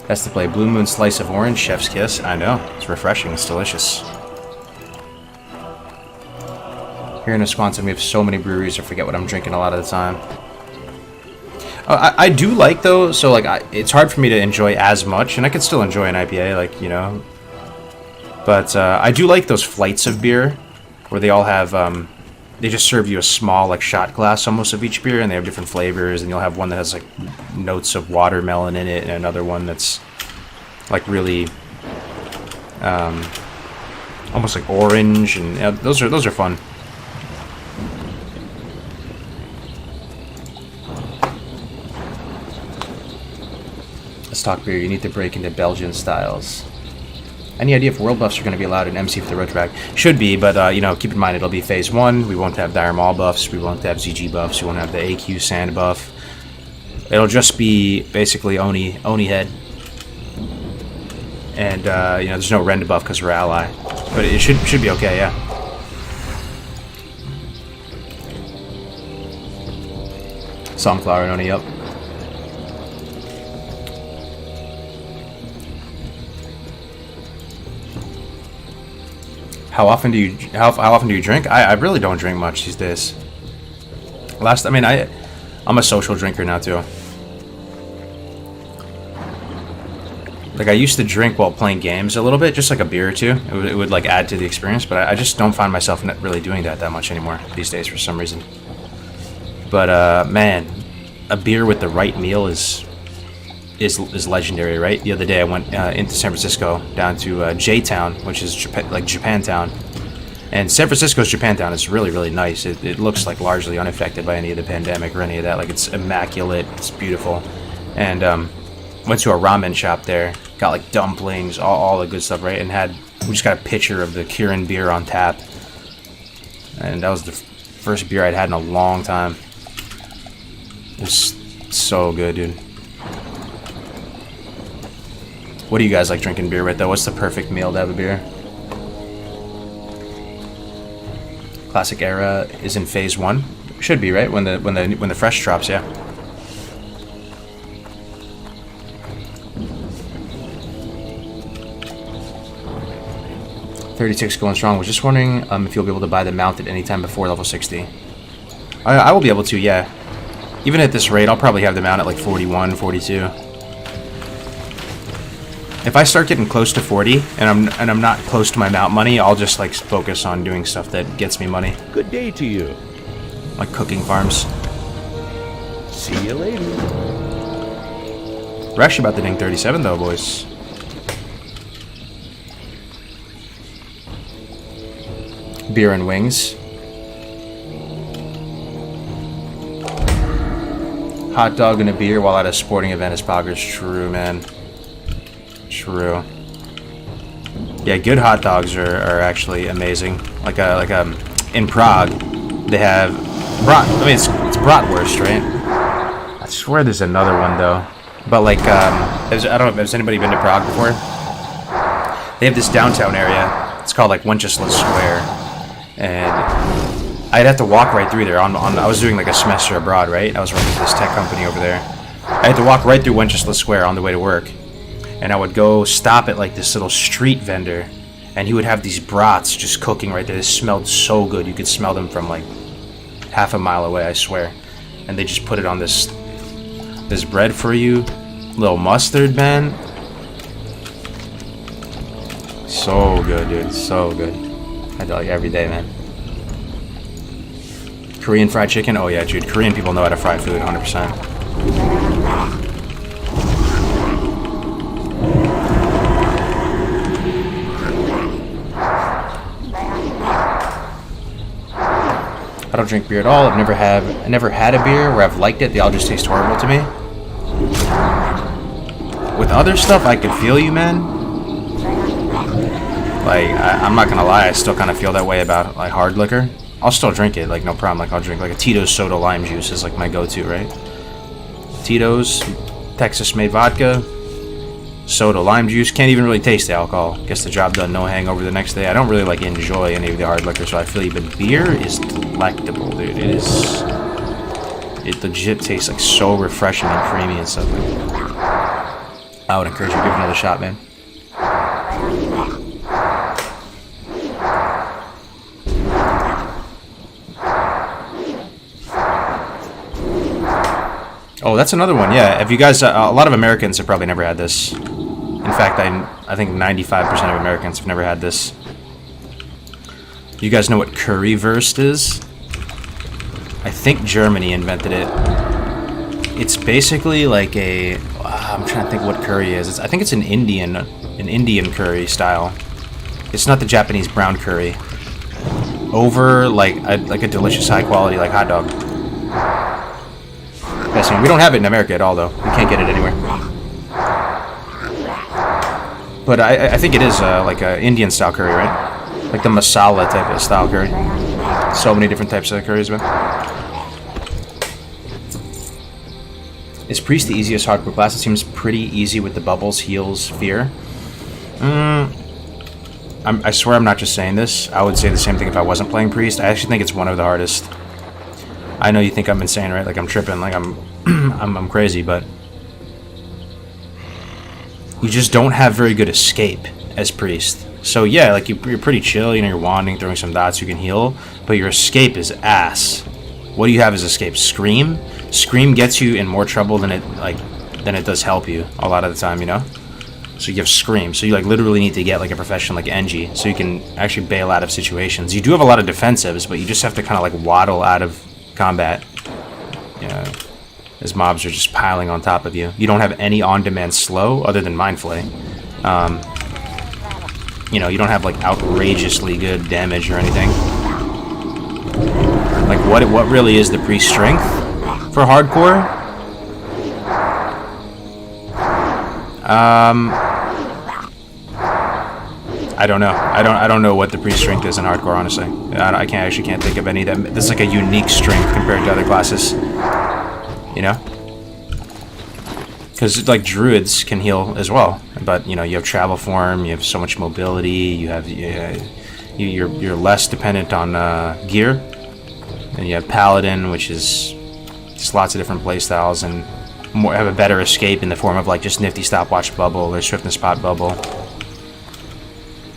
That's to play. Blue Moon Slice of Orange, Chef's Kiss. I know. It's refreshing. It's delicious. Here in Wisconsin, we have so many breweries, I forget what I'm drinking a lot of the time. I do like, though, so, like, it's hard for me to enjoy as much, and I can still enjoy an IPA, like, you know. But I do like those flights of beer, where they all have, they just serve you a small, like, shot glass almost of each beer, and they have different flavors, and you'll have one that has, like, notes of watermelon in it, and another one that's, like, really, almost like orange, and those are fun. Let's talk beer. You need to break into Belgian styles. Any idea if world buffs are going to be allowed in MC for the road track? Should be, but you know, keep in mind it'll be phase 1. We won't have Dire Maul buffs. We won't have ZG buffs. We won't have the AQ Sand buff. It'll just be basically Oni head, and you know, there's no Rend buff because we're ally, but it should be okay, yeah. Sunflower and Oni up. How often do you drink? I really don't drink much these days. I'm a social drinker now too. Like I used to drink while playing games a little bit, just like a beer or two. It would like add to the experience, but I just don't find myself not really doing that much anymore these days for some reason. But man, a beer with the right meal is legendary, right? The other day I went into San Francisco, down to J-Town, which is Japantown. And San Francisco's Japantown is really, really nice. It looks like largely unaffected by any of the pandemic or any of that. Like it's immaculate, it's beautiful. And went to a ramen shop there, got like dumplings, all the good stuff, right? And we just got a picture of the Kirin beer on tap. And that was the first beer I'd had in a long time. It was so good, dude. What do you guys like drinking beer with, though? What's the perfect meal to have a beer? Classic Era is in phase 1. Should be, right? When the fresh drops, yeah. $36 going strong. Was just wondering if you'll be able to buy the mount at any time before level 60. I will be able to, yeah. Even at this rate, I'll probably have the mount at like 41, 42. If I start getting close to 40 and I'm not close to my mount money, I'll just like focus on doing stuff that gets me money. Good day to you. Like cooking farms. See you later. We're actually about to ding 37 though, boys. Beer and wings. Hot dog and a beer while at a sporting event is poggers. True, man. True. Yeah, good hot dogs are actually amazing. Like in Prague, they have brat. I mean, it's bratwurst, right? I swear there's another one though. But like, I don't know. Has anybody been to Prague before? They have this downtown area. It's called like Wenceslas Square, and I'd have to walk right through there. I was doing like a semester abroad, right? I was working for this tech company over there. I had to walk right through Wenceslas Square on the way to work. And I would go stop at like this little street vendor, and he would have these brats just cooking right there. They smelled so good. You could smell them from like half a mile away, I swear. And they just put it on this bread for you. Little mustard, man. So good, dude. So good. I do like every day, man. Korean fried chicken? Oh yeah, dude. Korean people know how to fry food, 100%. I don't drink beer at all. I never had a beer where I've liked it. They all just taste horrible to me. With other stuff, I could feel you, man. Like, I'm not gonna lie, I still kind of feel that way about, like, hard liquor. I'll still drink it, like, no problem. Like, I'll drink, like, a Tito's soda lime juice is, like, my go-to, right? Tito's, Texas-made vodka, soda lime juice. Can't even really taste the alcohol. Gets the job done, no hangover the next day. I don't really, like, enjoy any of the hard liquor, so I feel you. But beer is delectable, dude. It legit tastes, like, so refreshing and creamy and stuff. I would encourage you to give it another shot, man. Oh, that's another one. Yeah, if you guys, a lot of Americans have probably never had this. In fact, I think 95% of Americans have never had this. You guys know what currywurst is? I think Germany invented it. It's basically like a. I'm trying to think what curry is. I think it's an Indian curry style. It's not the Japanese brown curry. Over like a delicious high quality like hot dog. We don't have it in America at all, though. We can't get it anywhere. But I think it is like a Indian style curry, right? Like the masala type of style curry. So many different types of curries, man. Is Priest the easiest hardcore class? It seems pretty easy with the bubbles, heals, fear. I swear I'm not just saying this. I would say the same thing if I wasn't playing Priest. I actually think it's one of the hardest. I know you think I'm insane, right? Like I'm tripping, like I'm I'm crazy, but you just don't have very good escape as Priest. So yeah, like you're pretty chill, you know, you're wanding, throwing some dots, you can heal, but your escape is ass. What do you have as escape? Scream? Scream gets you in more trouble than it does help you a lot of the time, you know? So you have Scream, so you like literally need to get like a profession like Engie, so you can actually bail out of situations. You do have a lot of defensives, but you just have to kind of like waddle out of combat, you know, as mobs are just piling on top of you. You don't have any on-demand slow other than Mind Flay. You know, you don't have like outrageously good damage or anything. Like what really is the Priest strength for hardcore? I don't know. I don't know what the Priest strength is in hardcore, honestly. I can't think of any that's like a unique strength compared to other classes. You know? Because like druids can heal as well, but you know you have travel form, you have so much mobility, you're less dependent on gear, and you have paladin, which is just lots of different playstyles and have a better escape in the form of like just nifty stopwatch bubble or swiftness spot bubble.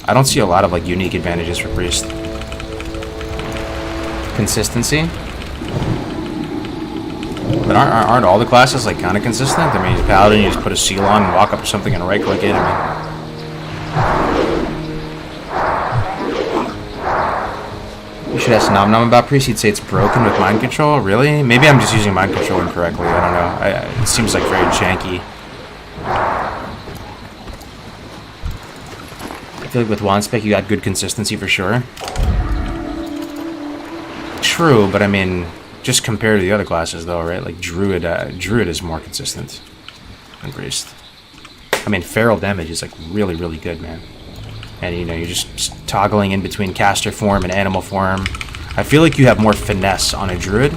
I don't see a lot of like unique advantages for Priest. Consistency. But aren't all the classes like kind of consistent? I mean, Paladin, you just put a seal on and walk up to something and right-click it. I mean, you should ask Nom Nom about Priest. He'd say it's broken with mind control. Really? Maybe I'm just using mind control incorrectly. I don't know. It seems like very janky. I feel like with wand spec you got good consistency for sure. True, but I mean, just compared to the other classes though, right? Like Druid is more consistent than Priest. I mean, feral damage is like really, really good, man. And you know, you're just toggling in between caster form and animal form. I feel like you have more finesse on a Druid,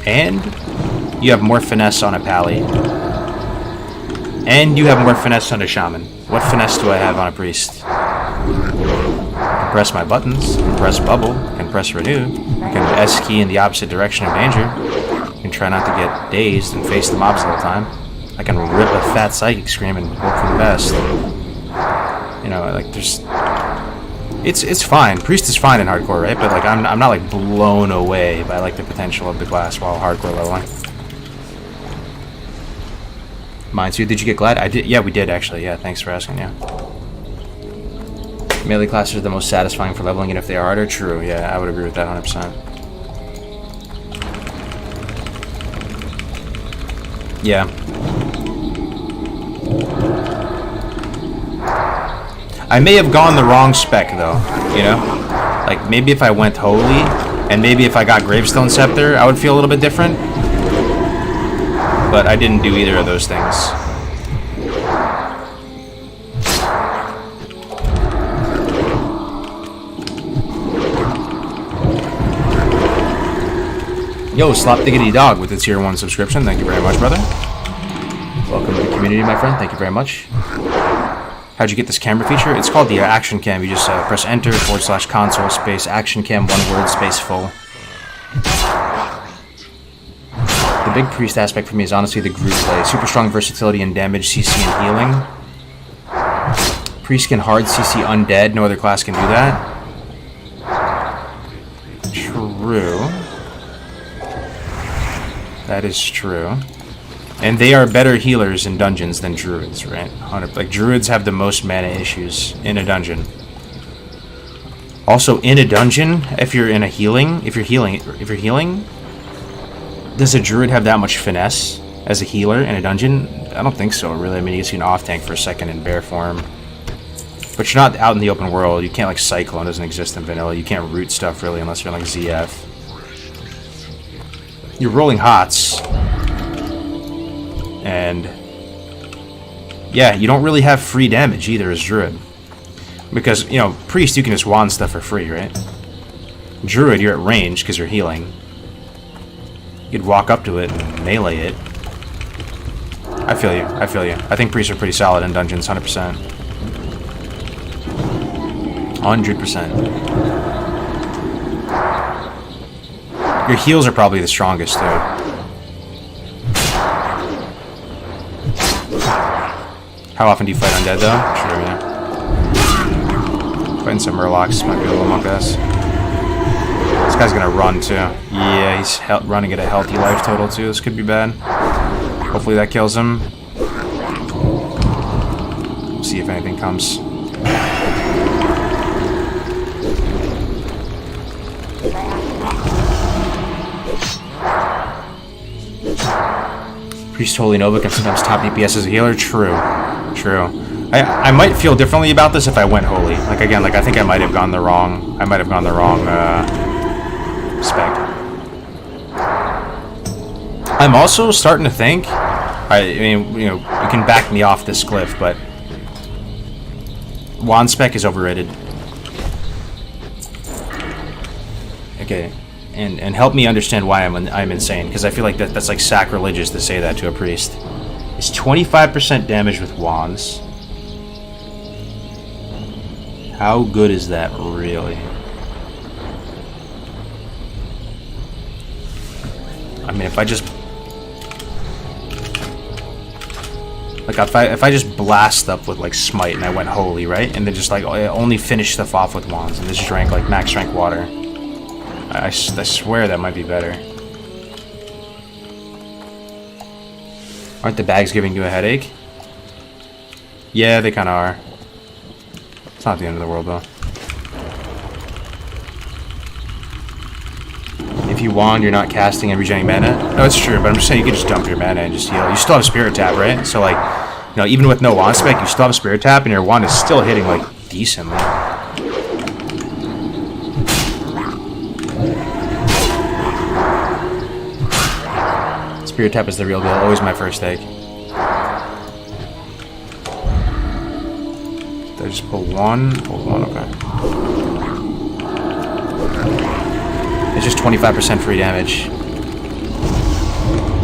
and you have more finesse on a Pally, and you have more finesse on a Shaman. What finesse do I have on a Priest? I can press my buttons, I can press bubble, I can press renew, I can S key in the opposite direction of danger, I can try not to get dazed and face the mobs the whole time, I can rip a fat psychic scream and hope for the best. You know, like there's... It's fine. Priest is fine in hardcore, right? But like I'm not like blown away by like the potential of the class while hardcore leveling. Mine too. Did you get Glad? I did. Yeah, we did actually. Yeah, thanks for asking. Yeah. Melee classes are the most satisfying for leveling, and if they are harder, true. Yeah, I would agree with that 100%. Yeah. I may have gone the wrong spec though, you know? Like maybe if I went holy, And maybe if I got Gravestone Scepter, I would feel a little bit different. But I didn't do either of those things. Yo, Slop Diggity Dog with the tier 1 subscription. Thank you very much, brother. Welcome to the community, my friend. Thank you very much. How'd you get this camera feature? It's called the Action Cam. You just press enter / console space Action Cam, one word, space full. The big priest aspect for me is honestly the group play. Super strong versatility in damage, CC, and healing. Priest can hard CC undead. No other class can do that. True. That is true. And they are better healers in dungeons than druids, right? Like, druids have the most mana issues in a dungeon. Also, in a dungeon, if you're healing, does a druid have that much finesse as a healer in a dungeon? I don't think so, really. I mean, you can see an off tank for a second in bear form. But you're not out in the open world. You can't, like, Cyclone doesn't exist in vanilla. You can't root stuff, really, unless you're, like, ZF. You're rolling hots. And yeah, you don't really have free damage either as druid, because, you know, priest, you can just wand stuff for free, right? Druid, you're at range because you're healing. You could walk up to it and melee it. I feel you. I think priests are pretty solid in dungeons, 100%. 100%. Your heals are probably the strongest, too. How often do you fight undead, though? Sure, yeah. Fighting some Murlocs might be a little monk ass. This guy's gonna run, too. Yeah, he's running at a healthy life total, too. This could be bad. Hopefully that kills him. We'll see if anything comes. Priest Holy Nova can sometimes top DPS as a healer. True. I might feel differently about this if I went Holy. Like, again, like, I think I might have gone the wrong spec. I'm also starting to think, I mean, you know, you can back me off this cliff, but wand spec is overrated. Okay. And help me understand why I'm insane, because I feel like that's like sacrilegious to say that to a priest. It's 25% damage with wands. How good is that, really? I mean, if I just... Like, if I just blast stuff with, like, Smite and I went Holy, right? And then just, like, I only finish stuff off with wands and just drank, like, max strength water. I swear that might be better. Aren't the bags giving you a headache? Yeah, they kind of are. It's not the end of the world, though. If you wand, you're not casting and regenerating mana. No, it's true, but I'm just saying you can just dump your mana and just heal. You still have Spirit Tap, right? So, like, you know, even with no wand spec, you still have Spirit Tap, and your wand is still hitting, like, decently. Spirit Tap is the real deal. Always my first take. Did I just pull one? Pull one, okay. It's just 25% free damage.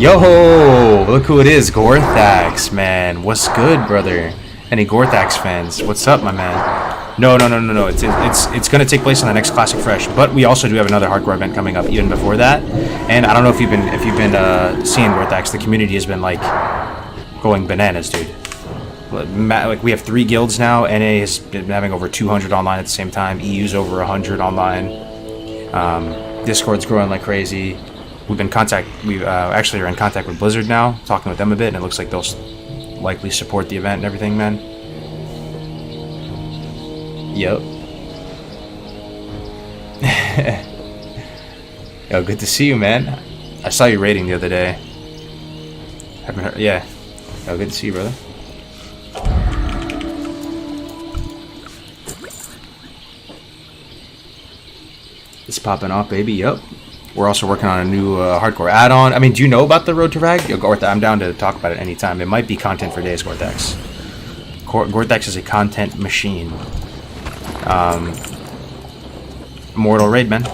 Yo! Look who it is, Gorthax, man. What's good, brother? Any Gorthax fans? What's up, my man? No. It's gonna take place on the next Classic Fresh, but we also do have another hardcore event coming up even before that. And I don't know if you've been seeing Gorthax. The community has been like going bananas, dude. Like, we have 3 guilds now. NA has been having over 200 online at the same time. EU's over 100 online. Discord's growing like crazy. We actually are in contact with Blizzard now, talking with them a bit, and it looks like they'll likely support the event and everything, man. Yep. Yo, good to see you, man. I saw you raiding the other day. Haven't heard, yeah. Yo, good to see you, brother. It's popping off, baby. Yep. We're also working on a new hardcore add-on. I mean, do you know about the Road to Rag? I'm down to talk about it anytime. It might be content for days, Gorthex. Gorthex is a content machine. Mortal raid, man.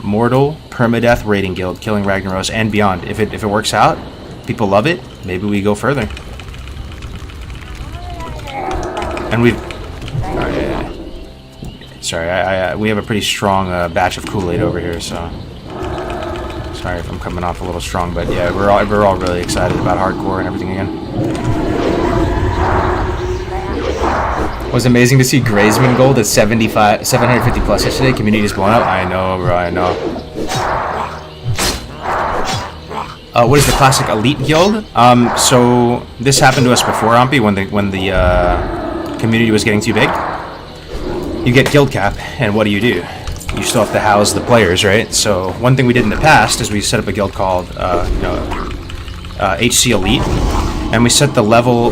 Mortal permadeath raiding guild, killing Ragnaros and beyond. If it works out, people love it. Maybe we go further. And we've. Sorry, we have a pretty strong batch of Kool-Aid over here, so. Sorry if I'm coming off a little strong, but yeah, we're all really excited about hardcore and everything again. It was amazing to see Grazeman Gold at 750 plus yesterday. Community is blowing up. I know, bro. I know. What is the classic elite guild? So this happened to us before, Ampy, when the community was getting too big. You get guild cap, and what do? You still have to house the players, right? So one thing we did in the past is we set up a guild called HC Elite, and we set the level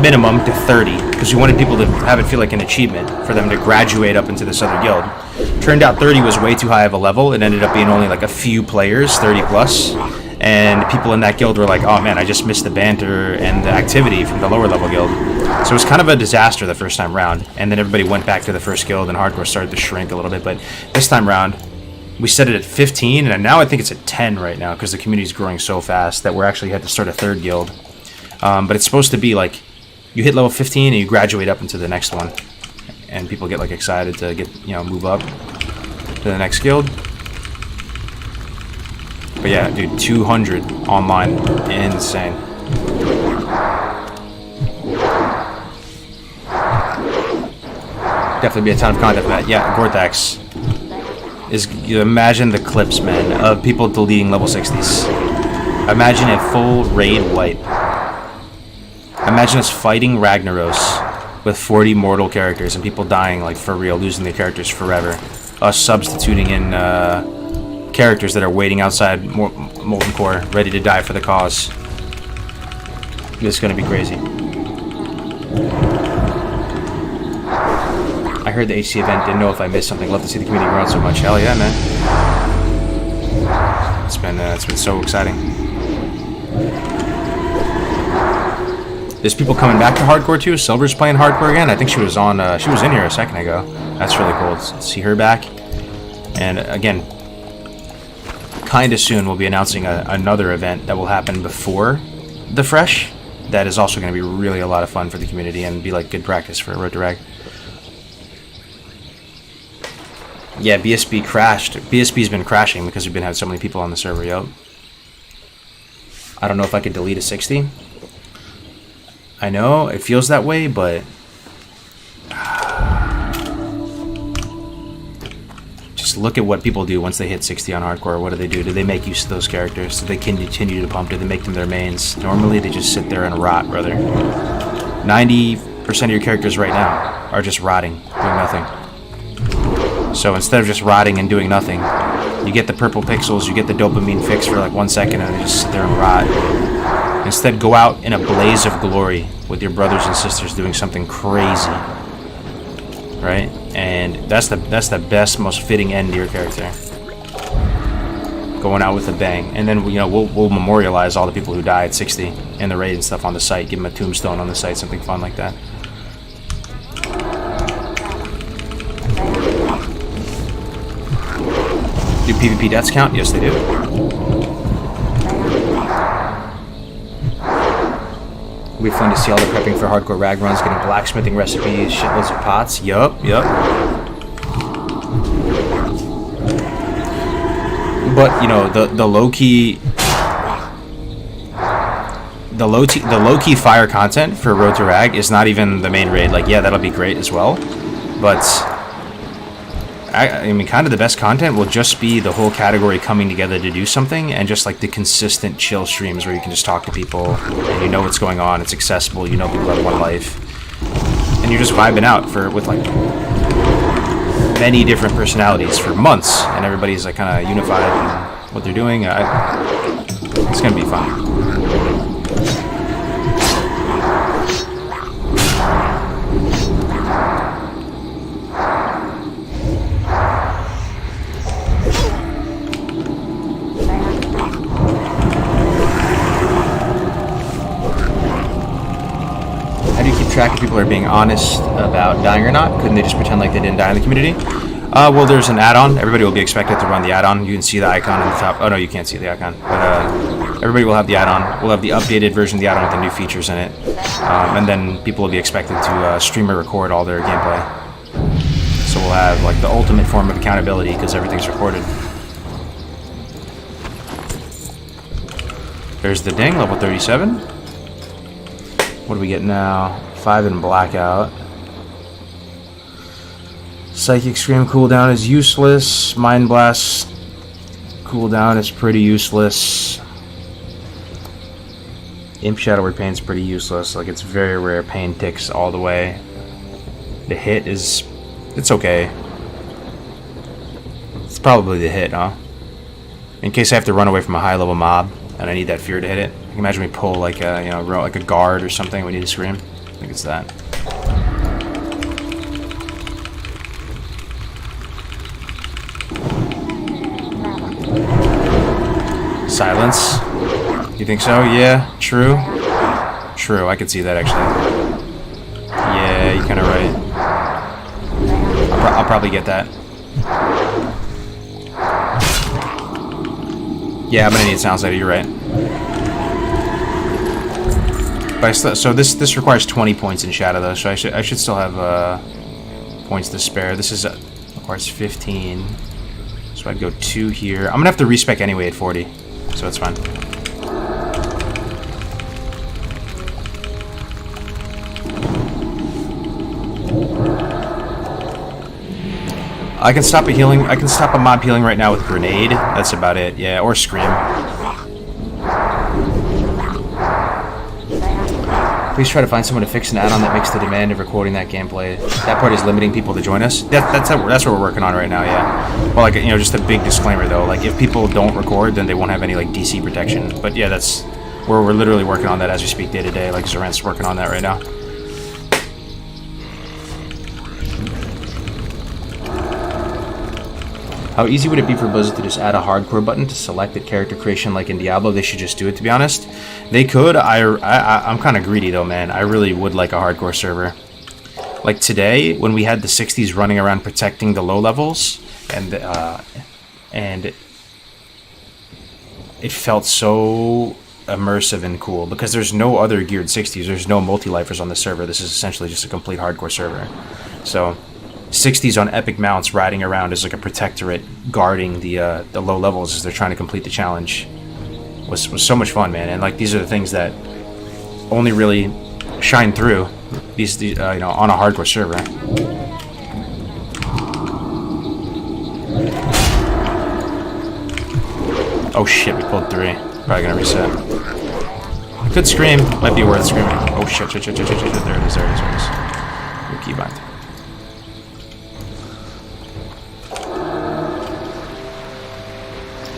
minimum to 30 because we wanted people to have it feel like an achievement for them to graduate up into this other guild. Turned out 30 was way too high of a level. It ended up being only like a few players, 30 plus, and people in that guild were like, oh man, I just missed the banter and the activity from the lower level guild. So it was kind of a disaster the first time round, and then everybody went back to the first guild and hardcore started to shrink a little bit. But this time round we set it at 15, and now I think it's at 10 right now because the community is growing so fast that we're actually had to start a third guild. But it's supposed to be like you hit level 15 and you graduate up into the next one, and people get like excited to get, move up to the next guild. But yeah, dude, 200 online, insane. Definitely be a ton of content for that. Yeah, Gorthex is, you imagine the clips, man, of people deleting level 60s. Imagine a full raid wipe. Imagine us fighting Ragnaros with 40 mortal characters and people dying like for real, losing their characters forever. Us substituting in characters that are waiting outside Molten Core, ready to die for the cause. This is going to be crazy. I heard the HC event, didn't know if I missed something. Love to see the community growing so much. Hell yeah, man. It's been so exciting. There's people coming back to hardcore too. Silver's playing hardcore again. I think she was in here a second ago. That's really cool to see her back. And again, kind of soon we'll be announcing another event that will happen before the Fresh. That is also going to be really a lot of fun for the community and be like good practice for Road to Rag. Yeah, BSB crashed. BSB's been crashing because we've been having so many people on the server, yup. I don't know if I could delete a 60. I know, it feels that way, but... just look at what people do once they hit 60 on hardcore. What do? Do they make use of those characters? Do they continue to pump? Do they make them their mains? Normally, they just sit there and rot, brother. 90% of your characters right now are just rotting, doing nothing. So instead of just rotting and doing nothing, you get the purple pixels, you get the dopamine fix for like 1 second, and they just sit there and rot. Instead, go out in a blaze of glory with your brothers and sisters doing something crazy, right? And that's the best, most fitting end to your character. Going out with a bang, and then we'll memorialize all the people who die at 60 in the raid and stuff on the site. Give them a tombstone on the site, something fun like that. Do PvP deaths count? Yes, they do. It'll be fun to see all the prepping for hardcore rag runs, getting blacksmithing recipes, shitloads of pots. Yup. But the low key, the low key fire content for Road to Rag is not even the main raid. Like, yeah, that'll be great as well, but. I mean, kind of the best content will just be the whole category coming together to do something, and just like the consistent chill streams where you can just talk to people and you know what's going on. It's accessible. You know people have one life, and you're just vibing out with like many different personalities for months, and everybody's like kind of unified in what they're doing. It's gonna be fun. track if people are being honest about dying or not. Couldn't they just pretend like they didn't die in the community? Well, there's an add-on. Everybody will be expected to run the add-on. You can see the icon on the top. Oh, no, you can't see the icon. But everybody will have the add-on. We'll have the updated version of the add-on with the new features in it. And then people will be expected to stream or record all their gameplay. So we'll have like the ultimate form of accountability because everything's recorded. There's the ding, level 37. What do we get now? 5 in blackout. Psychic Scream cooldown is useless. Mind Blast cooldown is pretty useless. Imp Shadow Word Pain is pretty useless. Like, it's very rare pain ticks all the way. The hit is... it's okay. It's probably the hit, huh? In case I have to run away from a high-level mob and I need that fear to hit it. I can imagine we pull like a, you know, like a guard or something. We need to scream. I think it's that. Silence. You think so? Yeah. True. True. I could see that actually. Yeah, you're kind of right. I'll probably get that. Yeah, I'm gonna need Sound Slider. You're right. But so this requires 20 points in Shadow though, so I should still have points to spare. This is requires 15, so I'd go 2 here. I'm gonna have to respec anyway at 40, so it's fine. I can stop a healing. I can stop a mob healing right now with grenade. That's about it. Yeah, or scream. Please try to find someone to fix an add-on that makes the demand of recording that gameplay. That part is limiting people to join us. That's what we're working on right now. Yeah. Well, like, you know, just a big disclaimer though. Like, if people don't record, then they won't have any like DC protection. But yeah, that's we're literally working on that as we speak day to day. Like Zarant's working on that right now. How easy would it be for Blizzard to just add a hardcore button to selected character creation like in Diablo? They should just do it, to be honest. They could. I'm kind of greedy, though, man. I really would like a hardcore server. Like today, when we had the 60s running around protecting the low levels, and it felt so immersive and cool, because there's no other geared 60s. There's no multi-lifers on the server. This is essentially just a complete hardcore server. So... 60s on epic mounts riding around as like a protectorate guarding the low levels as they're trying to complete the challenge was so much fun, man. And like these are the things that only really shine through these you know, on a hardcore server. Oh shit, we pulled 3. Probably gonna reset. Good scream, might be worth screaming. Oh shit, there it is. Good keybind.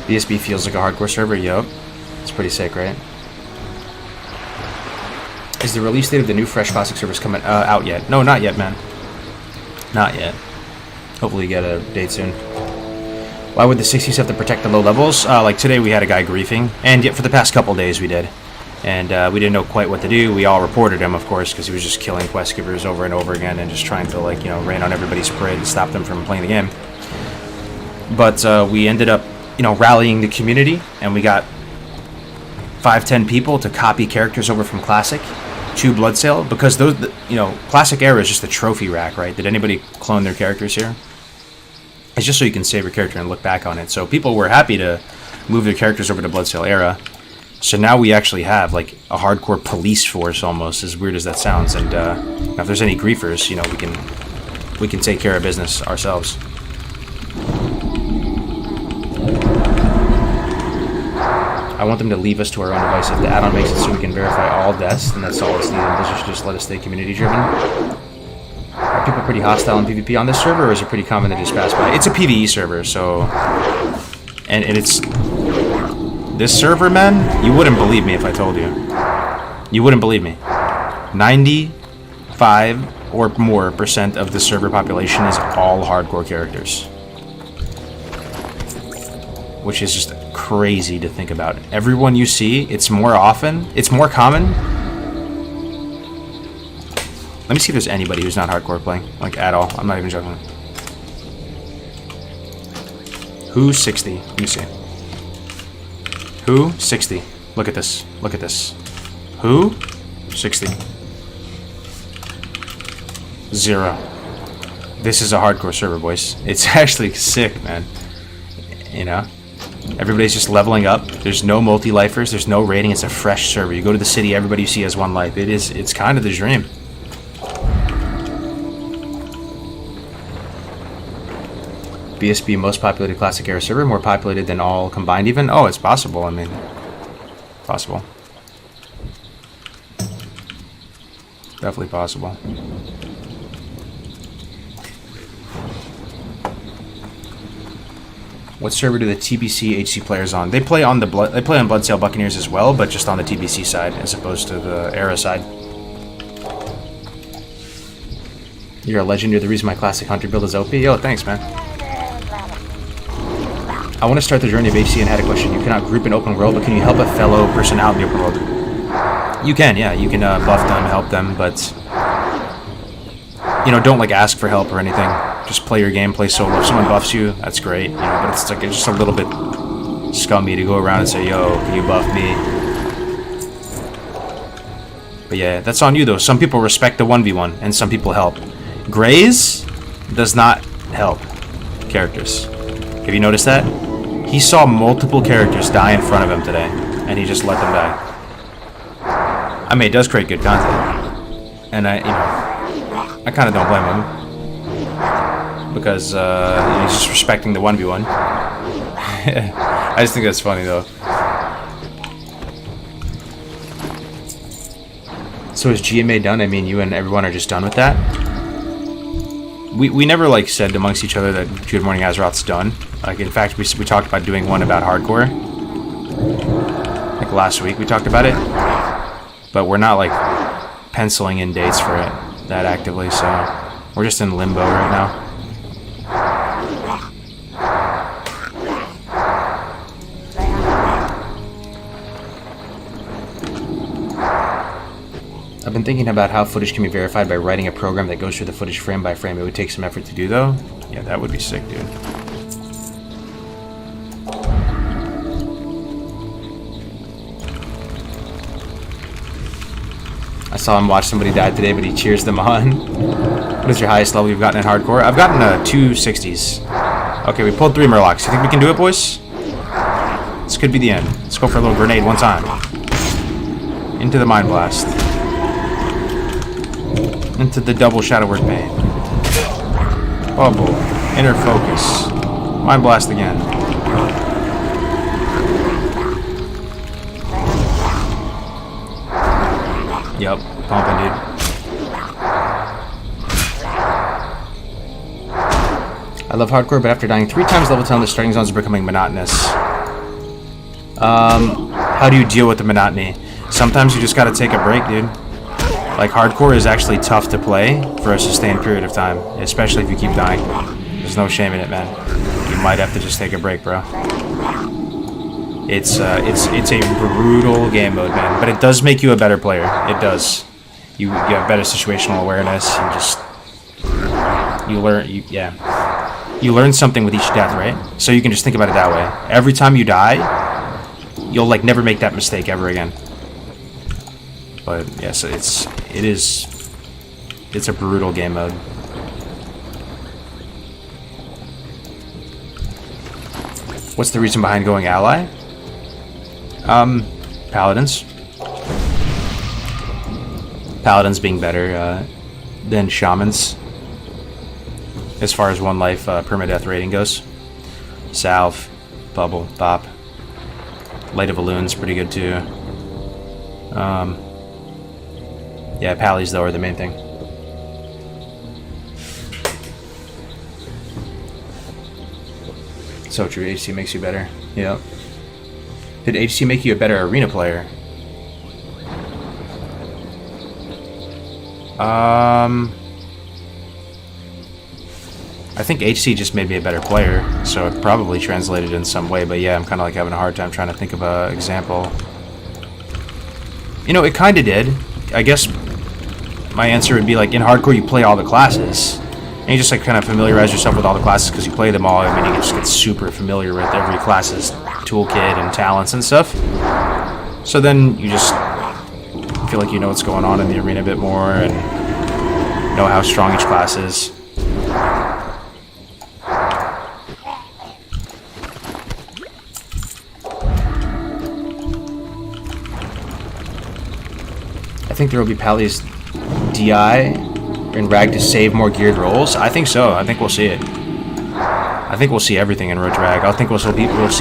BSB feels like a hardcore server, yup. It's pretty sick, right? Is the release date of the new Fresh Classic servers coming out yet? No, not yet, man. Not yet. Hopefully you get a date soon. Why would the 60s have to protect the low levels? Like today we had a guy griefing, and yet for the past couple days we did. And we didn't know quite what to do. We all reported him, of course, because he was just killing quest givers over and over again and just trying to, like, you know, rain on everybody's parade and stop them from playing the game. But we ended up, you know, rallying the community, and we got 5-10 people to copy characters over from Classic to Bloodsail, because those, you know, Classic era is just a trophy rack, right? Did anybody clone their characters here? It's just so you can save your character and look back on it. So people were happy to move their characters over to Bloodsail era. So now we actually have like a hardcore police force, almost, as weird as that sounds. And if there's any griefers, you know, we can take care of business ourselves. I want them to leave us to our own devices. The add-on makes it so we can verify all deaths, and that's all it's needed. Blizzard should just let us stay community-driven. Are people pretty hostile in PvP on this server, or is it pretty common to just pass by? It's a PvE server, so... And it's... This server, man, you wouldn't believe me if I told you. You wouldn't believe me. 95 or more % of the server population is all hardcore characters. Which is just crazy to think about. Everyone you see, it's more common Let me see if there's anybody who's not hardcore playing, like at all. I'm not even joking. Who's 60? Let me see. Who? 60. Look at this. Look at this. Who? 60. 0. This is a hardcore server, boys. It's actually sick, man. You know? Everybody's just leveling up. There's no multi-lifers. There's no raiding. It's a fresh server. You go to the city, everybody you see has 1 life. It's kind of the dream. BSB most populated classic era server, more populated than all combined even? Oh, it's possible. I mean, possible. Definitely possible. What server do the TBC HC players on? They play on Bloodsail Buccaneers as well, but just on the TBC side as opposed to the era side. You're a legend. You're the reason my classic hunter build is OP. Yo, thanks, man. I want to start the journey of HC and had a question. You cannot group an open world, but can you help a fellow person out in the open world? You can, yeah. You can buff them, help them, but you know, don't like ask for help or anything. Just play your game, play solo. If someone buffs you, that's great. You know, but it's like it's just a little bit scummy to go around and say, "Yo, can you buff me?" But yeah, that's on you though. Some people respect the 1v1, and some people help. Graze does not help characters. Have you noticed that? He saw multiple characters die in front of him today, and he just let them die. I mean, it does create good content, and I kind of don't blame him because he's just respecting the 1v1. I just think that's funny though. So is GMA done? I mean, you and everyone are just done with that? We never like said amongst each other that Good Morning Azeroth's done. Like, in fact, we talked about doing one about hardcore. Like last week we talked about it. But we're not like penciling in dates for it that actively, so we're just in limbo right now. I've been thinking about how footage can be verified by writing a program that goes through the footage frame by frame. It would take some effort to do, though. Yeah, that would be sick, dude. I saw him watch somebody die today, but he cheers them on. What is your highest level you've gotten in hardcore? I've gotten 260s. Okay, we pulled 3 Murlocs. You think we can do it, boys? This could be the end. Let's go for a little grenade one time. Into the Mind Blast. Into the double Shadow Word Bane. Bubble. Inner Focus. Mind Blast again. Yup, pumping, dude. I love hardcore, but after dying 3 times level 10, the starting zones are becoming monotonous. How do you deal with the monotony? Sometimes you just gotta take a break, dude. Like, hardcore is actually tough to play for a sustained period of time, especially if you keep dying. There's no shame in it, man. You might have to just take a break, bro. It's a brutal game mode, man, but it does make you a better player. It does. You have better situational awareness. You learn something with each death, right? So you can just think about it that way. Every time you die, you'll like never make that mistake ever again. But yes, it's a brutal game mode. What's the reason behind going ally? Paladins. Paladins being better than shamans as far as 1 life permadeath rating goes. Salve, Bubble, Bop. Light of Balloon's pretty good too. Yeah, Pallies though are the main thing. So true, HC makes you better. Yep. Did HC make you a better arena player? I think HC just made me a better player, so it probably translated in some way, but yeah, I'm kind of like having a hard time trying to think of an example. You know, it kind of did. I guess my answer would be like in hardcore you play all the classes. And you just like kind of familiarize yourself with all the classes because you play them all. I mean, you just get super familiar with every class's toolkit and talents and stuff. So then you just feel like you know what's going on in the arena a bit more and know how strong each class is. I think there will be Pally's DI in Rag to save more geared rolls. I think so. I think we'll see it. I think we'll see everything in Road to Rag. I think we'll see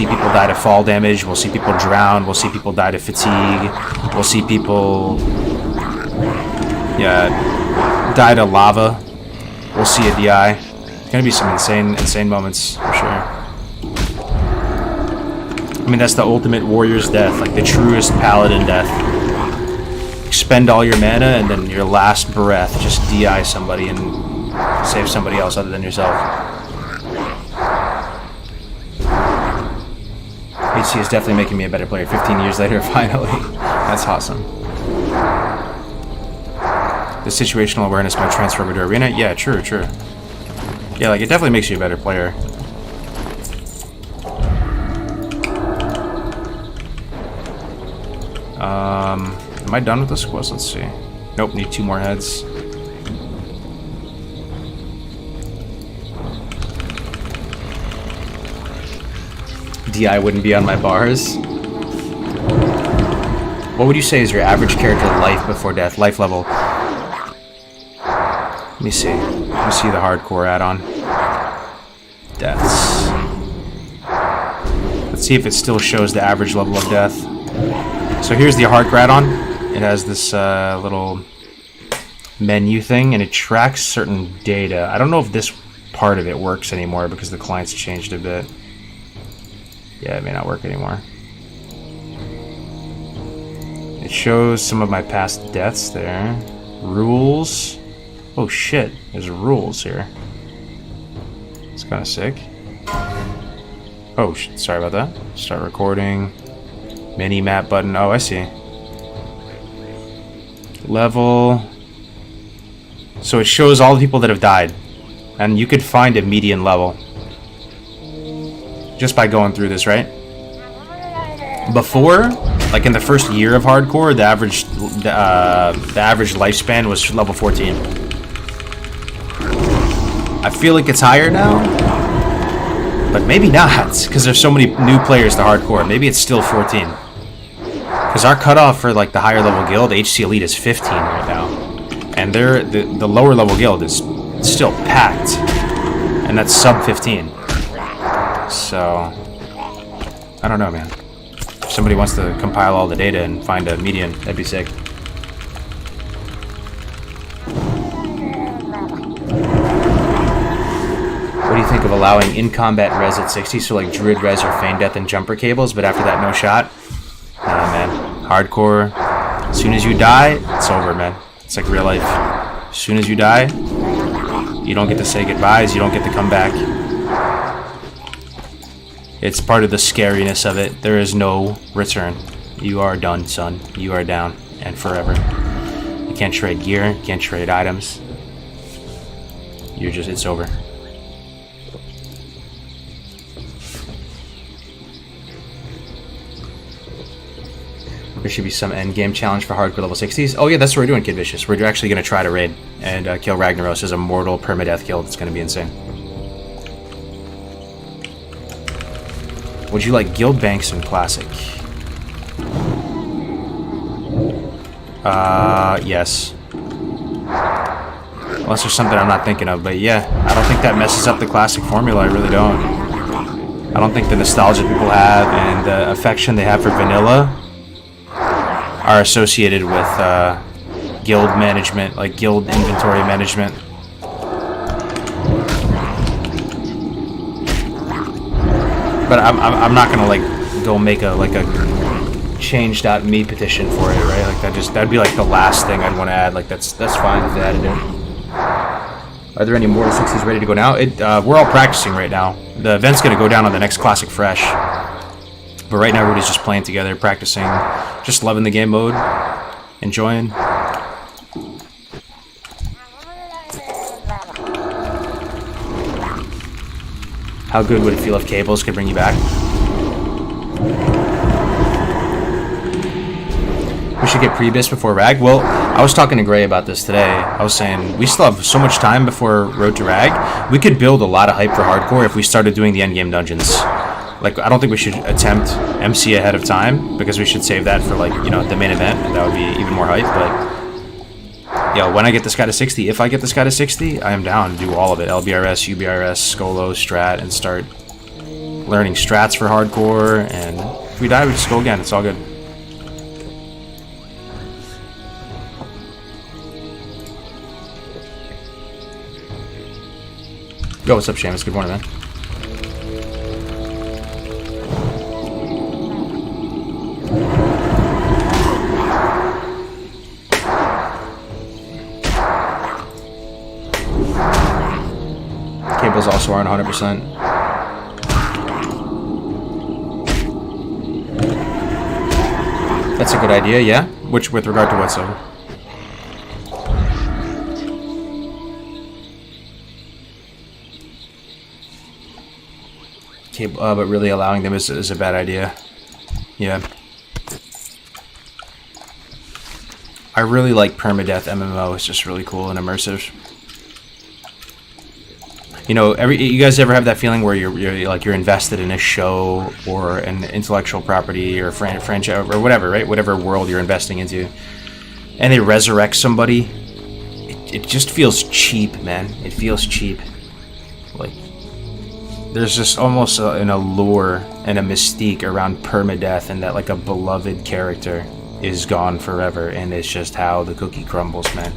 people die to fall damage. We'll see people drown. We'll see people die to fatigue. We'll see people, die to lava. We'll see a DI. It's gonna be some insane moments for sure. I mean, that's the ultimate warrior's death, like the truest paladin death. Expend all your mana and then your last breath just DI somebody and save somebody else other than yourself. HC is definitely making me a better player 15 years later, finally. That's awesome. The situational awareness might transfer over to arena? Yeah, true. Yeah, like it definitely makes you a better player. Am I done with this quest? Let's see. Nope, need 2 more heads. DI wouldn't be on my bars. What would you say is your average character life before death? Life level. Let me see. Let me see the hardcore add-on. Deaths. Let's see if it still shows the average level of death. So here's the hardcore add-on. It has this little menu thing, and it tracks certain data. I don't know if this part of it works anymore because the client's changed a bit. Yeah, it may not work anymore. It shows some of my past deaths there. Rules. Oh shit, there's rules here. It's kind of sick. Oh, sorry about that. Start recording. Mini map button. Oh, I see. Level. So it shows all the people that have died. And you could find a median level just by going through this, right? Before, like in the first year of hardcore, the average lifespan was level 14. I feel like it's higher now, but maybe not, because there's so many new players to hardcore. Maybe it's still 14. Because our cutoff for like the higher level guild, HC Elite, is 15 right now, and the lower level guild is still packed, and that's sub 15. So I don't know, man. If somebody wants to compile all the data and find a median, that'd be sick. What do you think of allowing in-combat res at 60, so like Druid res or Feign Death and jumper cables, but after that, no shot? Nah, man. Hardcore, as soon as you die, it's over, man. It's like real life. As soon as you die, you don't get to say goodbyes, you don't get to come back. It's part of the scariness of it. There is no return. You are done, son. You are down, and forever. You can't trade gear, you can't trade items. You're just, it's over. There should be some endgame challenge for hardcore level 60s. Oh yeah, that's what we're doing, Kid Vicious. We're actually going to try to raid and kill Ragnaros as a mortal permadeath kill. It's going to be insane. Would you like Guild Banks in Classic? Yes. Unless there's something I'm not thinking of, but yeah. I don't think that messes up the Classic formula, I really don't. I don't think the nostalgia people have and the affection they have for vanilla are associated with guild management, like guild inventory management. But I'm not gonna like go make a change.me petition for it, right? Like that'd be like the last thing I'd want to add. Like that's fine if they added it. Are there any Mortal 60s ready to go now? We're all practicing right now. The event's gonna go down on the next Classic Fresh. But right now everybody's just playing together, practicing, just loving the game mode, enjoying. How good would it feel if cables could bring you back? We should get pre-bis before Rag. Well, I was talking to Gray about this today. I was saying we still have so much time before Road to Rag. We could build a lot of hype for hardcore if we started doing the endgame dungeons. Like, I don't think we should attempt MC ahead of time, because we should save that for, like, you know, the main event, and that would be even more hype. But, yo, when I get this guy to 60, if I get this guy to 60, I am down to do all of it. LBRS, UBRS, Skolo, Strat, and start learning strats for hardcore. And if we die, we just go again. It's all good. Yo, what's up, Seamus? Good morning, man. Cables also aren't 100%. That's a good idea, yeah? Which, with regard to what, so? But really allowing them is a bad idea. Yeah. I really like permadeath MMO. It's just really cool and immersive. You know, you guys ever have that feeling where you're invested in a show or an intellectual property or franchise or whatever, right? Whatever world you're investing into, and they resurrect somebody. It just feels cheap, man. It feels cheap. Like, there's just almost an allure and a mystique around permadeath, and that, like, a beloved character is gone forever, and it's just how the cookie crumbles, man.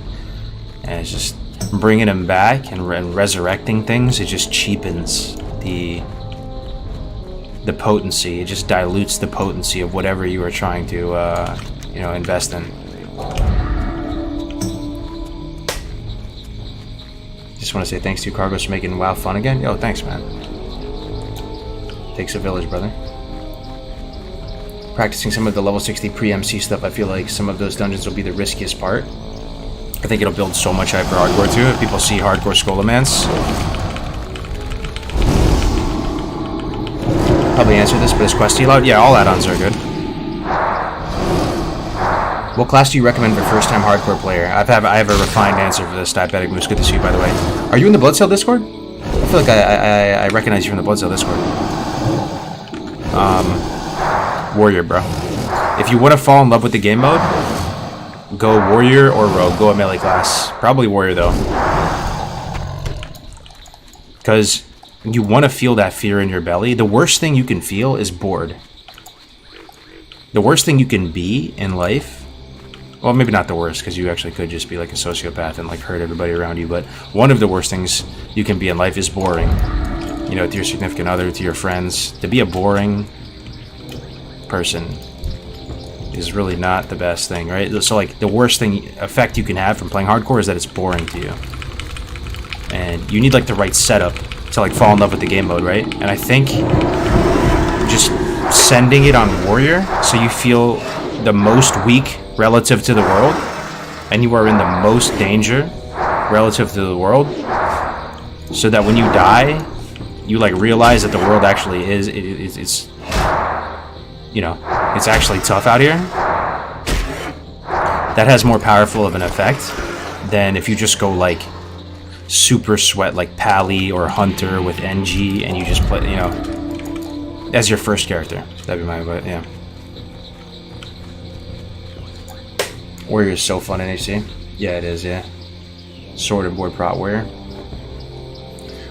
And it's just bringing them back and resurrecting things. It just cheapens the potency. It just dilutes the potency of whatever you were trying to, you know, invest in. Just want to say thanks to Kargoz for making WoW fun again. Yo, thanks, man. Takes a village, brother. Practicing some of the level 60 pre-MC stuff, I feel like some of those dungeons will be the riskiest part. I think it'll build so much hype for hardcore too if people see hardcore Skolomance. Probably answer this, but is Questy allowed? Yeah, all add-ons are good. What class do you recommend for first-time hardcore player? I have a refined answer for this. Diabetic Moose, good to see you, by the way. Are you in the Bloodsail Discord? I feel like I recognize you from the Bloodsail Discord. Warrior, bro. If you want to fall in love with the game mode, go Warrior or Rogue. Go a melee class. Probably Warrior, though. Because you want to feel that fear in your belly. The worst thing you can feel is bored. The worst thing you can be in life... Well, maybe not the worst, because you actually could just be like a sociopath and like hurt everybody around you. But one of the worst things you can be in life is boring. You know, to your significant other, to your friends. To be a boring person is really not the best thing, right? So, like, the worst effect you can have from playing hardcore is that it's boring to you. And you need, like, the right setup to, like, fall in love with the game mode, right? And I think just sending it on Warrior so you feel the most weak relative to the world, and you are in the most danger relative to the world, so that when you die, you, like, realize that the world actually it's you know, it's actually tough out here. That has more powerful of an effect than if you just go, like, super sweat, like Pally or Hunter with NG, and you just play, you know, as your first character. That'd be my, but yeah. Warrior is so fun in HC. Yeah, it is, yeah. Sword and board prot Warrior.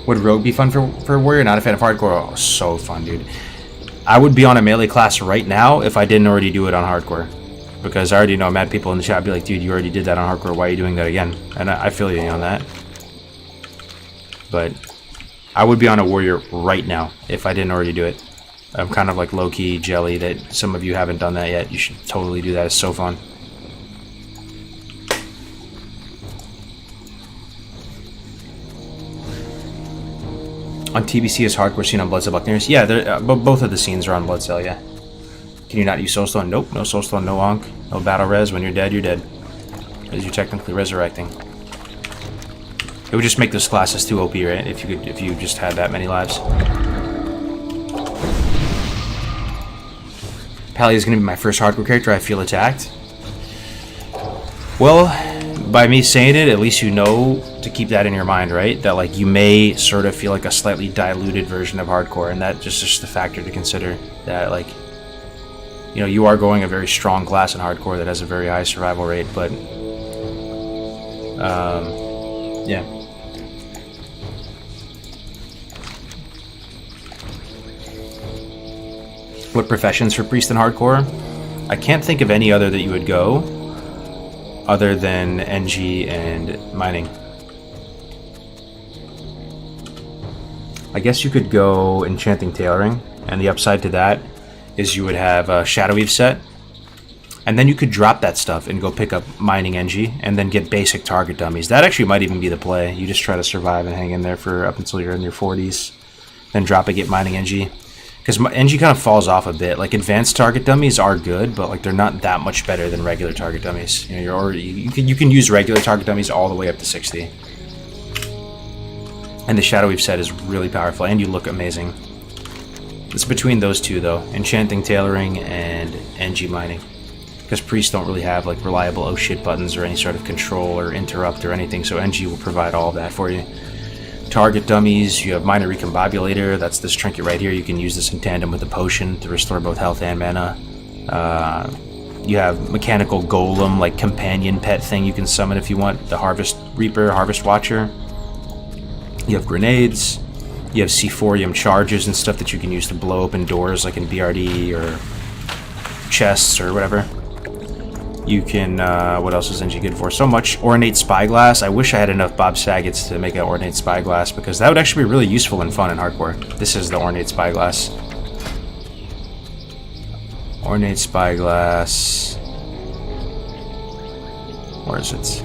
Would Rogue be fun for Warrior? Not a fan of hardcore. Oh, so fun, dude. I would be on a melee class right now if I didn't already do it on hardcore. Because I already know mad people in the chat be like, dude, you already did that on hardcore, why are you doing that again? And I feel you on that. But I would be on a Warrior right now if I didn't already do it. I'm kind of like low-key jelly that some of you haven't done that yet. You should totally do that. It's so fun. On TBC is hardcore scene on Bloodsail Buccaneers. Yeah, both of the scenes are on Bloodsail, yeah. Can you not use Soulstone? Nope, no Soulstone, no Onk, no Battle Res. When you're dead, you're dead. Because you're technically resurrecting. It would just make those classes too OP, right? If you just had that many lives. Pally is going to be my first hardcore character. I feel attacked. Well, by me saying it, at least you know to keep that in your mind, right? That like you may sort of feel like a slightly diluted version of hardcore, and that just the factor to consider. That like, you know, you are going a very strong class in hardcore that has a very high survival rate, but yeah. What professions for priest in hardcore? I can't think of any other that you would go other than NG and mining. I guess you could go enchanting tailoring, and the upside to that is you would have a Shadow Weave set, and then you could drop that stuff and go pick up mining NG and then get basic target dummies. That actually might even be the play. You just try to survive and hang in there for up until you're in your 40s, then drop it, get mining NG. Because NG kind of falls off a bit. Like, advanced target dummies are good, but like they're not that much better than regular target dummies. You know, you're already, you can use regular target dummies all the way up to 60. And the Shadow Weave set is really powerful, and you look amazing. It's between those two, though. Enchanting Tailoring and NG Mining. Because priests don't really have like reliable oh shit buttons or any sort of control or interrupt or anything, so NG will provide all of that for you. Target dummies, you have Minor Recombobulator, that's this trinket right here. You can use this in tandem with a potion to restore both health and mana. You have Mechanical Golem, like companion pet thing you can summon if you want. The Harvest Reaper, Harvest Watcher. You have grenades. You have Sephorium charges and stuff that you can use to blow open doors like in BRD or chests or whatever. You can, what else is NG good for? So much. Ornate Spyglass. I wish I had enough Bob Saget's to make an Ornate Spyglass, because that would actually be really useful and fun in hardcore. This is the Ornate Spyglass. Ornate Spyglass. Where is it?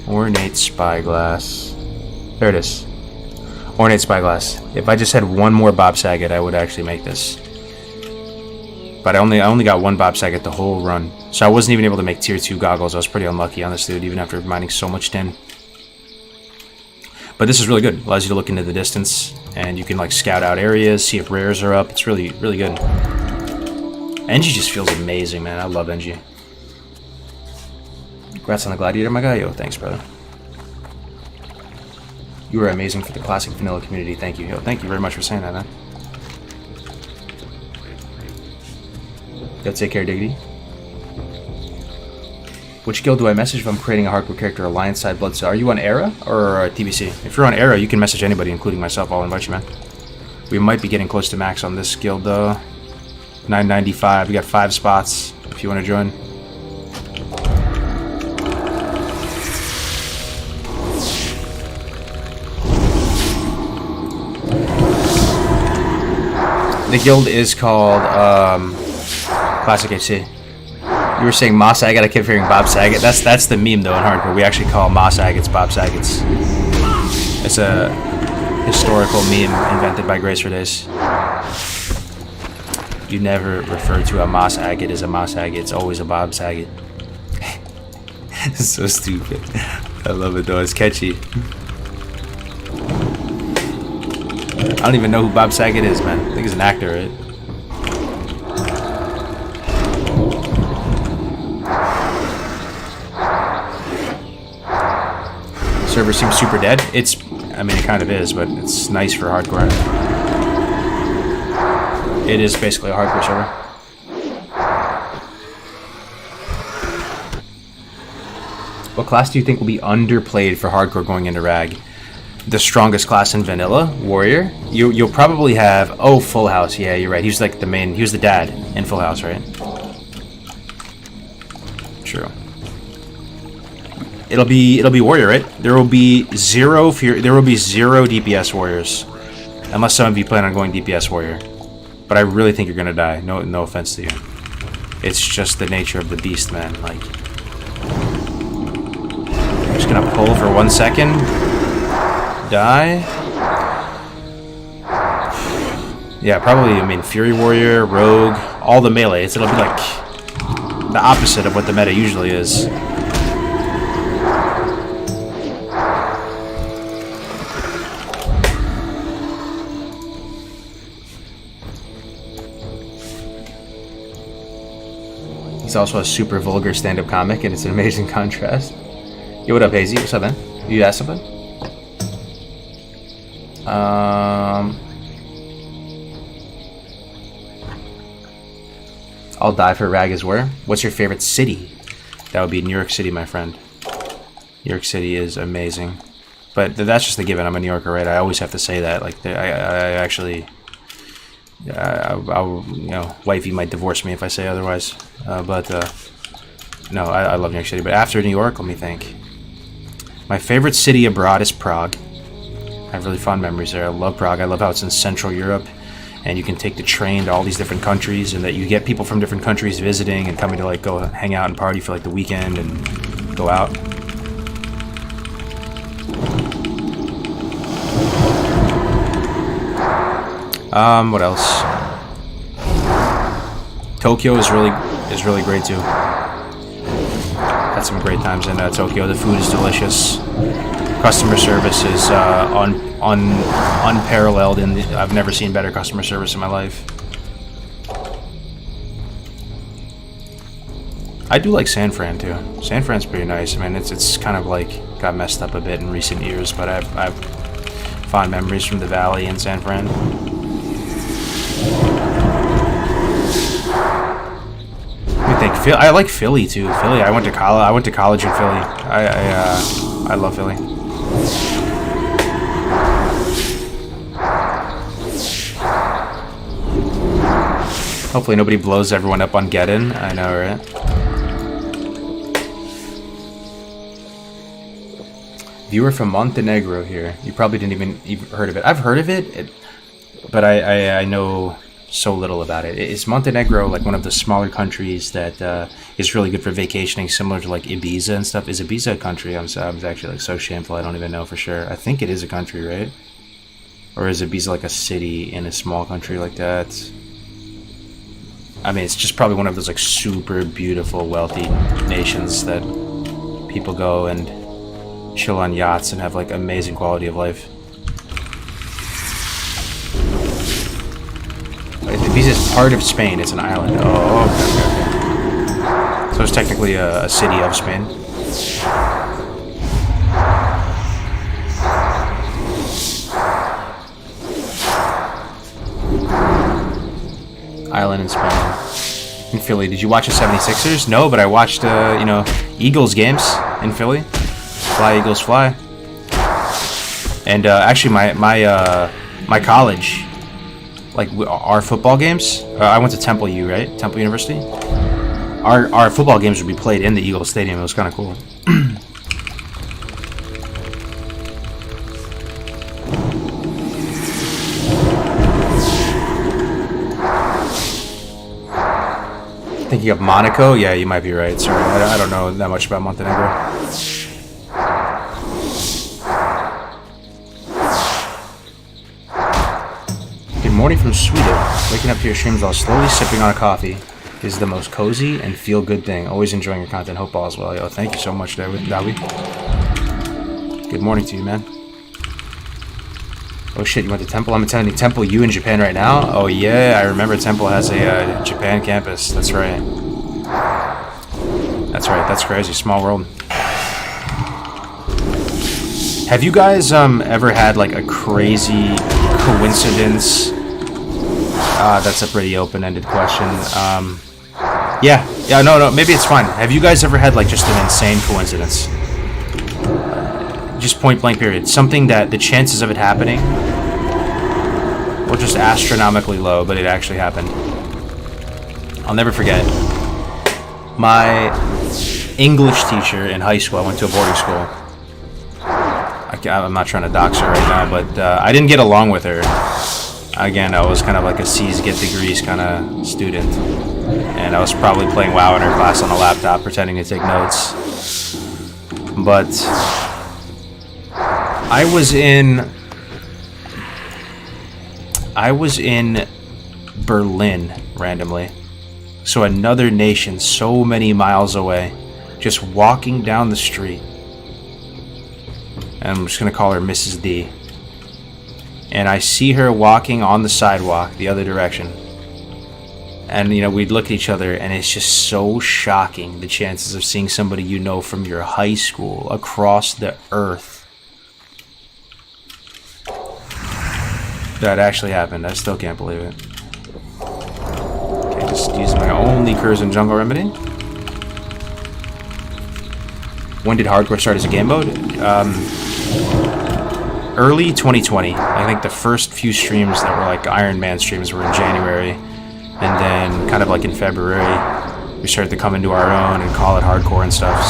Ornate Spyglass. There it is. Ornate Spyglass. If I just had one more Bob Saget, I would actually make this. But I only got one Bob Saget the whole run. So I wasn't even able to make tier 2 goggles. I was pretty unlucky on this dude, even after mining so much tin. But this is really good. Allows you to look into the distance, and you can like scout out areas, see if rares are up. It's really, really good. NG just feels amazing, man. I love NG. Congrats on the Gladiator, my guy. Yo, thanks, brother. You are amazing for the classic vanilla community. Thank you. Yo, thank you very much for saying that, man. Yo, take care, Diggity. Which guild do I message if I'm creating a hardcore character? Alliance side Blood Cell. Are you on Era or TBC? If you're on Era, you can message anybody, including myself. I'll invite you, man. We might be getting close to max on this guild, though. 995. We got 5 spots if you want to join. The guild is called Classic HC. You were saying Moss Saget. I kept hearing Bob Saget. That's the meme though in hardcore. We actually call Moss Saget's Bob Saget's. It's a historical meme invented by Grace for Days. You never refer to a Moss Saget as a Moss Saget. It's always a Bob Saget. It's so stupid. I love it though. It's catchy. I don't even know who Bob Saget is, man. I think he's an actor, right? Server seems super dead. I mean, it kind of is, but it's nice for hardcore. It is basically a hardcore server. What class do you think will be underplayed for hardcore going into Rag? The strongest class in vanilla, Warrior. You'll probably have Full House. Yeah, you're right. He's like the main. He was the dad in Full House, right? True. It'll be Warrior, right? There will be zero DPS Warriors, unless some of you plan on going DPS Warrior. But I really think you're gonna die. No offense to you. It's just the nature of the beast, man. Like, I'm just gonna pull for 1 second. Die. Yeah, probably, I mean, Fury Warrior, Rogue, all the melees. It'll be like the opposite of what the meta usually is. He's also a super vulgar stand-up comic, and it's an amazing contrast. Yo, what up, Hazy? What's up, man? You asked something? I'll die for Rag is where? What's your favorite city? That would be New York City, my friend. New York City is amazing. But that's just a given. I'm a New Yorker, right? I always have to say that. Like, I actually... I'll, you know, wifey might divorce me if I say otherwise. No, I love New York City. But after New York, let me think. My favorite city abroad is Prague. I have really fond memories there. I love Prague. I love how it's in Central Europe, and you can take the train to all these different countries, and that you get people from different countries visiting and coming to like go hang out and party for like the weekend and go out. What else? Tokyo is really great too. Had some great times in Tokyo. The food is delicious. Customer service is unparalleled, and I've never seen better customer service in my life. I do like San Fran too. San Fran's pretty nice. I mean, it's kind of like got messed up a bit in recent years, but I've fond memories from the Valley in San Fran. I like Philly too. Philly. I went to college in Philly. I love Philly. Hopefully nobody blows everyone up on Get In. I know, right? Viewer from Montenegro here. You probably didn't even heard of it. I've heard of it, but I know so little about it. Is Montenegro like one of the smaller countries that is really good for vacationing, similar to like Ibiza and stuff? Is Ibiza a country? I'm actually like so shameful. I don't even know for sure. I think it is a country, right? Or is Ibiza like a city in a small country like that? I mean, it's just probably one of those like super beautiful, wealthy nations that people go and chill on yachts and have like amazing quality of life. Ibiza is part of Spain. It's an island. Oh, okay. So it's technically a city of Spain. Island in Spain. In Philly. Did you watch the 76ers? No, but I watched, Eagles games in Philly. Fly, Eagles, fly. And actually, my college... like our football games, I went to Temple U, right? Temple University. Our football games would be played in the Eagles Stadium. It was kind of cool. Thinking of Monaco? Yeah, you might be right. Sorry, I don't know that much about Montenegro. Morning from Sweden. Waking up to your streams while slowly sipping on a coffee is the most cozy and feel-good thing. Always enjoying your content. Hope all is well. Yo, thank you so much, Dawi. Good morning to you, man. Oh shit, you went to Temple? I'm attending Temple U in Japan right now? Oh yeah, I remember Temple has a Japan campus. That's right. That's crazy. Small world. Have you guys ever had like a crazy coincidence? That's a pretty open-ended question. No, maybe it's fine. Have you guys ever had like just an insane coincidence? Just point blank period. Something that the chances of it happening were just astronomically low, but it actually happened. I'll never forget. My English teacher in high school, I went to a boarding school. I'm not trying to dox her right now, but I didn't get along with her. Again, I was kind of like a C's get degrees kind of student, and I was probably playing WoW in her class on a laptop, pretending to take notes. But I was in Berlin randomly, so another nation so many miles away, just walking down the street. And I'm just gonna call her Mrs. D. And I see her walking on the sidewalk the other direction. And, you know, we'd look at each other, and it's just so shocking, the chances of seeing somebody you know from your high school across the earth. That actually happened. I still can't believe it. Okay, just use my only Curzon jungle remedy. When did hardcore start as a game mode? Early 2020. I think the first few streams that were like Iron Man streams were in January. And then kind of like in February, we started to come into our own and call it hardcore and stuff.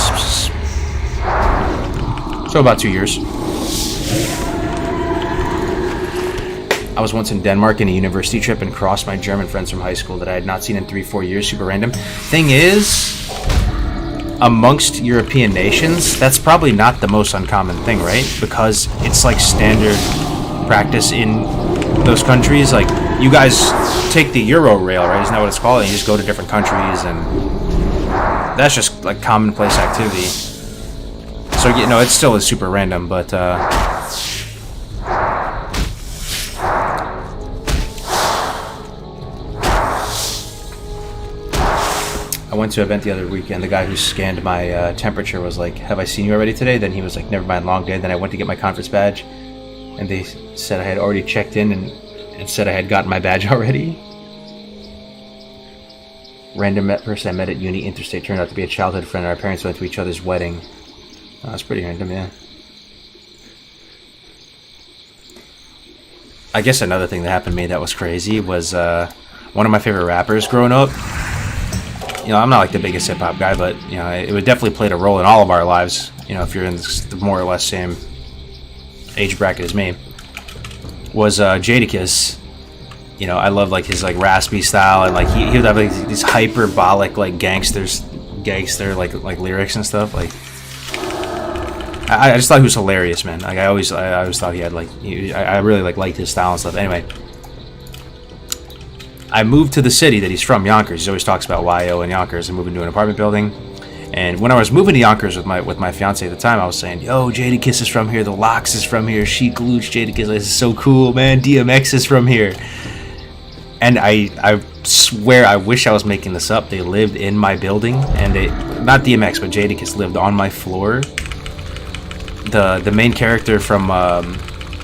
So about 2 years. I was once in Denmark in a university trip and crossed my German friends from high school that I had not seen in 3-4 years. Super random. Thing is, amongst European nations, that's probably not the most uncommon thing, right? Because it's like standard practice in those countries. Like, you guys take the Euro rail, right? Isn't that what it's called? And you just go to different countries, and that's just like commonplace activity. So, you know, it still is super random, but I went to an event the other weekend. The guy who scanned my temperature was like, "Have I seen you already today?" Then he was like, "Never mind, long day." Then I went to get my conference badge, and they said I had already checked in and said I had gotten my badge already. Random person I met at uni interstate turned out to be a childhood friend. Our parents went to each other's wedding. Oh, that's pretty random, yeah. I guess another thing that happened to me that was crazy was one of my favorite rappers growing up. You know, I'm not like the biggest hip-hop guy, but, you know, it would definitely played a role in all of our lives, you know, if you're in the more or less same age bracket as me, was Jadakiss. You know, I love like his like raspy style, and like he would have like these hyperbolic like gangster like lyrics and stuff. Like I just thought he was hilarious, man. Like I always thought he had like I really like liked his style and stuff. Anyway, I moved to the city that he's from, Yonkers. He always talks about YO and Yonkers. I moved into an apartment building. And when I was moving to Yonkers with my fiance at the time, I was saying, "Yo, Jadakiss is from here. The Lox is from here. Sheik Luch, Jadakiss, this is so cool, man. DMX is from here." And I swear, I wish I was making this up. They lived in my building, and not DMX, but Jadakiss lived on my floor. The main character from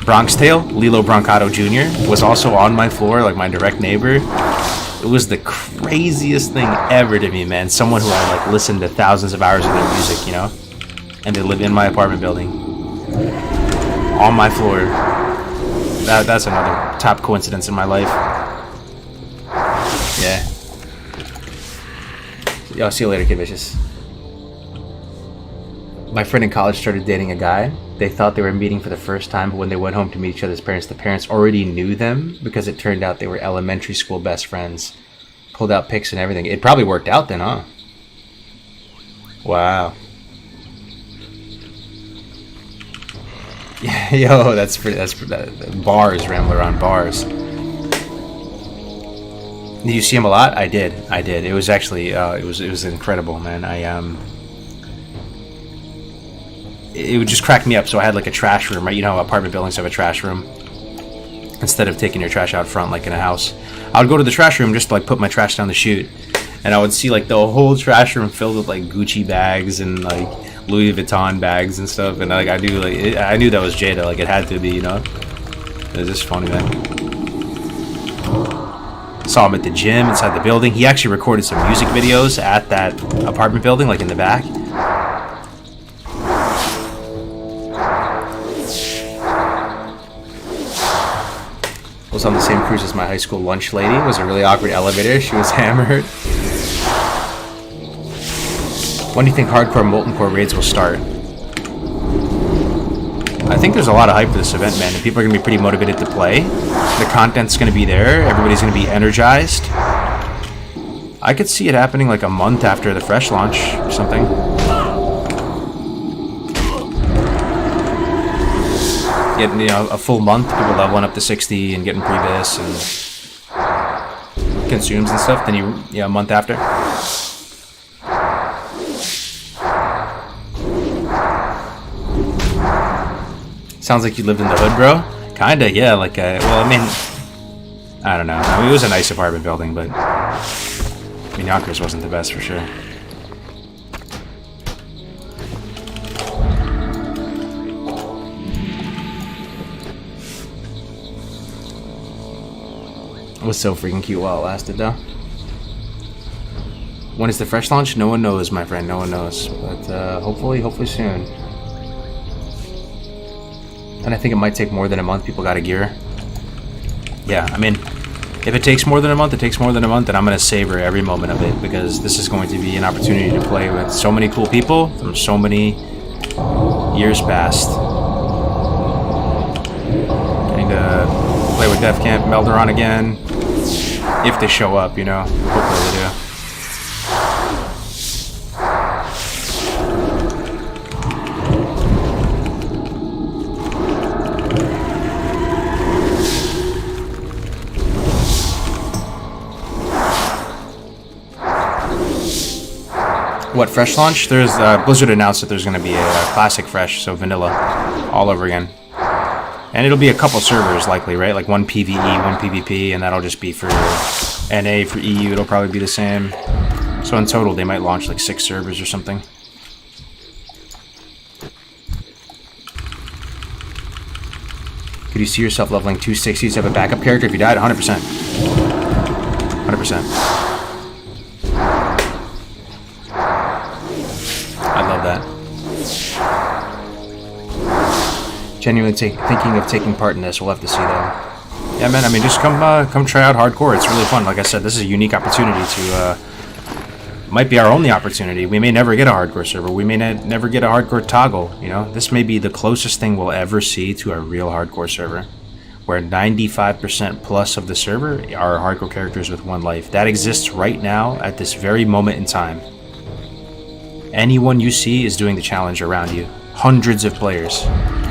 Bronx Tale, Lilo Brancato Jr., was also on my floor, like my direct neighbor. It was the craziest thing ever to me, man. Someone who I like listened to thousands of hours of their music, you know? And they live in my apartment building. On my floor. That's another top coincidence in my life. Yeah. Yo, see you later, Kid Vicious. My friend in college started dating a guy. They thought they were meeting for the first time, but when they went home to meet each other's parents, the parents already knew them because it turned out they were elementary school best friends. Pulled out pics and everything. It probably worked out then, huh? Wow. Yo, that's bars, Rambler on bars. Did you see him a lot? I did. It was actually it was incredible, man. It would just crack me up. So I had like a trash room, right? You know how apartment buildings have a trash room? Instead of taking your trash out front like in a house, I would go to the trash room just to like put my trash down the chute, and I would see like the whole trash room filled with like Gucci bags and like Louis Vuitton bags and stuff, and like I knew that was Jada, like it had to be, you know. It was just funny, man. Saw him at the gym inside the building. He actually recorded some music videos at that apartment building, like in the back. Was on the same cruise as my high school lunch lady. It was a really awkward elevator. She was hammered. When do you think hardcore molten core raids will start? I think there's a lot of hype for this event, man, and people are going to be pretty motivated to play. The content's going to be there. Everybody's going to be energized. I could see it happening like a month after the fresh launch or something. Getting, you know, a full month, people leveling up to 60 and getting pre-bis and consumes and stuff. Then a month after. Sounds like you lived in the hood, bro. Kinda, yeah. Like, well, I mean, I don't know. I mean, it was a nice apartment building, but I mean, Yonkers wasn't the best for sure. It was so freaking cute while it lasted, though. When is the fresh launch? No one knows, my friend. No one knows. But hopefully soon. And I think it might take more than a month. People got a gear. Yeah, I mean, if it takes more than a month, it takes more than a month, and I'm going to savor every moment of it, because this is going to be an opportunity to play with so many cool people from so many years past. Getting to play with Def Camp, Melderon again, if they show up, you know. Hopefully they do. What, fresh launch? There's Blizzard announced that there's going to be a classic fresh, so vanilla, all over again. And it'll be a couple servers likely, right? Like one PvE, one PvP, and that'll just be for NA. For EU, it'll probably be the same. So in total, they might launch like 6 servers or something. Could you see yourself leveling 260s to have a backup character if you died? 100%. 100%. Genuinely thinking of taking part in this. We'll have to see though. Yeah, man. I mean, just come try out hardcore. It's really fun. Like I said, this is a unique opportunity to. Might be our only opportunity. We may never get a hardcore server. We may never get a hardcore toggle. You know, this may be the closest thing we'll ever see to a real hardcore server, where 95% plus of the server are hardcore characters with 1 life. That exists right now at this very moment in time. Anyone you see is doing the challenge around you. Hundreds of players.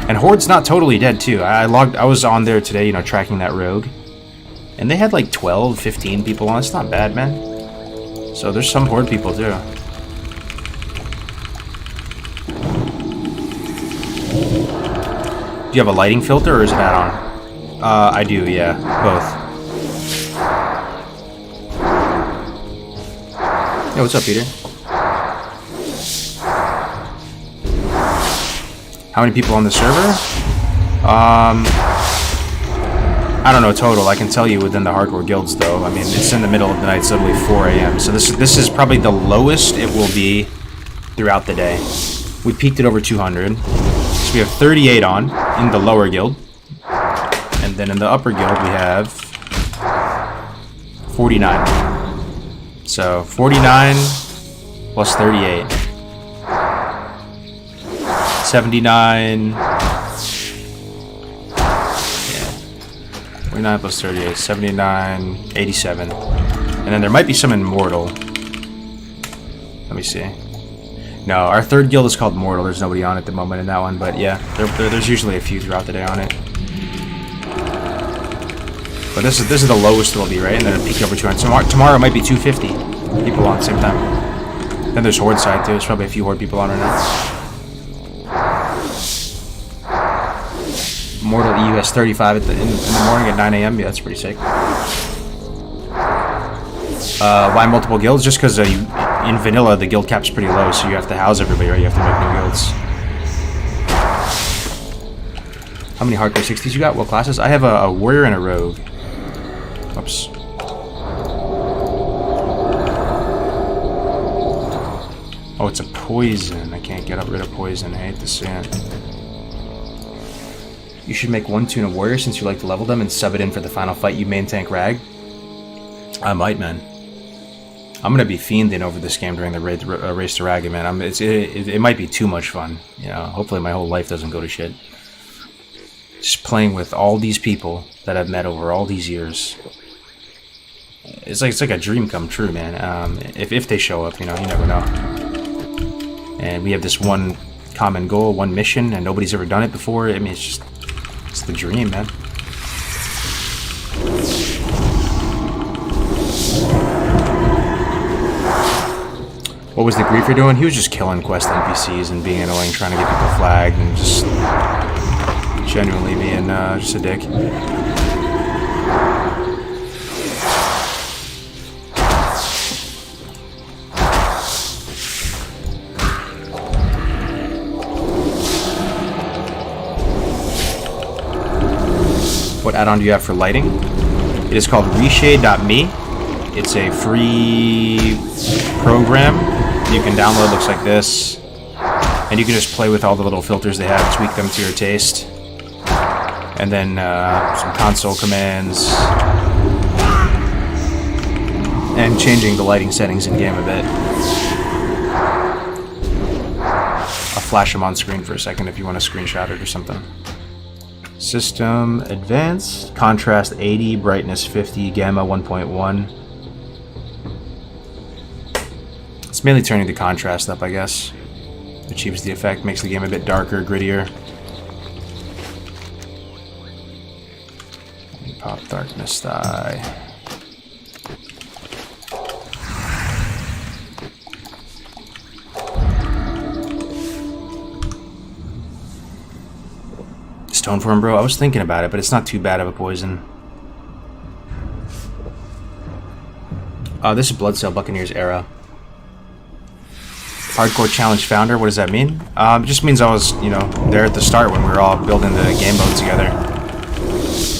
And Horde's not totally dead too. I was on there today, you know, tracking that rogue. And they had like 12, 15 people on. It's not bad, man. So there's some Horde people too. Do you have a lighting filter or is it add-on? I do, yeah. Both. Hey, what's up, Peter? How many people on the server? I don't know total. I can tell you within the hardcore guilds, though. I mean, it's in the middle of the night, suddenly 4 a.m. So this is probably the lowest it will be throughout the day. We peaked at over 200. So we have 38 on in the lower guild. And then in the upper guild, we have 49. So 49 plus 38. 79. Yeah. 49 plus 38. 79. 87. And then there might be some in Mortal. Let me see. No, our third guild is called Mortal. There's nobody on at the moment in that one, but yeah, there's usually a few throughout the day on it. But this is the lowest it'll be, right? And then it'll peak over 200. Tomorrow it might be 250 people on at the same time. Then there's Horde side too. There's probably a few Horde people on right now. Mortal EU has 35 in the morning at 9 a.m. Yeah, that's pretty sick. Why multiple guilds? Just because in vanilla the guild cap's pretty low, so you have to house everybody, right? You have to make new guilds. How many hardcore 60s you got? What classes? I have a warrior and a rogue. Oops. Oh, it's a poison. I can't get rid of poison. I hate to see it. You should make one tune of warrior since you like to level them and sub it in for the final fight. You main tank rag. I might, man. I'm gonna be fiending over this game during the race to Rag, man. It might be too much fun. You know, hopefully my whole life doesn't go to shit. Just playing with all these people that I've met over all these years. It's like a dream come true, man. If they show up, you know, you never know. And we have this one common goal, one mission, and nobody's ever done it before. I mean, it's the dream, man. What was the griefer doing? He was just killing quest NPCs and being annoying, trying to get people flagged, and just genuinely being just a dick. what add-on do you have for lighting? It is called reshade.me. It's a free program you can download. Looks like this. And you can just play with all the little filters they have, tweak them to your taste. And then some console commands. And changing the lighting settings in game a bit. I'll flash them on screen for a second if you want to screenshot it or something. System advanced, contrast 80, brightness 50, gamma 1.1. It's mainly turning the contrast up, I guess. Achieves the effect, makes the game a bit darker, grittier. Pop darkness die. Stone form, bro. I was thinking about it, but it's not too bad of a poison. This is Blood Cell Buccaneers era. Hardcore Challenge Founder, what does that mean? It just means I was, you know, there at the start when we were all building the game mode together.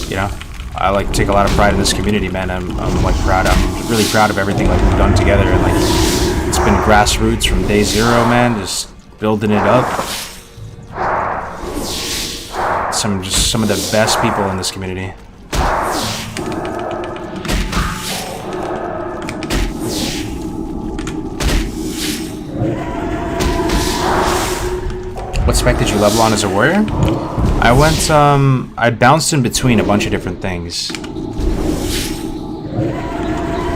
You know, I like take a lot of pride in this community, man. I'm like proud. I'm really proud of everything like we've done together, and like it's been grassroots from day zero, man. Just building it up. Some of the best people in this community. What spec did you level on as a warrior? I went, I bounced in between a bunch of different things.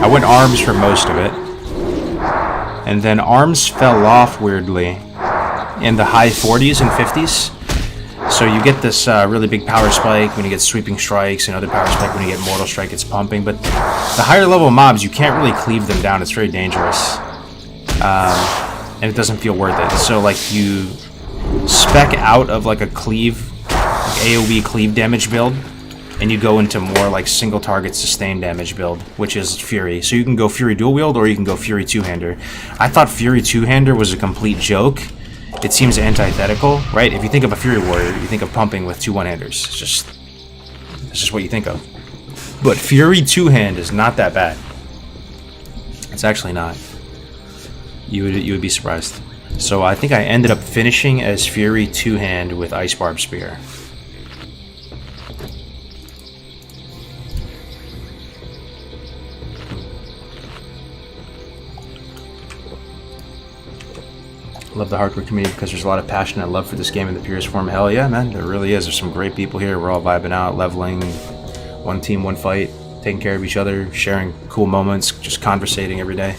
I went arms for most of it. And then arms fell off weirdly in the high 40s and 50s. So you get this really big power spike when you get sweeping strikes, and other power spike when you get mortal strike, it's pumping. But the higher level mobs, you can't really cleave them down. It's very dangerous. And it doesn't feel worth it. So like you spec out of like a cleave, like AoE cleave damage build, and you go into more like single target sustained damage build, which is Fury. So you can go Fury dual wield or you can go Fury two-hander. I thought Fury two-hander was a complete joke. It seems antithetical, right? If you think of a Fury warrior, you think of pumping with two one-handers. It's just what you think of. But Fury two-hand is not that bad. It's actually not. You would be surprised. So I think I ended up finishing as Fury two-hand with Ice Barb Spear. Love the hardcore community because there's a lot of passion and love for this game in the purest form. Hell yeah, man, there really is. There's some great people here. We're all vibing out, leveling, one team, one fight, taking care of each other, sharing cool moments, just conversating every day.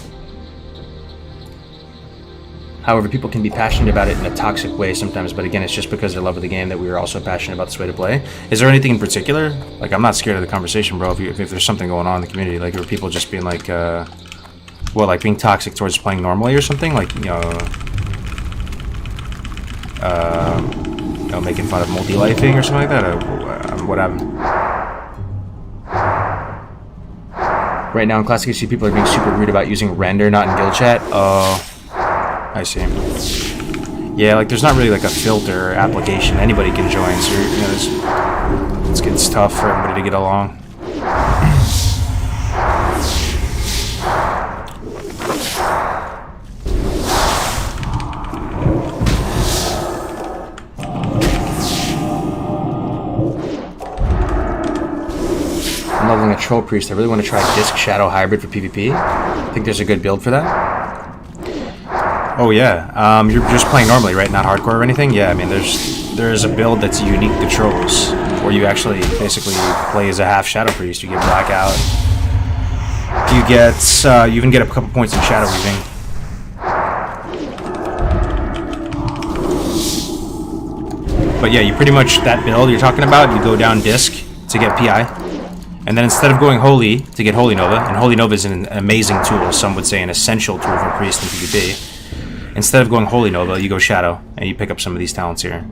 However, people can be passionate about it in a toxic way sometimes, but again, it's just because they love the game that we are also passionate about this way to play. Is there anything in particular? Like, I'm not scared of the conversation, bro, if there's something going on in the community, like, are people just being like, well, like being toxic towards playing normally or something? Like, you know, making fun of multi-lifing or something like that, or whatever. Right now in Classic HC, people are being super rude about using render, not in guild chat. Oh, I see. Yeah, like there's not really like a filter or application anybody can join, so you know, it's tough for everybody to get along. Leveling a Troll Priest. I really want to try Disc Shadow Hybrid for PvP. I think there's a good build for that. Oh yeah, you're just playing normally, right? Not hardcore or anything? Yeah, I mean, there is a build that's unique to Trolls, where you actually basically play as a half Shadow Priest. You get Blackout. You even get a couple points in Shadow Weaving. But yeah, you pretty much, that build you're talking about, you go down Disc to get PI. And then instead of going Holy to get Holy Nova, and Holy Nova is an amazing tool, some would say an essential tool for Priest in PvP. Instead of going Holy Nova, you go Shadow, and you pick up some of these talents here.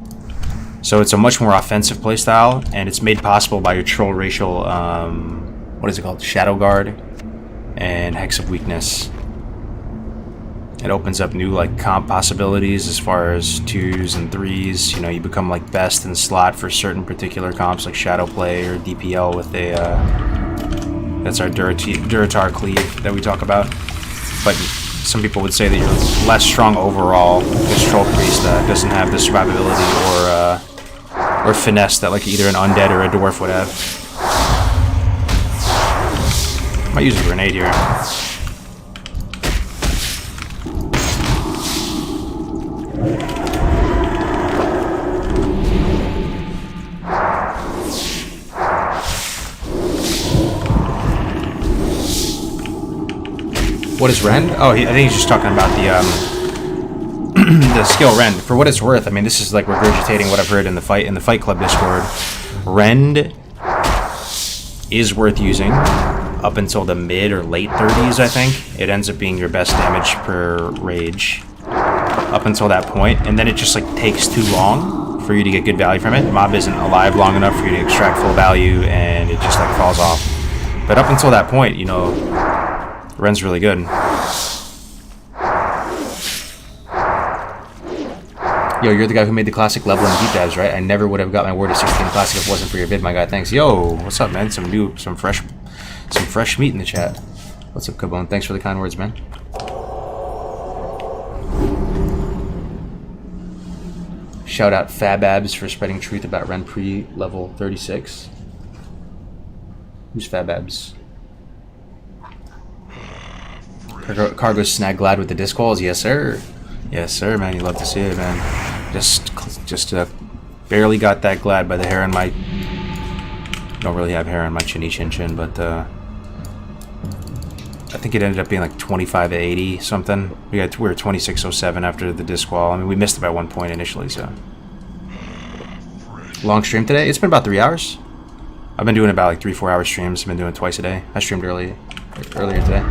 So it's a much more offensive playstyle, and it's made possible by your Troll Racial, what is it called? Shadow Guard, and Hex of Weakness. It opens up new like comp possibilities as far as 2s and 3s. You know, you become like best in slot for certain particular comps like Shadow Play or DPL with a that's our Duratar cleave that we talk about. But some people would say that you're less strong overall because Troll Priest doesn't have the survivability or finesse that like either an Undead or a Dwarf would have. I might use a grenade here. What is Rend? Oh, I think he's just talking about the the skill Rend. For what it's worth, I mean, this is like regurgitating what I've heard in the Fight Club Discord. Rend is worth using up until the mid or late 30s, I think. It ends up being your best damage per rage up until that point, and then it just like takes too long for you to get good value from it. Mob isn't alive long enough for you to extract full value, and it just like falls off. But up until that point, you know, Ren's really good. Yo, you're the guy who made the classic level and deep dives, right? I never would have got my word of 16 classic if it wasn't for your vid, my guy. Thanks. Yo, what's up, man? Some fresh meat in the chat. What's up, Kabone? Thanks for the kind words, man. Shout out Fababs for spreading truth about Ren pre-level 36. Who's Fababs? Kargoz snag glad with the disc walls. Yes, sir. Yes, sir, man. You love to see it, man. Just barely got that glad by the hair on my... Don't really have hair on my chinny chin, but I think it ended up being like 25 to 80 something. We were 2607 after the disc wall. I mean, we missed it by 1 point initially, so. Long stream today? It's been about 3 hours. I've been doing about like 3-4 hour streams. I've been doing it twice a day. I streamed earlier today.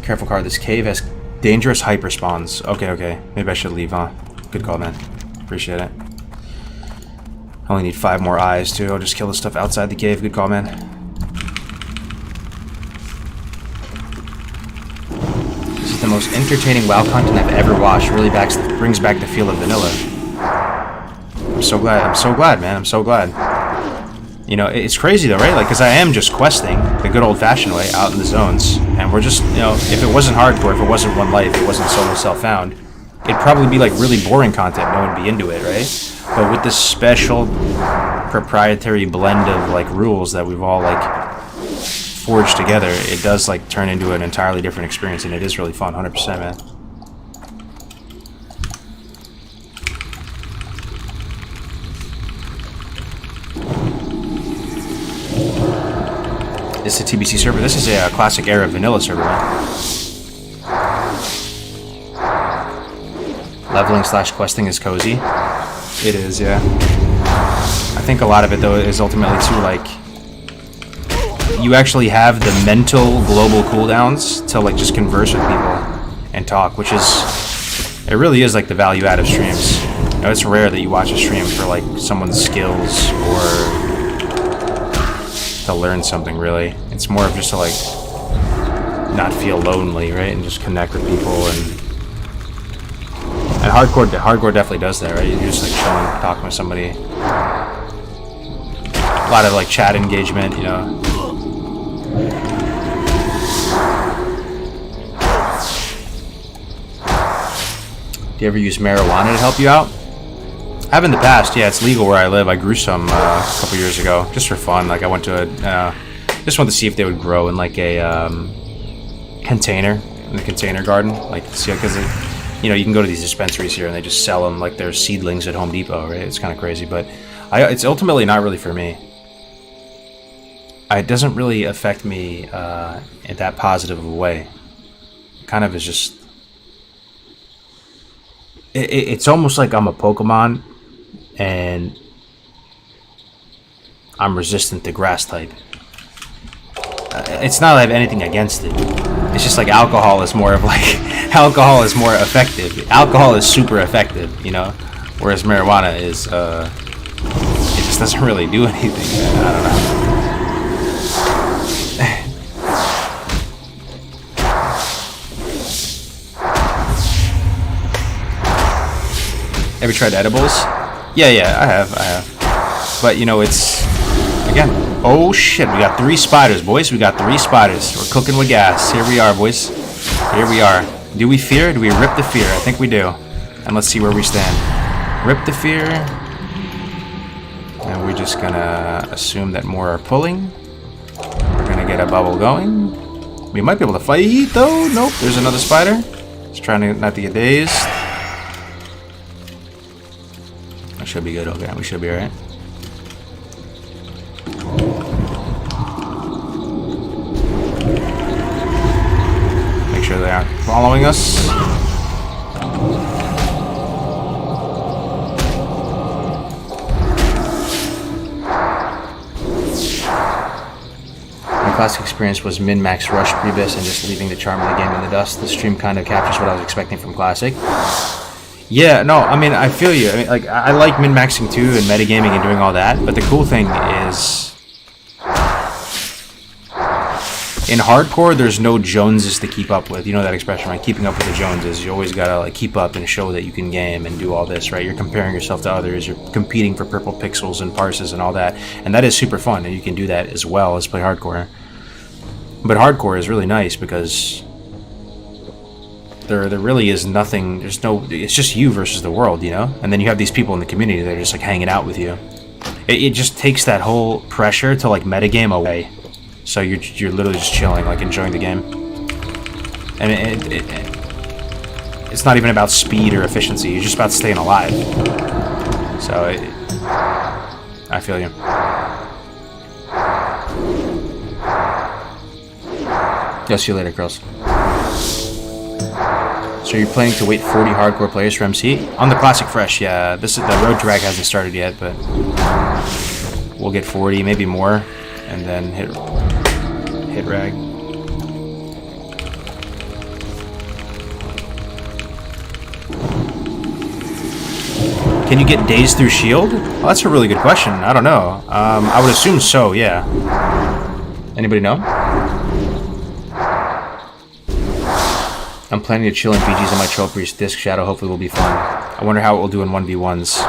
Careful, car. This cave has dangerous hyper spawns. Okay. Maybe I should leave, huh? Good call, man. Appreciate it. I only need 5 more eyes, too. I'll just kill the stuff outside the cave. Good call, man. This is the most entertaining WoW content I've ever watched. Really brings back the feel of vanilla. I'm so glad, man. I'm so glad. You know, it's crazy though, right? Like, because I am just questing the good old-fashioned way out in the zones, and we're just, you know, if it wasn't hardcore, if it wasn't One Life, it wasn't solo self-found, it'd probably be like really boring content. No one would be into it, right? But with this special proprietary blend of like rules that we've all like forged together, it does like turn into an entirely different experience, and it is really fun. 100%, man. This is a TBC server. This is a classic era vanilla server, man. Leveling / questing is cozy. It is, yeah. I think a lot of it, though, is ultimately too, like... You actually have the mental global cooldowns to, like, just converse with people and talk, which is... It really is, like, the value add of streams. You know, it's rare that you watch a stream for, like, someone's skills or... to learn something, really. It's more of just to like not feel lonely, right, and just connect with people, and hardcore definitely does that, right? You're just like chilling, talking with somebody, a lot of like chat engagement, you know. Do you ever use marijuana to help you out? I have in the past, yeah. It's legal where I live. I grew some a couple years ago, just for fun. Like I went to just wanted to see if they would grow in like a container, in the container garden. Like, see, because you know, you can go to these dispensaries here and they just sell them like they're seedlings at Home Depot, right? It's kind of crazy, but it's ultimately not really for me. It doesn't really affect me in that positive of a way. It kind of is just. It's almost like I'm a Pokemon. And I'm resistant to grass type. It's not that I have anything against it. It's just like alcohol is more of like... alcohol is more effective. Alcohol is super effective, you know? Whereas marijuana is... it just doesn't really do anything. I don't know. Ever tried edibles? Yeah, I have. But you know, it's again. Oh shit, we got 3 spiders, boys. We got 3 spiders. We're cooking with gas. Here we are, boys. Here we are. Do we fear? Do we rip the fear? I think we do. And let's see where we stand. Rip the fear. And we're just gonna assume that more are pulling. We're gonna get a bubble going. We might be able to fight though. Nope, there's another spider. Just trying to not to get dazed. That should be good. Okay, we should be alright. Make sure they aren't following us. My classic experience was min-max rush pre-bis and just leaving the charm of the game in the dust. The stream kind of captures what I was expecting from classic. Yeah, no, I mean, I feel you. I mean, like, I like min-maxing too and metagaming and doing all that, but the cool thing is in hardcore, there's no Joneses to keep up with. You know that expression, right? Keeping up with the Joneses. You always gotta like keep up and show that you can game and do all this, right? You're comparing yourself to others. You're competing for purple pixels and parses and all that, and that is super fun. And you can do that as well as play hardcore. But hardcore is really nice because there really is nothing. There's no. It's just you versus the world, you know. And then you have these people in the community that are just like hanging out with you. It just takes that whole pressure to like metagame away. So you're literally just chilling, like enjoying the game. And it's not even about speed or efficiency. You're just about staying alive. So I feel you. Yeah, see you later, girls. So you're planning to wait 40 hardcore players for MC? On the Classic Fresh, yeah. The road drag hasn't started yet, but we'll get 40, maybe more, and then hit rag. Can you get dazed through shield? Well, that's a really good question. I don't know. I would assume so, yeah. Anybody know? I'm planning to chill in BGs on my Troll Priest Disc Shadow. Hopefully will be fun. I wonder how it will do in 1v1s.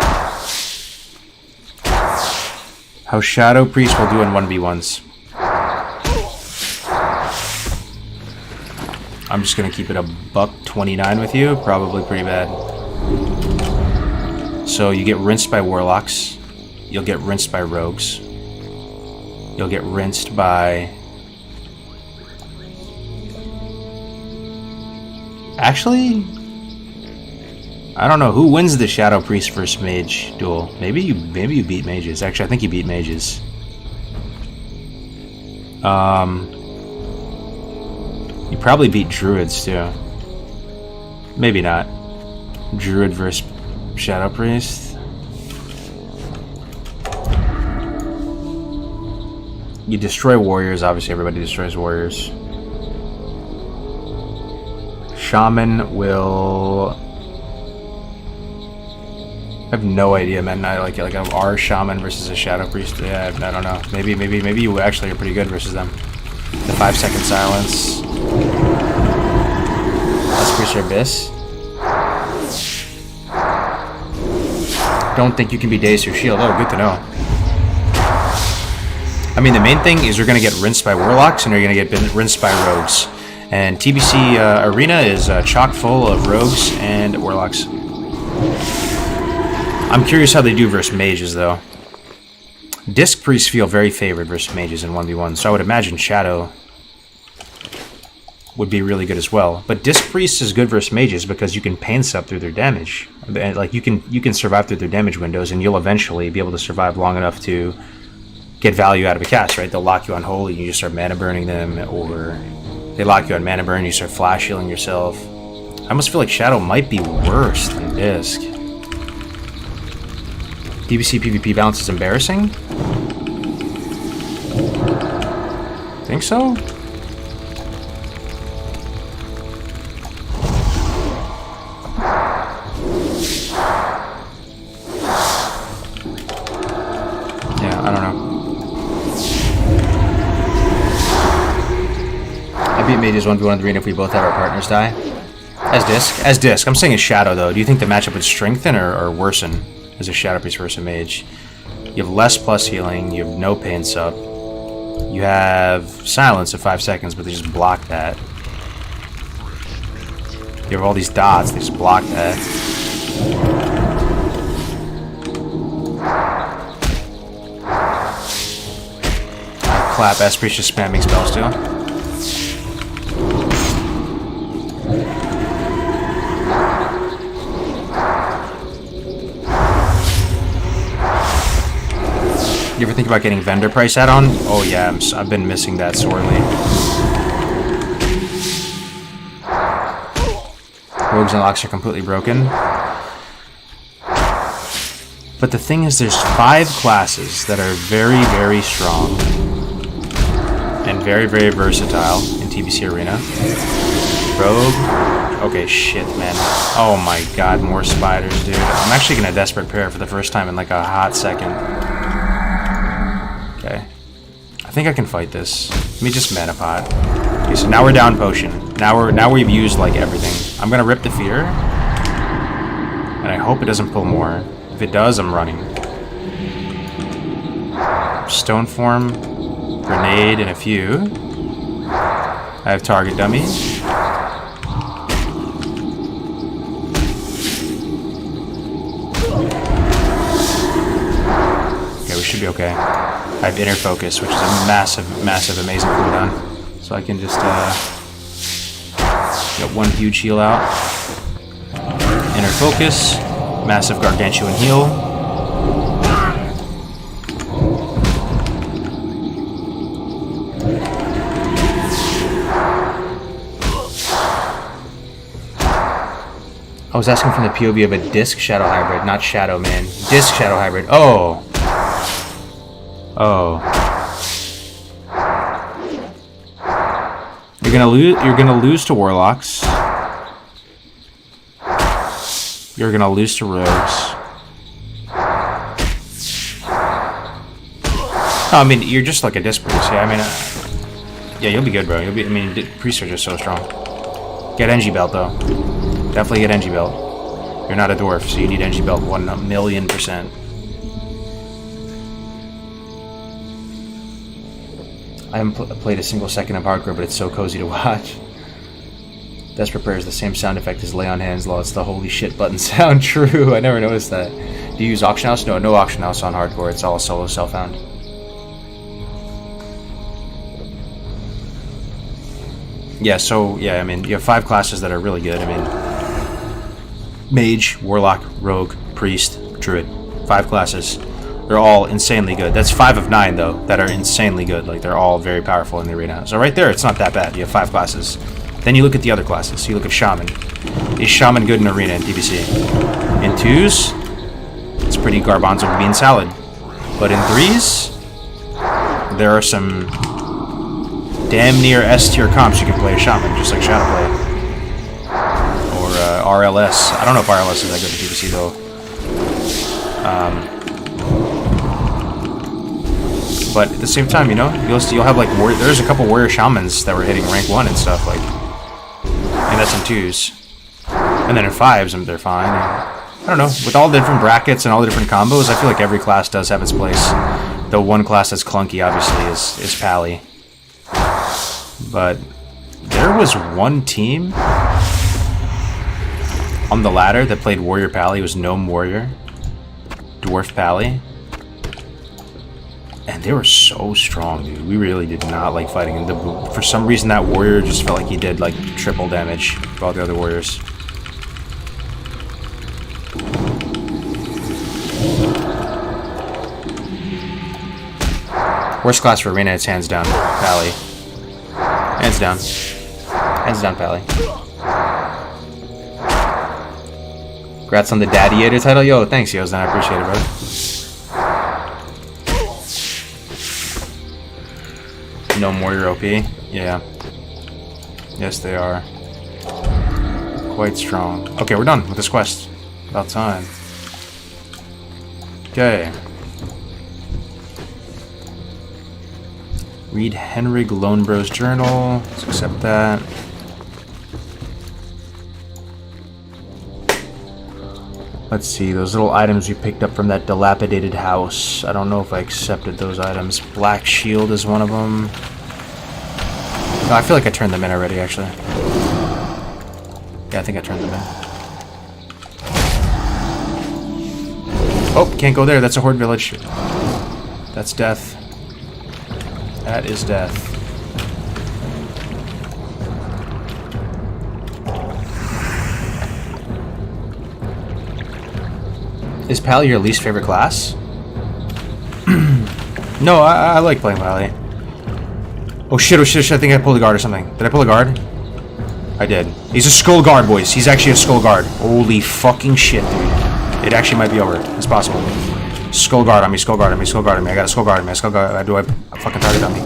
How Shadow Priest will do in 1v1s. I'm just gonna keep it a $1.29 with you. Probably pretty bad. So you get rinsed by Warlocks. You'll get rinsed by Rogues. You'll get rinsed by... Actually, I don't know who wins the Shadow Priest versus Mage duel. Maybe you beat Mages. Actually, I think you beat Mages. You probably beat Druids too. Maybe not. Druid versus Shadow Priest. You destroy warriors. Obviously, everybody destroys warriors. Shaman will... I have no idea, man. I like our Shaman versus a Shadow Priest. Yeah, I don't know. Maybe you actually are pretty good versus them. The 5-second silence. Let's Priest or Abyss. Don't think you can be dazed through shield. Oh, good to know. I mean, the main thing is you're gonna get rinsed by Warlocks and you're gonna get rinsed by Rogues. And TBC Arena is chock full of Rogues and Warlocks. I'm curious how they do versus Mages, though. Disc Priests feel very favored versus Mages in 1v1, so I would imagine Shadow would be really good as well. But Disc Priests is good versus Mages because you can pain sub through their damage. Like you can survive through their damage windows, and you'll eventually be able to survive long enough to get value out of a cast, right? They'll lock you on Holy, and you just start mana burning them, or they lock you on mana burn, you start flash healing yourself. I almost feel like Shadow might be worse than Disc. DBC PvP balance is embarrassing? Think so? Yeah, I don't know. I beat Mages 1v1 in the arena if we both have our partners die. As disc? As disc. I'm saying as shadow, though. Do you think the matchup would strengthen or worsen as a shadow priest versus a mage? You have less plus healing. You have no pain sub. You have silence of 5 seconds, but they just block that. You have all these dots. They just block that. Clap. S priest just spamming spell steal. You ever think about getting vendor price add-on? Oh yeah, I've been missing that sorely. Rogues and locks are completely broken. But the thing is, there's 5 classes that are very, very strong and very, very versatile in TBC Arena. Rogue. Okay, shit, man. Oh my god, more spiders, dude. I'm actually gonna desperate prayer for the first time in like a hot second. Okay. I think I can fight this. Let me just mana pot. Okay, so now we're down potion. Now we've used like everything. I'm gonna rip the fear. And I hope it doesn't pull more. If it does, I'm running. Stone form, grenade, and a few. I have target dummy. Okay, we should be okay. I have inner focus, which is a massive, massive, amazing cooldown. So I can just get one huge heal out. Inner focus, massive gargantuan heal. I was asking from the POV of a disc shadow hybrid, not shadow man. Disc shadow hybrid. Oh. Oh. You're gonna lose to warlocks. You're gonna lose to rogues. I mean, you're just like a disc priest. Yeah, I mean, yeah, you'll be good, bro. You'll be. I mean, priests are just so strong. Get NG belt though. Definitely get NG belt. You're not a dwarf, so you need NG belt 1,000,000%. I haven't played a single second of hardcore, but it's so cozy to watch. Desperate Prayer is the same sound effect as Lay on Hands Law. It's the holy shit button sound. True, I never noticed that. Do you use Auction House? No Auction House on hardcore. It's all solo self-found. Yeah, so, yeah, I mean, you have 5 classes that are really good. I mean, Mage, Warlock, Rogue, Priest, Druid. 5 classes. They're all insanely good. That's 5 of 9, though, that are insanely good. Like, they're all very powerful in the arena. So right there, it's not that bad. You have 5 classes. Then you look at the other classes. You look at Shaman. Is Shaman good in arena in TBC? In 2s, it's pretty garbanzo bean salad. But in 3s, there are some damn near S-tier comps you can play a Shaman, just like Shadowplay. Or RLS. I don't know if RLS is that good in TBC, though. But at the same time, you know, you'll have like there's a couple warrior shamans that were hitting rank 1 and stuff, like, and that's in 2s, and then in 5s they're fine. And, I don't know, with all the different brackets and all the different combos, I feel like every class does have its place. The one class that's clunky, obviously, is Pally. But there was one team on the ladder that played Warrior Pally. It was Gnome Warrior, Dwarf Pally. And they were so strong, dude. We really did not like fighting them. For some reason, that warrior just felt like he did like triple damage to all the other warriors. Worst class for arena, it's hands down Pally. Hands down. Hands down Pally. Congrats on the Daddy-ator title. Yo, thanks, Yozan. I appreciate it, bro. No Warrior OP? Yeah. Yes, they are. Quite strong. Okay, we're done with this quest. About time. Okay. Read Henrig Lonebro's journal. Let's accept that. Let's see, those little items we picked up from that dilapidated house. I don't know if I accepted those items. Black shield is one of them. No, I feel like I turned them in already, actually. Yeah, I think I turned them in. Oh, can't go there. That's a horde village. That's death. That is death. Is Pally your least favorite class? No, I like playing Pally. Oh shit, I think I pulled a guard or something. Did I pull a guard? I did. He's a skull guard, boys. He's actually a skull guard. Holy fucking shit, dude. It actually might be over. It's possible. Skull guard on me, skull guard on me, skull guard on me. I got a skull guard on me, skull guard. Do I have a fucking target on me?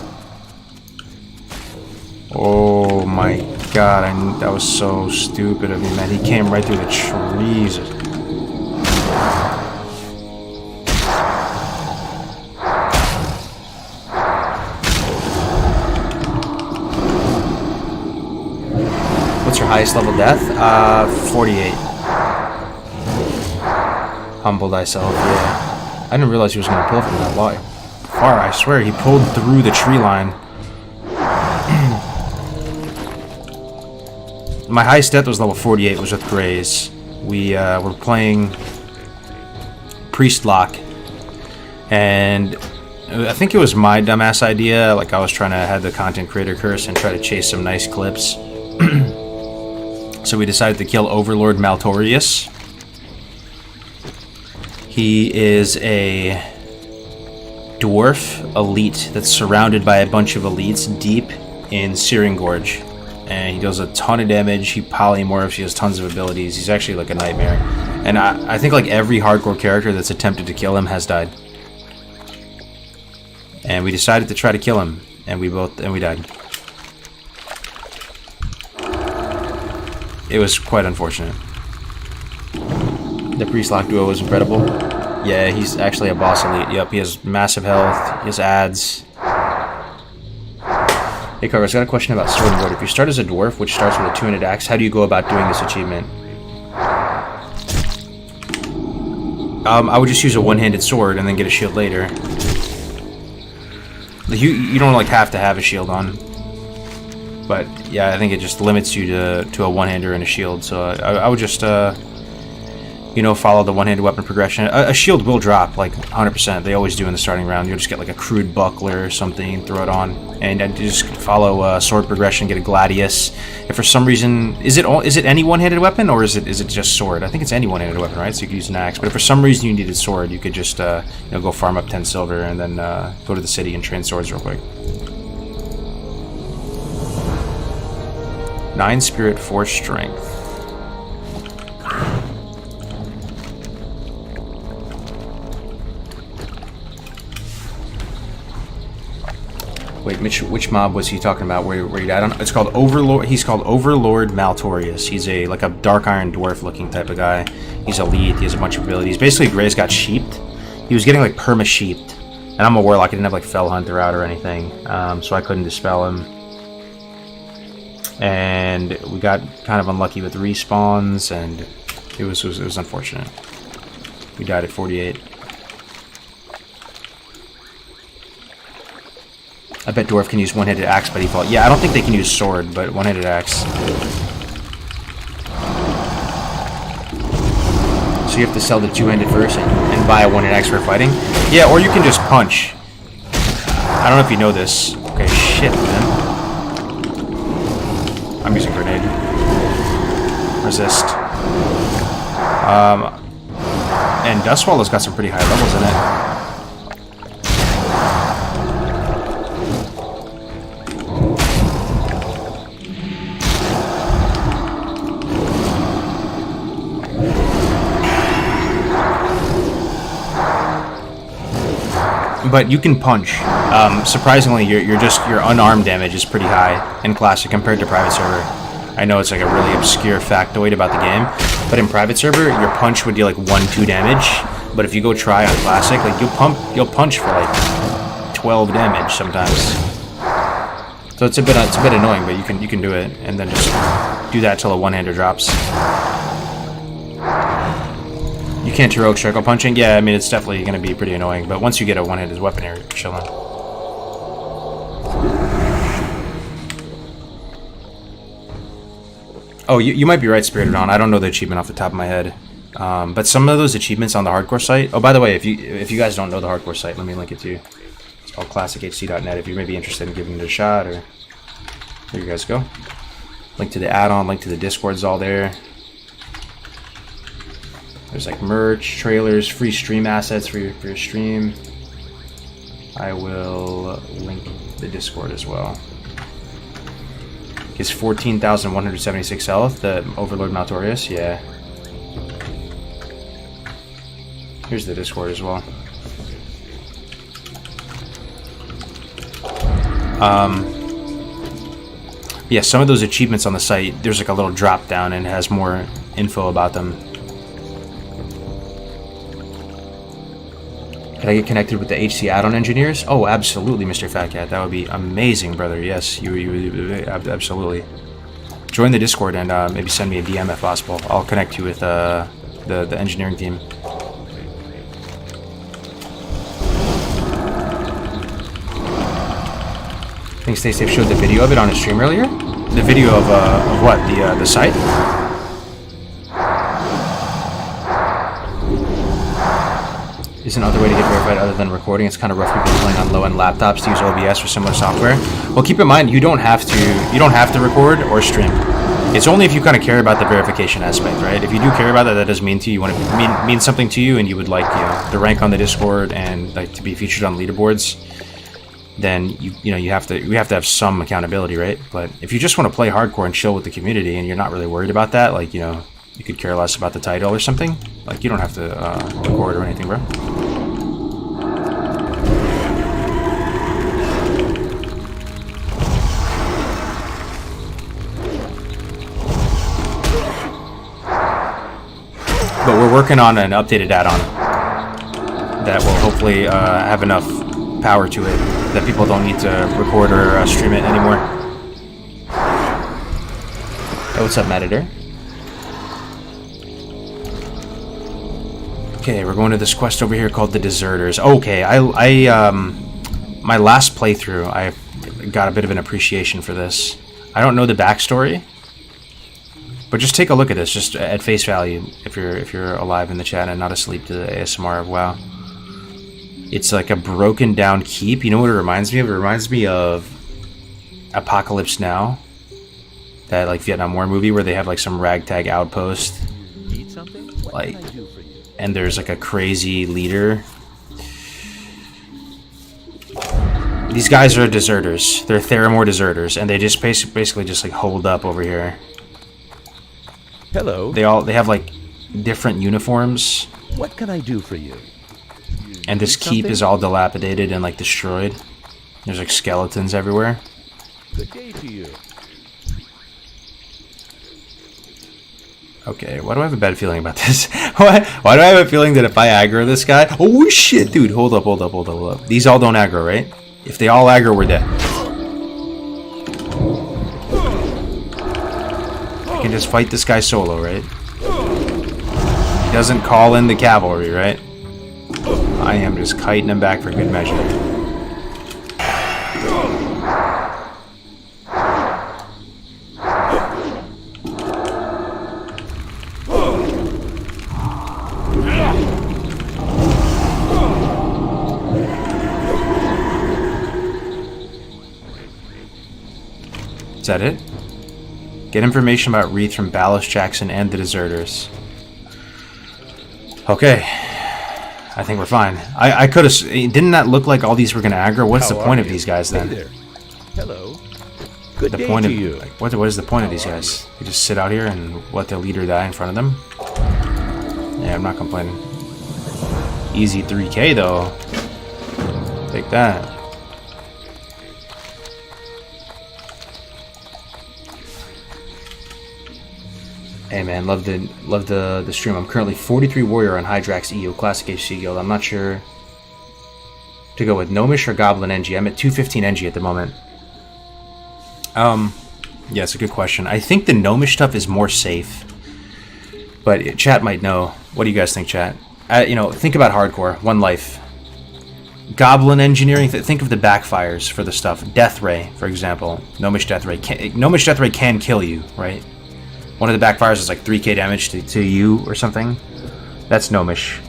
Oh my god, that was so stupid of me, man. He came right through the trees. What's your highest level death? 48. Humble thyself, yeah. I didn't realize he was going to pull from that far. I swear, he pulled through the tree line. My highest death was level 48, was with Grays. We were playing Priest Lock, and I think it was my dumbass idea. Like, I was trying to have the content creator curse and try to chase some nice clips. So we decided to kill Overlord Maltorius. He is a dwarf elite that's surrounded by a bunch of elites deep in Searing Gorge. And he does a ton of damage, he polymorphs, he has tons of abilities. He's actually like a nightmare. And I think like every hardcore character that's attempted to kill him has died. And we decided to try to kill him, and we died. It was quite unfortunate. The Priest Lock duo was incredible. Yeah, he's actually a boss elite. Yep, he has massive health, he has ads. Hey Kargoz, got a question about Sword and Board. If you start as a dwarf, which starts with a two-handed axe, how do you go about doing this achievement? I would just use a one-handed sword and then get a shield later. You don't like have to have a shield on. But yeah, I think it just limits you to a one-hander and a shield. So I would just you know, follow the one-handed weapon progression. A shield will drop like 100%. They always do in the starting round. You'll just get like a crude buckler or something, throw it on, and just follow sword progression. Get a gladius. If for some reason, is it any one-handed weapon, or is it just sword? I think it's any one-handed weapon, right? So you could use an axe. But if for some reason you needed sword, you could just you know, go farm up 10 silver and then go to the city and train swords real quick. 9 spirit, 4 strength. Wait, which mob was he talking about? Where he died on? It's called Overlord. He's called Overlord Maltorius. He's like a dark iron dwarf looking type of guy. He's elite. He has a bunch of abilities. Basically, Gray's got sheeped. He was getting like perma sheeped, and I'm a warlock. I didn't have like Fell Hunter out or anything, so I couldn't dispel him. And we got kind of unlucky with respawns, and it was unfortunate. We died at 48. I bet Dwarf can use one-handed axe by default. Yeah, I don't think they can use sword, but one-handed axe. So you have to sell the two-handed first and buy a one-handed axe for fighting? Yeah, or you can just punch. I don't know if you know this. Okay, shit, man. I'm using grenade. Resist. And Dustswallow's got some pretty high levels in it. But you can punch. Surprisingly, your unarmed damage is pretty high in Classic compared to Private Server. I know it's like a really obscure factoid about the game, but in Private Server, your punch would deal like 1-2 damage. But if you go try on Classic, like you'll punch for like 12 damage sometimes. So it's a bit annoying, but you can do it, and then just do that till a one-hander drops. You can't heroic circle punching? Yeah, I mean, it's definitely going to be pretty annoying, but once you get a one-handed weapon, you're chilling. Oh, you might be right, Spirited On. I don't know the achievement off the top of my head. But some of those achievements on the hardcore site... Oh, by the way, if you guys don't know the hardcore site, let me link it to you. It's called classichc.net if you may be interested in giving it a shot, or... There you guys go. Link to the add-on, link to the Discord's all there. There's like merch, trailers, free stream assets for your stream. I will link the Discord as well. Is 14,176 health, the Overlord Maltorius? Yeah. Here's the Discord as well. Yeah, some of those achievements on the site, there's like a little drop down and it has more info about them. Can I get connected with the HC add-on engineers? Oh, absolutely, Mr. Fat Cat. That would be amazing, brother. Yes, you absolutely. Join the Discord and maybe send me a DM if possible. I'll connect you with the engineering team. I think Stay Safe showed the video of it on his stream earlier. The video of what? The site? Isn't another way to get verified other than recording. It's kind of rough people playing on low-end laptops to use OBS or similar software. Well, keep in mind you don't have to record or stream. It's only if you kind of care about the verification aspect, right? If you do care about that, that does mean to you, want to mean something to you, and you would like the rank on the Discord and like to be featured on leaderboards, then we have to have some accountability, right? But if you just want to play hardcore and chill with the community and you're not really worried about that, like you could care less about the title or something, like you don't have to record or anything, bro. But we're working on an updated add-on that will hopefully have enough power to it that people don't need to record or stream it anymore. Hey, what's up, Editor? Okay, we're going to this quest over here called the Deserters. Okay, my last playthrough, I got a bit of an appreciation for this. I don't know the backstory, but just take a look at this, just at face value, if you're alive in the chat and not asleep to the ASMR of WoW. It's like a broken down keep. You know what it reminds me of? It reminds me of Apocalypse Now, that like Vietnam War movie where they have like some ragtag outpost, like, and there's like a crazy leader. These guys are deserters. They're Theramore deserters, and they just basically just like hold up over here. Hello. They have like different uniforms. What can I do for you? And this keep is all dilapidated and like destroyed. There's like skeletons everywhere. Good day to you. Okay, why do I have a bad feeling about this? Why do I have a feeling that if I aggro this guy... Oh shit, dude, hold up. These all don't aggro, right? If they all aggro, we're dead. I can just fight this guy solo, right? He doesn't call in the cavalry, right? I am just kiting him back for good measure. Is that it? Get information about Wreath from Ballas Jackson and the Deserters. Okay. I think we're fine. I could have... Didn't that look like all these were going to aggro? What's the point of these guys then? Hey there. Hello. Good the day point to of, you. Like, what is the point of these guys? They just sit out here and let their leader die in front of them? Yeah, I'm not complaining. Easy 3K though. Take that. Hey man, love the stream. I'm currently 43 warrior on Hydrax EU Classic HC Guild. I'm not sure to go with Gnomish or Goblin NG. I'm at 215 NG at the moment. Yeah, it's a good question. I think the Gnomish stuff is more safe. But chat might know. What do you guys think, chat? You know, think about hardcore. One life. Goblin engineering. Think of the backfires for the stuff. Death Ray, for example. Gnomish Death Ray. Gnomish Death Ray can kill you, right? One of the backfires is like 3k damage to you or something. That's Gnomish.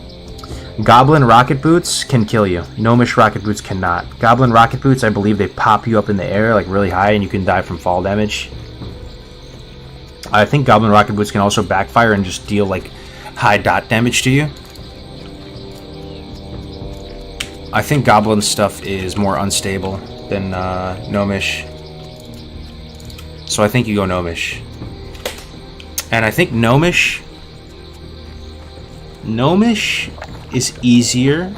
Goblin Rocket Boots can kill you. Gnomish Rocket Boots cannot. Goblin Rocket Boots, I believe they pop you up in the air like really high and you can die from fall damage. I think Goblin Rocket Boots can also backfire and just deal like high dot damage to you. I think Goblin stuff is more unstable than Gnomish. So I think you go Gnomish. And I think Gnomish is easier.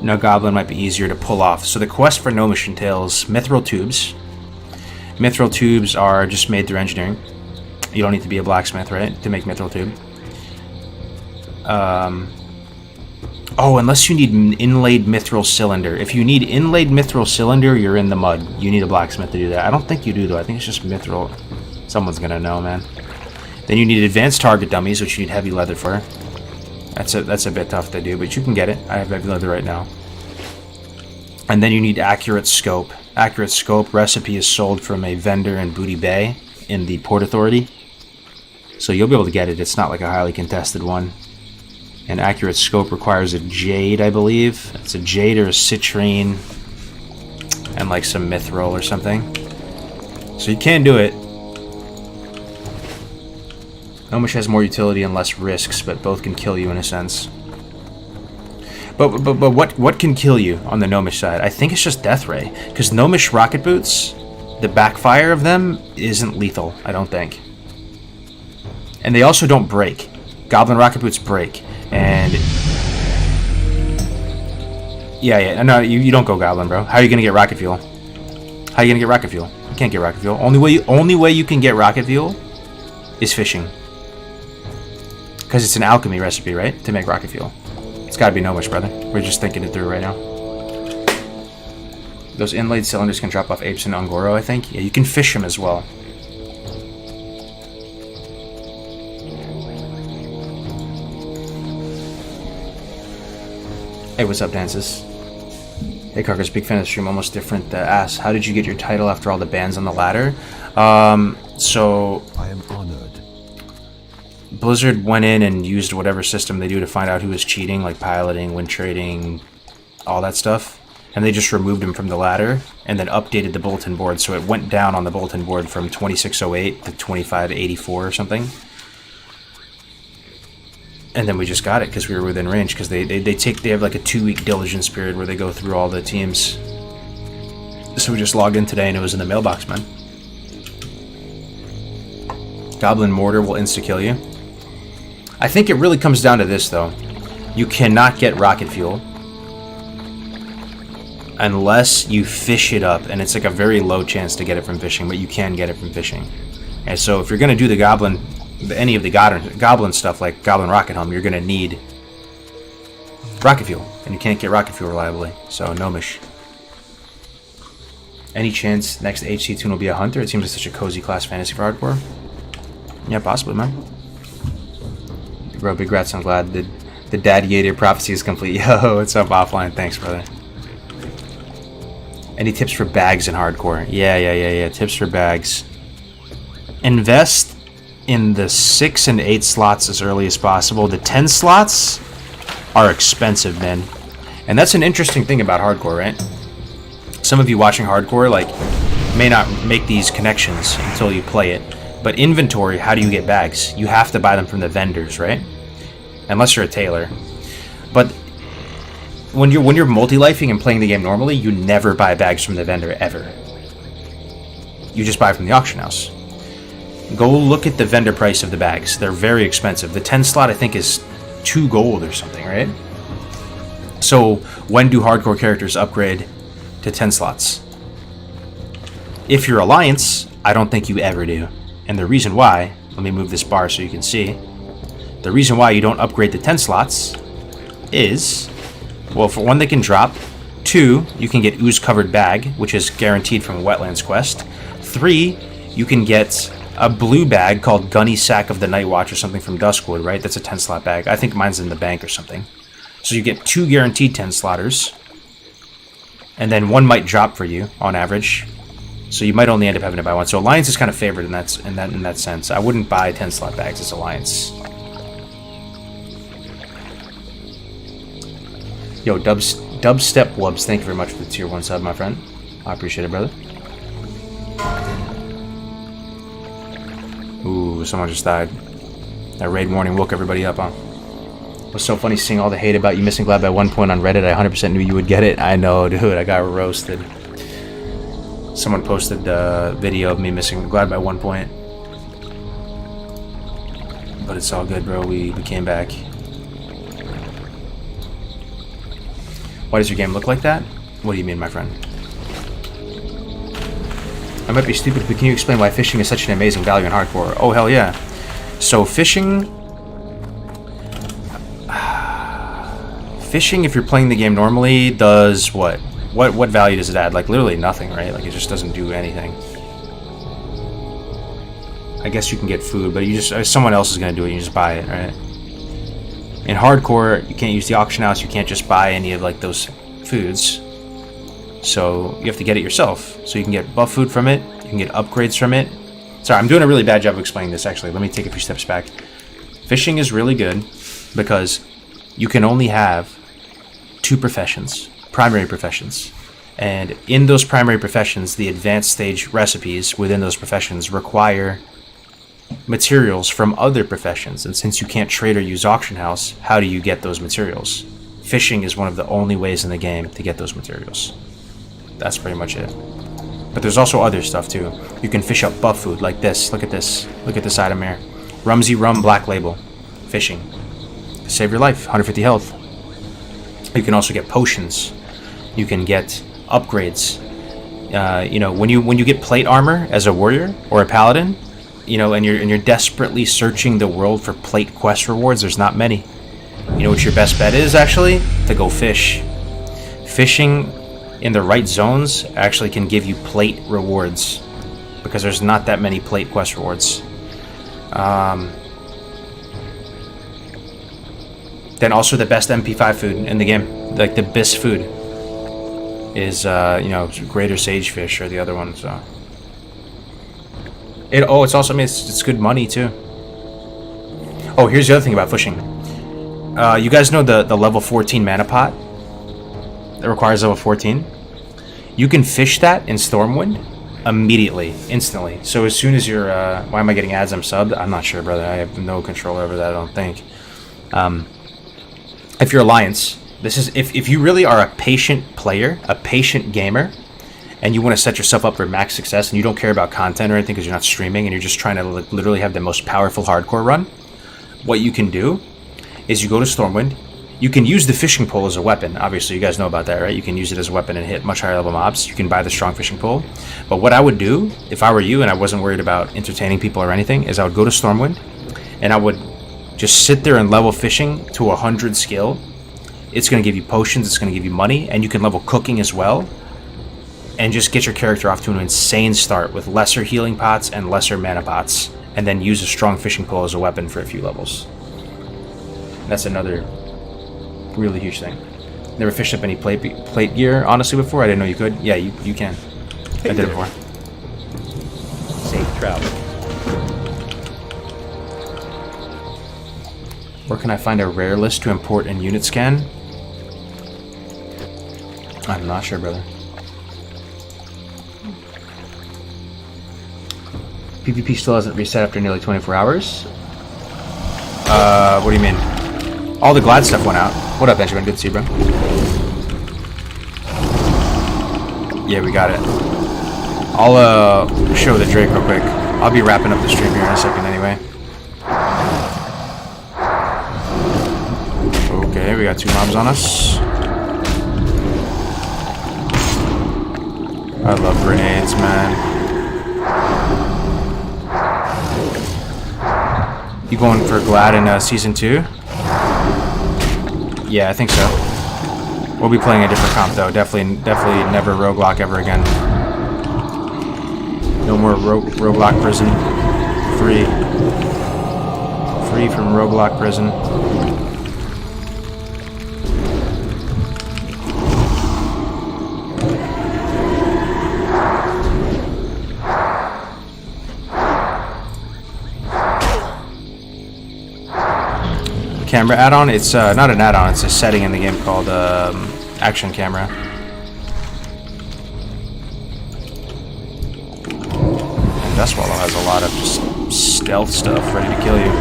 No, Goblin might be easier to pull off. So the quest for Gnomish entails Mithril Tubes. Mithril Tubes are just made through engineering. You don't need to be a blacksmith, right, to make Mithril Tube. Oh, unless you need an inlaid Mithril Cylinder. If you need inlaid Mithril Cylinder, you're in the mud. You need a blacksmith to do that. I don't think you do, though. I think it's just Mithril. Someone's gonna know, man. Then you need advanced target dummies, which you need heavy leather for. That's a bit tough to do, but you can get it. I have heavy leather right now. And then you need accurate scope. Accurate scope recipe is sold from a vendor in Booty Bay in the Port Authority. So you'll be able to get it. It's not like a highly contested one. And accurate scope requires a jade, I believe. It's a jade or a citrine and like some mithril or something. So you can do it. Gnomish has more utility and less risks, but both can kill you in a sense. But what can kill you on the Gnomish side? I think it's just Death Ray. Because Gnomish Rocket Boots, the backfire of them isn't lethal, I don't think. And they also don't break. Goblin Rocket Boots break. And... Yeah, no, you don't go Goblin, bro. How are you going to get rocket fuel? How are you going to get rocket fuel? You can't get rocket fuel. Only way you can get rocket fuel is fishing. Because it's an alchemy recipe, right? To make rocket fuel. It's gotta be Gnomish, brother. We're just thinking it through right now. Those inlaid cylinders can drop off apes in Ungoro, I think. Yeah, you can fish them as well. Hey, what's up, Dances? Hey, Kargoz, big fan of the stream. Almost different. Asks, how did you get your title after all the bans on the ladder? So... I am honored. Blizzard went in and used whatever system they do to find out who was cheating, like piloting, win trading, all that stuff. And they just removed him from the ladder and then updated the bulletin board. So it went down on the bulletin board from 2608 to 2584 or something. And then we just got it because we were within range, because they have like a 2-week diligence period where they go through all the teams. So we just logged in today and it was in the mailbox, man. Goblin Mortar will insta-kill you. I think it really comes down to this, though. You cannot get rocket fuel unless you fish it up, and it's like a very low chance to get it from fishing, but you can get it from fishing. And so if you're going to do the Goblin, any of the Goblin stuff like Goblin Rocket Helm, you're going to need rocket fuel, and you can't get rocket fuel reliably, so Gnomish. Any chance next HC tune will be a hunter? It seems like such a cozy class fantasy for hardcore. Yeah, possibly, man. Bro, big rats, I'm glad the Daddy prophecy is complete. Yo, what's up, offline? Thanks, brother. Any tips for bags in hardcore? Yeah. Tips for bags. Invest in the 6 and 8 slots as early as possible. The 10 slots are expensive, man. And that's an interesting thing about hardcore, right? Some of you watching hardcore, like, may not make these connections until you play it. But inventory, how do you get bags? You have to buy them from the vendors, right? Unless you're a tailor. But when you're multi-lifing and playing the game normally, you never buy bags from the vendor, ever. You just buy from the auction house. Go look at the vendor price of the bags. They're very expensive. The 10 slot, I think, is 2 gold or something, right? So when do hardcore characters upgrade to 10 slots? If you're Alliance, I don't think you ever do. And the reason why, let me move this bar so you can see. The reason why you don't upgrade to 10 slots is, well, for one, they can drop. 2, you can get ooze covered bag, which is guaranteed from a wetlands quest. 3, you can get a blue bag called Gunny Sack of the Night Watch or something from Duskwood, right? That's a 10 slot bag. I think mine's in the bank or something. So you get 2 guaranteed 10 slotters. And then 1 might drop for you on average. So you might only end up having to buy 1. So Alliance is kind of favored in that sense. I wouldn't buy 10 slot bags as Alliance. Yo, Dubstep Wubs, thank you very much for the tier 1 sub, my friend. I appreciate it, brother. Ooh, someone just died. That raid warning woke everybody up, huh? It was so funny seeing all the hate about you missing Glad by 1 point on Reddit. I 100% knew you would get it. I know, dude. I got roasted. Someone posted a video of me missing Glad by 1 point. But it's all good, bro. We came back. Why does your game look like that? What do you mean, my friend? I might be stupid, but can you explain why fishing is such an amazing value in hardcore? Oh, hell yeah. So fishing... Fishing, if you're playing the game normally, does what? What value does it add? Like, literally nothing, right? Like, it just doesn't do anything. I guess you can get food, but you just... someone else is going to do it, you just buy it, right? In hardcore, you can't use the auction house, you can't just buy any of, like, those foods. So you have to get it yourself. So you can get buff food from it, you can get upgrades from it. Sorry, I'm doing a really bad job of explaining this, actually. Let me take a few steps back. Fishing is really good because you can only have 2 professions, primary professions. And in those primary professions, the advanced stage recipes within those professions require materials from other professions. And since you can't trade or use auction house, how do you get those materials? Fishing is one of the only ways in the game to get those materials. That's pretty much it. But there's also other stuff too. You can fish up buff food like this. Look at this. Look at this item here. Rumsey Rum Black Label. Fishing. Save your life. 150 health. You can also get potions. You can get upgrades. You know, when you get plate armor as a warrior or a paladin, you know, and you're desperately searching the world for plate quest rewards, there's not many. You know what your best bet is, actually? To go fish. Fishing in the right zones actually can give you plate rewards because there's not that many plate quest rewards. Then also the best MP5 food in the game, like the best food, is you know, greater sagefish or the other one. So it's also, I mean, it's good money too. Oh, here's the other thing about fishing. You guys know the level 14 mana pot that requires level 14? You can fish that in Stormwind immediately, instantly. So as soon as you're... why am I getting ads? I'm subbed? I'm not sure, brother. I have no control over that, I don't think. If you're Alliance, this is... If you really are a patient player, a patient gamer, and you want to set yourself up for max success, and you don't care about content or anything because you're not streaming, and you're just trying to literally have the most powerful hardcore run, what you can do is you go to Stormwind. You can use the fishing pole as a weapon. Obviously, you guys know about that, right? You can use it as a weapon and hit much higher level mobs. You can buy the strong fishing pole. But what I would do, if I were you and I wasn't worried about entertaining people or anything, is I would go to Stormwind and I would just sit there and level fishing to 100 skill. It's going to give you potions, it's going to give you money, and you can level cooking as well. And just get your character off to an insane start with lesser healing pots and lesser mana pots. And then use a strong fishing pole as a weapon for a few levels. That's another really huge thing. Never fished up any plate gear, honestly, before. I didn't know you could. Yeah, you can. I did it before. Safe travel. Where can I find a rare list to import and unit scan? I'm not sure, brother. PvP still hasn't reset after nearly 24 hours? What do you mean? All the glad stuff went out. What up, Benjamin? Good to see you, bro. Yeah, we got it. I'll show the Drake real quick. I'll be wrapping up the stream here in a second anyway. Okay, we got 2 mobs on us. I love grenades, man. You going for Glad in Season 2? Yeah, I think so. We'll be playing a different comp, though. Definitely never roguelike ever again. No more roguelike prison. free. Free from roguelike prison. Camera add-on? It's not an add-on, it's a setting in the game called action camera. And Dust Swallow has a lot of just stealth stuff ready to kill you.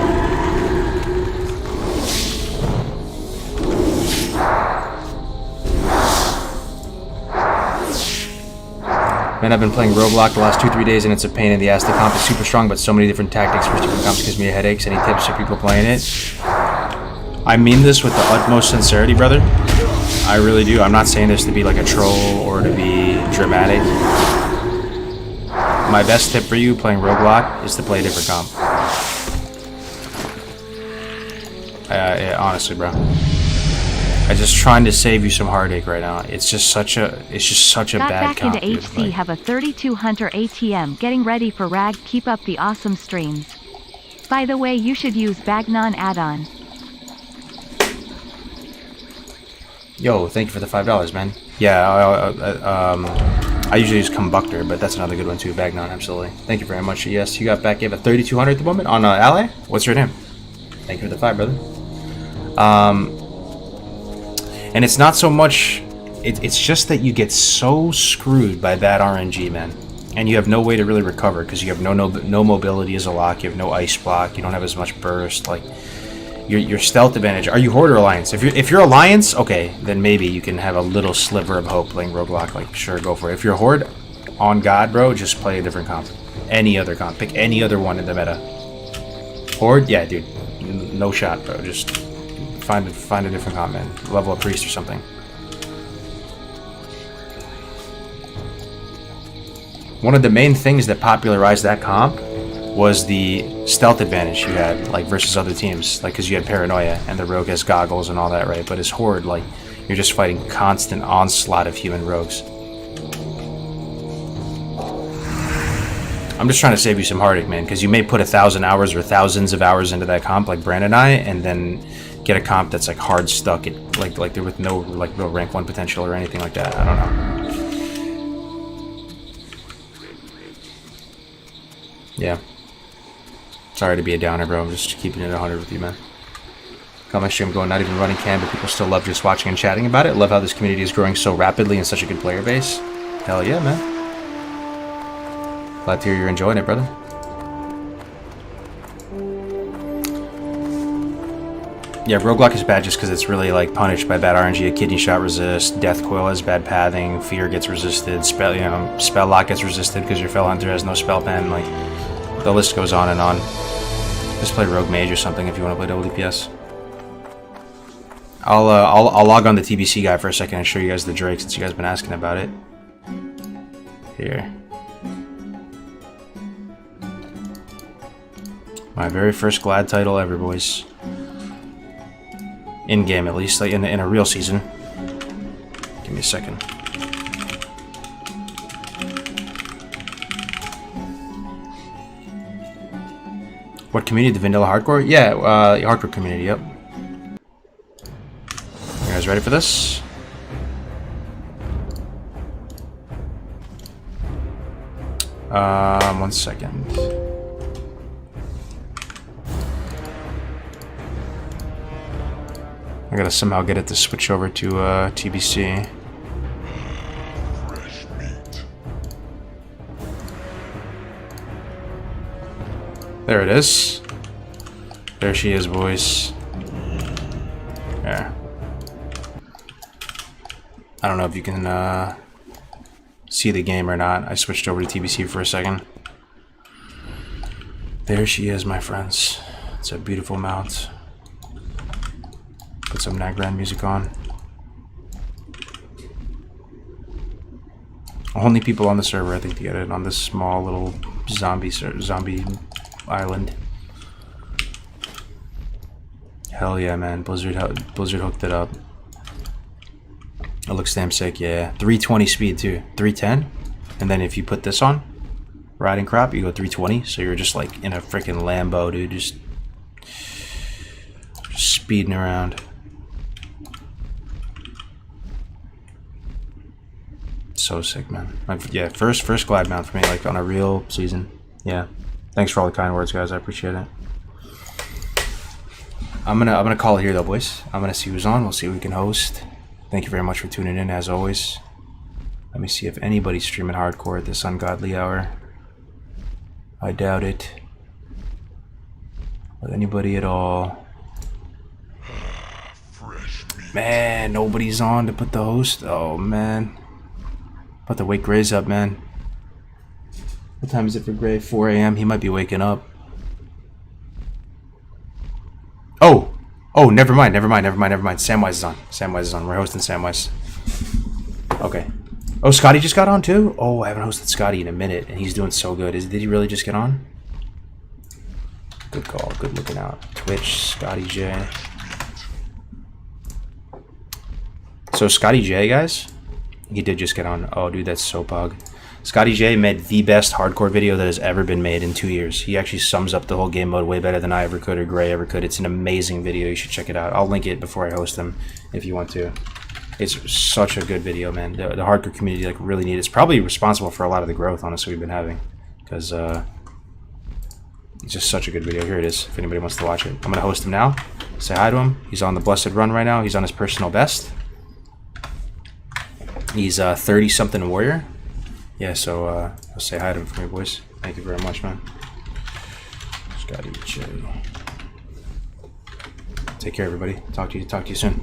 Man, I've been playing Roblox the last 2-3 days and it's a pain in the ass. The comp is super strong, but so many different tactics for different comps gives me headaches. Any tips for people playing it? I mean this with the utmost sincerity, brother. I really do. I'm not saying this to be like a troll or to be dramatic. My best tip for you playing roguelike is to play a different comp. Yeah, honestly, bro. I'm just trying to save you some heartache right now. It's just such a Got bad back comp. into Dude. HC, have a 32 Hunter ATM, getting ready for RAG. Keep up the awesome streams. By the way, you should use Bagnon add-on. Yo, thank you for the $5, man. Yeah, I usually use Combustor, but that's another good one too. Bagnon, absolutely. Thank you very much. Yes, you got back. You have a 3200 at the moment on Ally. What's your name? Thank you for the $5, brother. And it's not so much. It's just that you get so screwed by bad RNG, man, and you have no way to really recover because you have no mobility as a lock. You have no ice block. You don't have as much burst. Like your stealth advantage. Are you Horde or Alliance? If you're Alliance, okay, then maybe you can have a little sliver of hope playing roguelike. Like sure, go for it. If you're Horde, on God, bro, just play a different comp. Any other comp. Pick any other one in the meta. Horde, yeah, dude, no shot, bro. Just find a different comp, man. Level a priest or something. One of the main things that popularized that comp was the stealth advantage you had, like versus other teams, like because you had paranoia and the rogue has goggles and all that, right? But as Horde, like you're just fighting constant onslaught of human rogues. I'm just trying to save you some heartache, man, because you may put 1,000 hours or thousands of hours into that comp, like Brand and I, and then get a comp that's like hard stuck, like they're with no like real rank 1 potential or anything like that. I don't know. Yeah. Sorry to be a downer, bro. I'm just keeping it 100 with you, man. Got my stream going, not even running cam, but people still love just watching and chatting about it. Love how this community is growing so rapidly and such a good player base. Hell yeah, man. Glad to hear you're enjoying it, brother. Yeah, roguelike is bad just because it's really like punished by bad RNG. A kidney shot resist, death coil has bad pathing, fear gets resisted, spell lock gets resisted because your fell hunter has no spell pen. Like the list goes on and on. Just play rogue mage or something if you want to play double DPS. I'll log on the TBC guy for a second and show you guys the Drake since you guys been asking about it. Here. My very first Glad title ever, boys. In game, at least, like in a real season. Give me a second. What community? The vanilla hardcore? Yeah, hardcore community. Yep. You guys ready for this? One second. I gotta somehow get it to switch over to TBC. Fresh meat. There it is. There she is, boys. There. I don't know if you can see the game or not. I switched over to TBC for a second. There she is, my friends. It's a beautiful mount. Put some Nagran music on. Only people on the server, I think, to get it on this small little zombie island. Hell yeah, man! Blizzard hooked it up. It looks damn sick, yeah. 320 speed too, 310, and then if you put this on, riding crop, you go 320. So you're just like in a freaking Lambo, dude, just speeding around. So sick, man. Yeah, first glide mount for me, like on a real season. Yeah. Thanks for all the kind words, guys. I appreciate it. I'm gonna call it here though, boys. I'm gonna see who's on. We'll see who we can host. Thank you very much for tuning in, as always. Let me see if anybody's streaming hardcore at this ungodly hour. I doubt it. With anybody at all. Man, nobody's on to put the host. Oh man. About to wake Gray's up, man. What time is it for Gray? 4 a.m. He might be waking up. Oh, never mind. Samwise is on. Samwise is on. We're hosting Samwise. Okay. Oh, Scotty just got on too? Oh, I haven't hosted Scotty in a minute, and he's doing so good. Did he really just get on? Good call. Good looking out. Twitch, Scotty J. So Scotty J, guys, he did just get on. Oh, dude, that's so pog. Scotty J made the best hardcore video that has ever been made in 2 years. He actually sums up the whole game mode way better than I ever could or Gray ever could. It's an amazing video. You should check it out. I'll link it before I host him if you want to. It's such a good video, man. The hardcore community like really needs it. It's probably responsible for a lot of the growth, honestly, we've been having. Because it's just such a good video. Here it is, if anybody wants to watch it. I'm going to host him now. Say hi to him. He's on the Blessed Run right now. He's on his personal best. He's a 30-something warrior. Yeah, so I'll say hi to him for me, boys. Thank you very much, man. Scotty J. Take care, everybody. Talk to you soon.